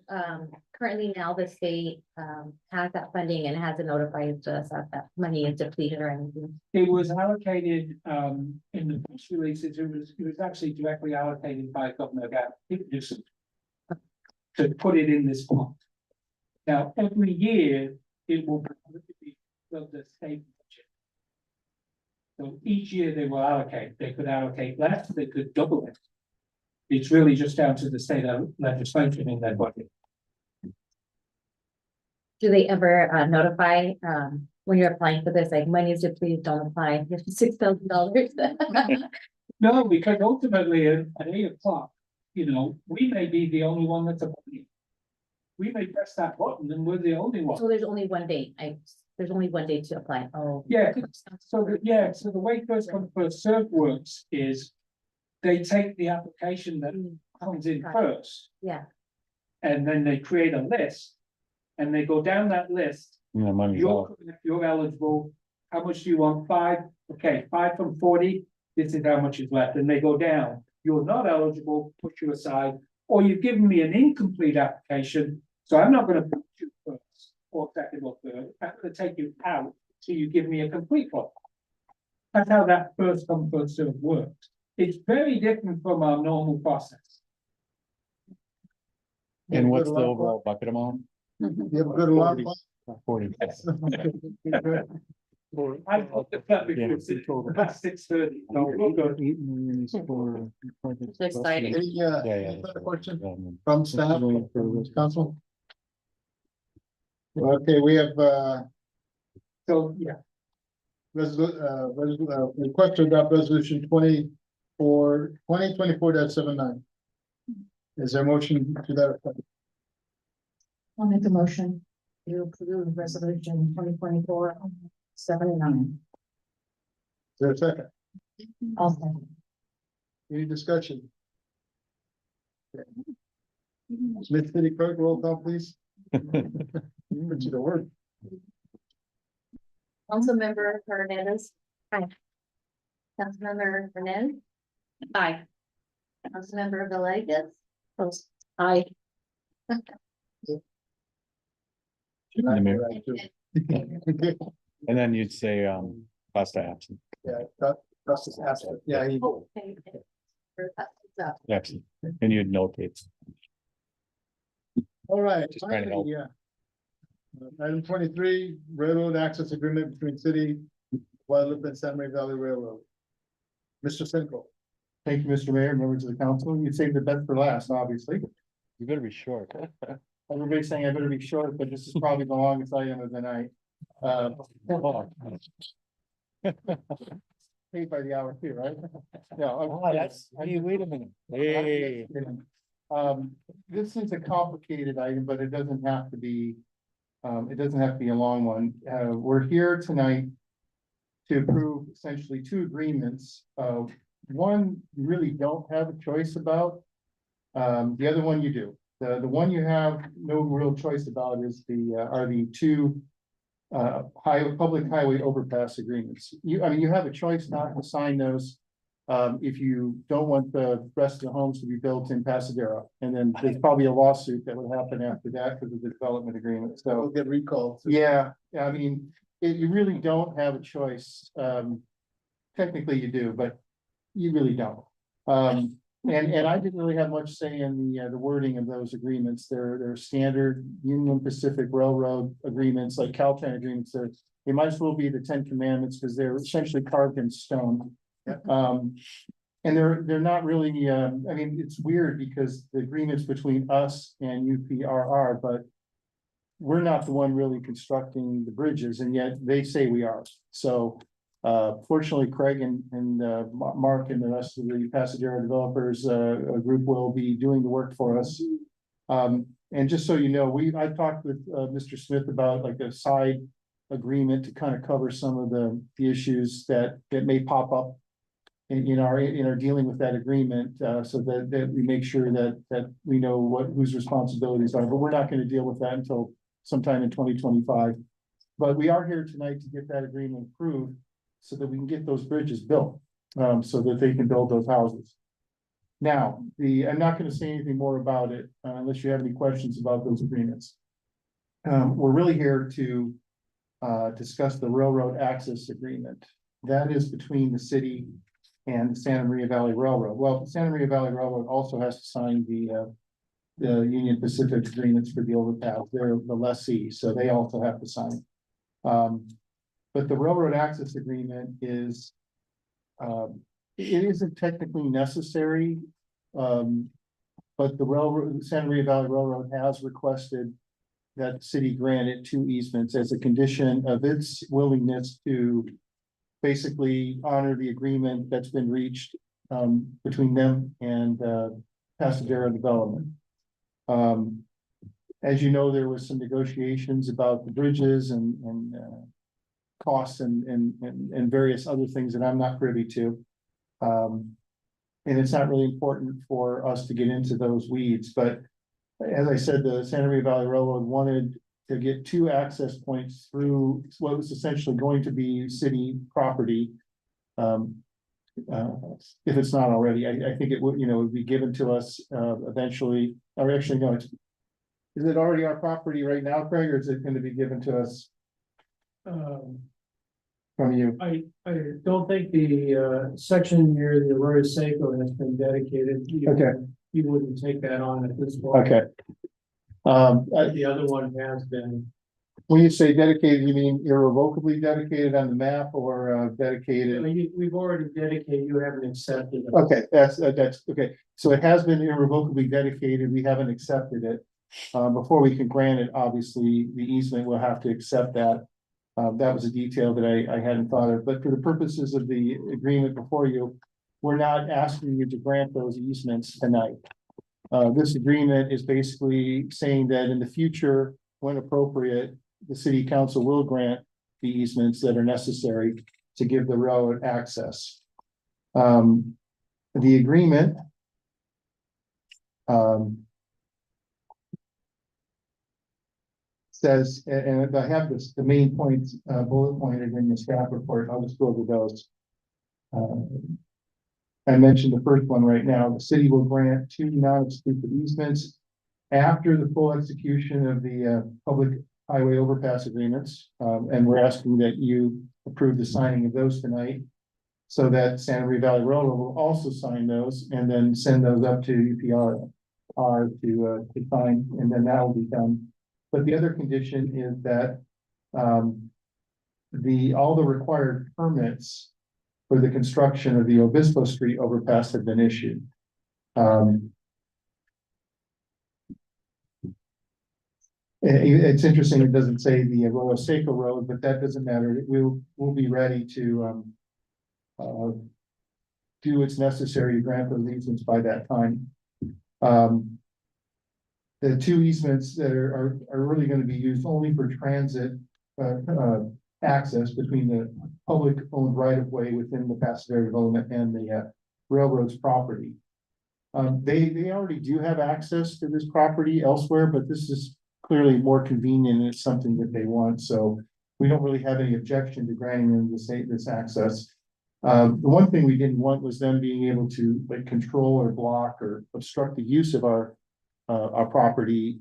currently now the state has that funding and hasn't notified us that money is depleted or anything. It was allocated, in the press releases, it was actually directly allocated by Governor Gavin Newsom to put it in this fund. Now, every year, it will be of the state budget. So each year they will allocate, they could allocate less, they could double it. It's really just down to the state legislation in their budget. Do they ever notify when you're applying for this, like money is depleted, don't apply, $6,000? No, because ultimately at 8 o'clock, we may be the only one that's applying. We may press that button and we're the only one. So there's only one date, there's only one day to apply. Oh. Yeah, so the way first come first served works is they take the application that comes in first. Yeah. And then they create a list and they go down that list. Yeah, money's You're, if you're eligible, how much do you want? 5? Okay, 5 from 40, this is how much is left, and they go down. You're not eligible, put you aside, or you've given me an incomplete application, so I'm not gonna put you first, or second or third, I'm gonna take you out till you give me a complete one. That's how that first come, first served works. It's very different from our normal process. And what's the overall bucket amount? You have a good alarm clock? 40. I looked at that before, it's past 6:30. No, we'll go. It's exciting. Any, further question from staff, from council? Okay, we have, So, yeah, request to adopt resolution 2024-79. Is there a motion to that effect? I'll make a motion to approve resolution 2024-79. Is there a second? I'll second. Any discussion? Smith City Clerk, roll call, please. Put you to work. Councilmember Hernandez. Aye. Councilmember Hernandez. Aye. Councilmember Villegas. Aye. And then you'd say, Costa absent. Yeah, that's just absent. Yeah, he. Absent, and you'd notate. All right. Just trying to help. Yeah. Item 23, railroad access agreement between city, Guadalupe and San Maria Valley Railroad. Mr. Cinco. Thank you, Mr. Mayor, members of the council. You saved the best for last, obviously. You better be short. Everybody's saying I better be short, but this is probably the longest item of the night. Paid by the hour too, right? Yeah. Wait a minute. Hey. This is a complicated item, but it doesn't have to be. It doesn't have to be a long one. We're here tonight to approve essentially 2 agreements. One you really don't have a choice about. The other one you do. The one you have no real choice about is are the 2 public highway overpass agreements. You have a choice not to sign those. If you don't want the rest of the homes to be built in Pasadena, and then there's probably a lawsuit that would happen after that because of the development agreement, so. We'll get recalled. Yeah, you really don't have a choice. Technically you do, but you really don't. And I didn't really have much say in the wording of those agreements. They're standard Union Pacific Railroad agreements, like Caltrain agreements. They might as well be the 10 Commandments because they're essentially carved in stone. And they're not really, it's weird because the agreements between us and UPRR, but we're not the one really constructing the bridges, and yet they say we are. So fortunately, Craig and Mark and the rest of the Pasadena developers group will be doing the work for us. And just so you know, I talked with Mr. Smith about like a side agreement to kind of cover some of the issues that may pop up in our dealing with that agreement, so that we make sure that we know whose responsibilities are, but we're not going to deal with that until sometime in 2025. But we are here tonight to get that agreement approved so that we can get those bridges built, so that they can build those houses. Now, I'm not gonna say anything more about it, unless you have any questions about those agreements. We're really here to discuss the railroad access agreement. That is between the city and the Santa Maria Valley Railroad. Well, the Santa Maria Valley Railroad also has to sign the Union Pacific agreements for the overpass. They're the lessee, so they also have to sign. But the railroad access agreement is, it isn't technically necessary. But the railroad, Santa Maria Valley Railroad has requested that the city grant it 2 easements as a condition of its willingness to basically honor the agreement that's been reached between them and Pasadena Development. As you know, there was some negotiations about the bridges and costs and various other things that I'm not privy to. And it's not really important for us to get into those weeds, but as I said, the Santa Maria Valley Railroad wanted to get 2 access points through what was essentially going to be city property. If it's not already, I think it would, would be given to us eventually, or actually, no, is it already our property right now, Craig, or is it going to be given to us from you? I don't think the section near the Arroyo Seco has been dedicated. Okay. You wouldn't take that on at this point. Okay. The other one has been. When you say dedicated, you mean irrevocably dedicated on the map or dedicated? We've already dedicated, you haven't accepted it. Okay, that's okay. So it has been irrevocably dedicated. We haven't accepted it. Before we can grant it, obviously, the easement will have to accept that. That was a detail that I hadn't thought of, but for the purposes of the agreement before you, we're not asking you to grant those easements tonight. This agreement is basically saying that in the future, when appropriate, the city council will grant the easements that are necessary to give the road access. The agreement says, and I have this, the main points bullet pointed in the staff report. I'll just go over those. I mentioned the first one right now. The city will grant 2 non-exclusive easements after the full execution of the public highway overpass agreements. And we're asking that you approve the signing of those tonight, so that Santa Maria Valley Railroad will also sign those and then send those up to UPR to sign, and then that will be done. But the other condition is that all the required permits for the construction of the Obispo Street overpass have been issued. It's interesting, it doesn't say the Arroyo Seco Road, but that doesn't matter. We'll be ready to do what's necessary to grant those easements by that time. The 2 easements that are really going to be used only for transit access between the public owned right of way within the Pasadena Development and the railroad's property. They already do have access to this property elsewhere, but this is clearly more convenient and it's something that they want. So we don't really have any objection to granting them this access. The one thing we didn't want was them being able to control or block or obstruct the use of our property,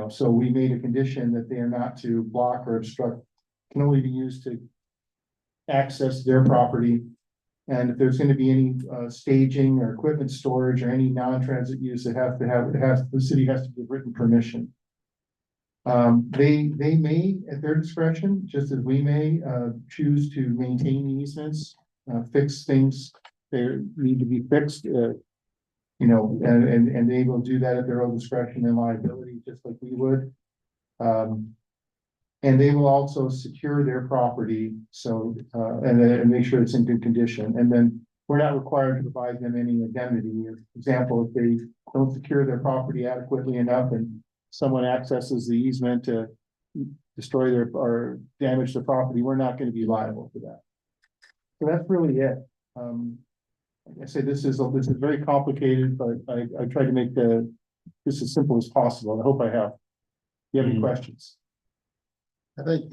so we made a condition that they are not to block or obstruct, can only be used to access their property. And if there's going to be any staging or equipment storage or any non-transit use, the city has to give written permission. They may, at their discretion, just as we may, choose to maintain the easements, fix things that need to be fixed, and they will do that at their own discretion and liability, just like we would. And they will also secure their property, so and make sure it's in good condition. And then we're not required to provide them any indemnity. For example, if they don't secure their property adequately enough and someone accesses the easement to destroy or damage the property, we're not going to be liable for that. So that's really it. Like I say, this is very complicated, but I tried to make this as simple as possible. I hope I have. Do you have any questions? I think,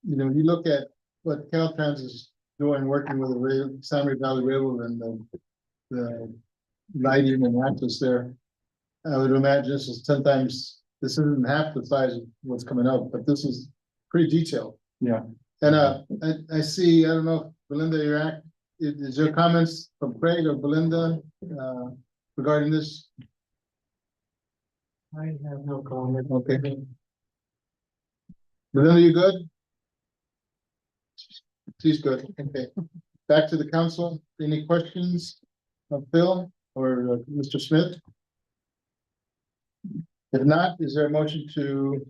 you look at what Caltrans is doing, working with the Santa Maria Valley Railroad and the lighting and access there. I would imagine this is 10 times, this isn't half the size of what's coming up, but this is pretty detailed. Yeah. And I see, I don't know, if Belinda, is there comments from Craig or Belinda regarding this? I have no comment. Okay. Belinda, you good? She's good, okay. Back to the council, any questions of Phil or Mr. Smith? If not, is there a motion to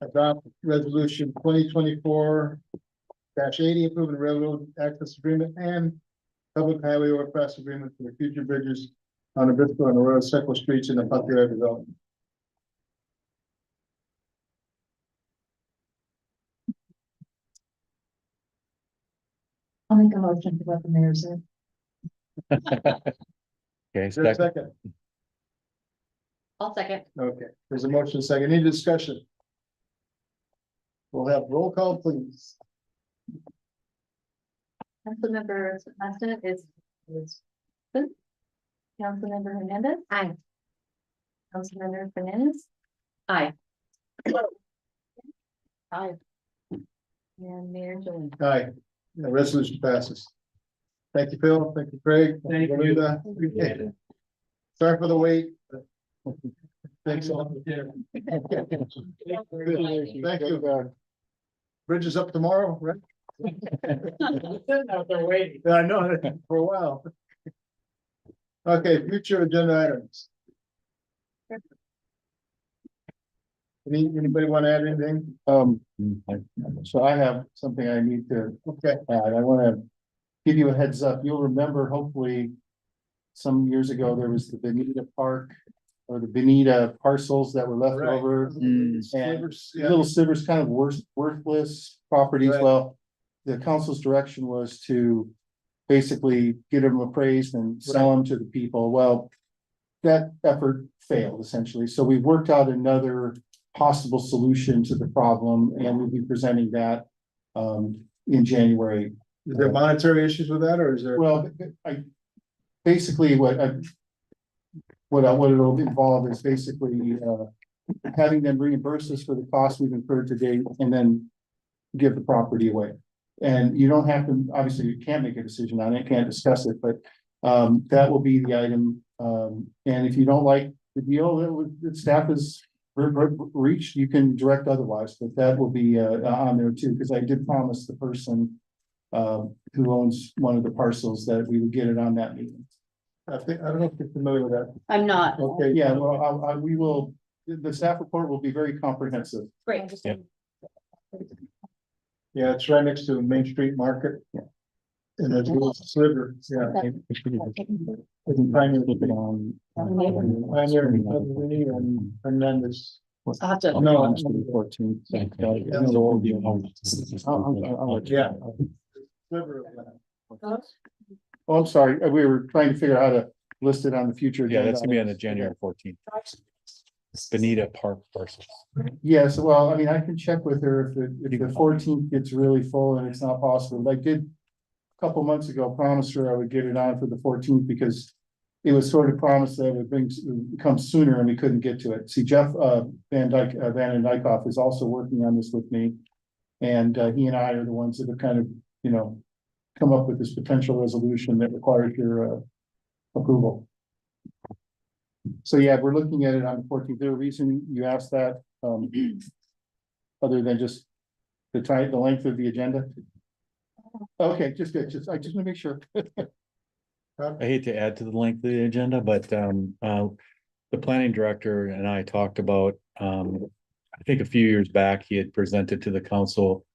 adopt resolution 2024-80, approving the railroad access agreement and public highway overpass agreement for the future bridges on Obispo and Aurora Circle Streets in the popular development? I'll make a motion to what the mayor said. Okay, Is there a second? I'll second. Okay, there's a motion second. Any discussion? We'll have roll call, please. Councilmember Constant is. Councilmember Hernandez. Aye. Councilmember Fernandez. Aye. Aye. And Mayor Jolie. Aye, the resolution passes. Thank you, Phil. Thank you, Craig. Thank you. Belinda. Sorry for the wait. Thanks a lot. Thank you. Bridge is up tomorrow, right? Out there waiting. I know, for a while. Okay, future agenda items. Anybody want to add anything? So I have something I need to Okay, add. I want to give you a heads up. You'll remember, hopefully, some years ago, there was the Benita Park or the Benita parcels that were left Right. over. And Slivers, yeah. little slivers, kind of worthless properties. Right. Well, the council's direction was to basically get them appraised and sell them to the people. Well, that effort failed essentially. So we've worked out another possible solution to the problem, and we'll be presenting that in January. Is there monetary issues with that, or is there? Well, basically what it'll involve is basically having them reimburse us for the costs we've incurred to date and then give the property away. And you don't have to, obviously you can't make a decision on it, can't discuss it, but that will be the item. And if you don't like the deal that staff is reached, you can direct otherwise, but that will be on there too, because I did promise the person who owns one of the parcels that we would get it on that meeting. I don't know if you're familiar with that. I'm not. Okay, Yeah, well, we will, the staff report will be very comprehensive. Great. Yeah. yeah, it's right next to Main Street Market. Yeah. And there's a little sliver, yeah. Pioneer and Hernandez. I'll have to. No, yeah. Sliver of land. Oh, I'm sorry, we were trying to figure out how to list it on the future. Yeah, that's gonna be on the agenda January 14th. Benita Park parcels. items. Yes, well, I mean, I can check with her if the 14th gets really full and it's not possible. I did a couple months ago, promised her I would get it on for the 14th because it was sort of promised that it would come sooner and we couldn't get to it. See, Jeff Van den Dyke is also working on this with me. And he and I are the ones that have kind of, come up with this potential resolution that requires your approval. So yeah, we're looking at it on the 14th. The reason you asked that, other than just the length of the agenda? Okay, just good. I just want to make sure. I hate to add to the length of the agenda, but the planning director and I talked about, I think a few years back, he had presented to the council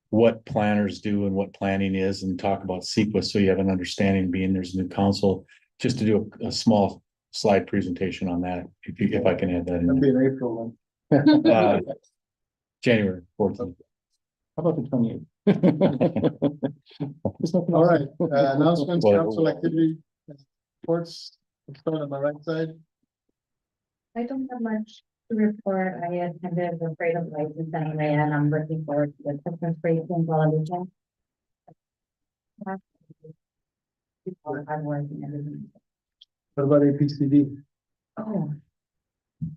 what planners do and what planning is and talk about CEQA, so you have an understanding, being there's a new council, just to do a small slide presentation on that, if I can add that That'll be in. in April then. January 14th. How about the 28th? All right, announcements, Well, council activity, reports, let's start on my right side. I don't have much to report. I attended the Parade of Lights in San Maria, and I'm looking forward to the Christmas parade in television. People are hard work and everything. What about APCD? Oh.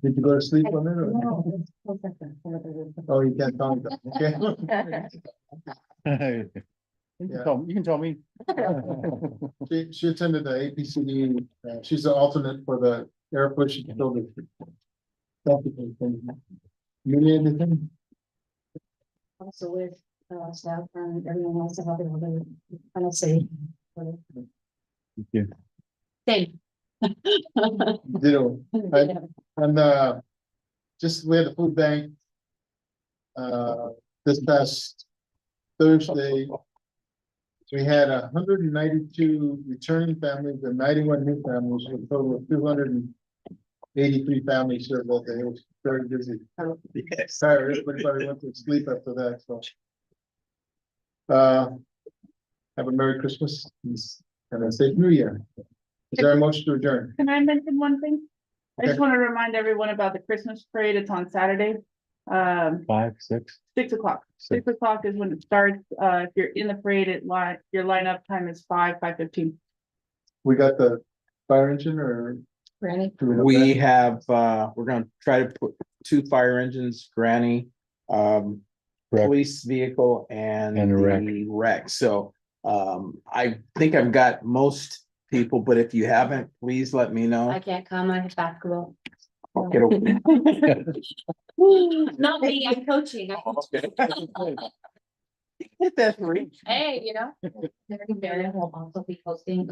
Did you go to sleep on it or? No, it's close at the- Oh, you can't tell me that, okay? You can tell me. She attended the APCD, she's the alternate for the air push building. You need anything? Also with, staff and everyone else about it, kind of say. Thank you. Same. Ditto. And just we had the food bank. This past Thursday. We had 192 returning families and 91 new families, with a total of 283 families served that day. It was very busy. Yes. Sorry, everybody probably went to sleep after that, so. Have a Merry Christmas and a safe New Year. Is there a motion to adjourn? Can I mention one thing? I just Okay. want to remind everyone about the Christmas parade. It's on Saturday. 5, 6. 6 o'clock. 6 o'clock is when it starts. If you're in the parade, your lineup time is 5:15. We got the fire engine or? Granny. We have, we're gonna try to put 2 fire engines, Granny, Wreck. police vehicle and And a wreck. the wreck. So, I think I've got most people, but if you haven't, please let me know. I can't come, I have basketball. Get over- Not me, I'm coaching. Hit that 3. Hey, you know. Mary will also be hosting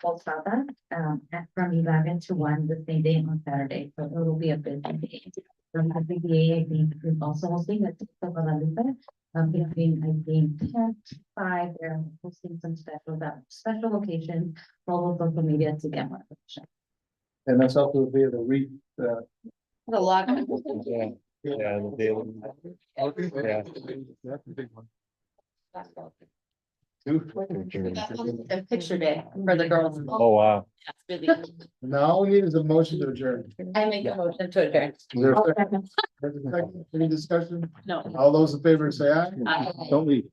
Postava from 11 to 1 the same day on Saturday, so it will be a busy day. From the BBA, I think, is also hosting at Guadalupe. Between, I think, 10 to 5, they're hosting some special locations, follow social media to get more information. And that's also via the REIT, The log. Yeah, the daily. Yeah. that's a big one. A picture day for the girls. Oh, wow. That's busy. Now all we need is a motion to adjourn. I make a motion to adjourn. Is there a second? Any discussion? No. All those in favor say aye. Aye. Don't leave.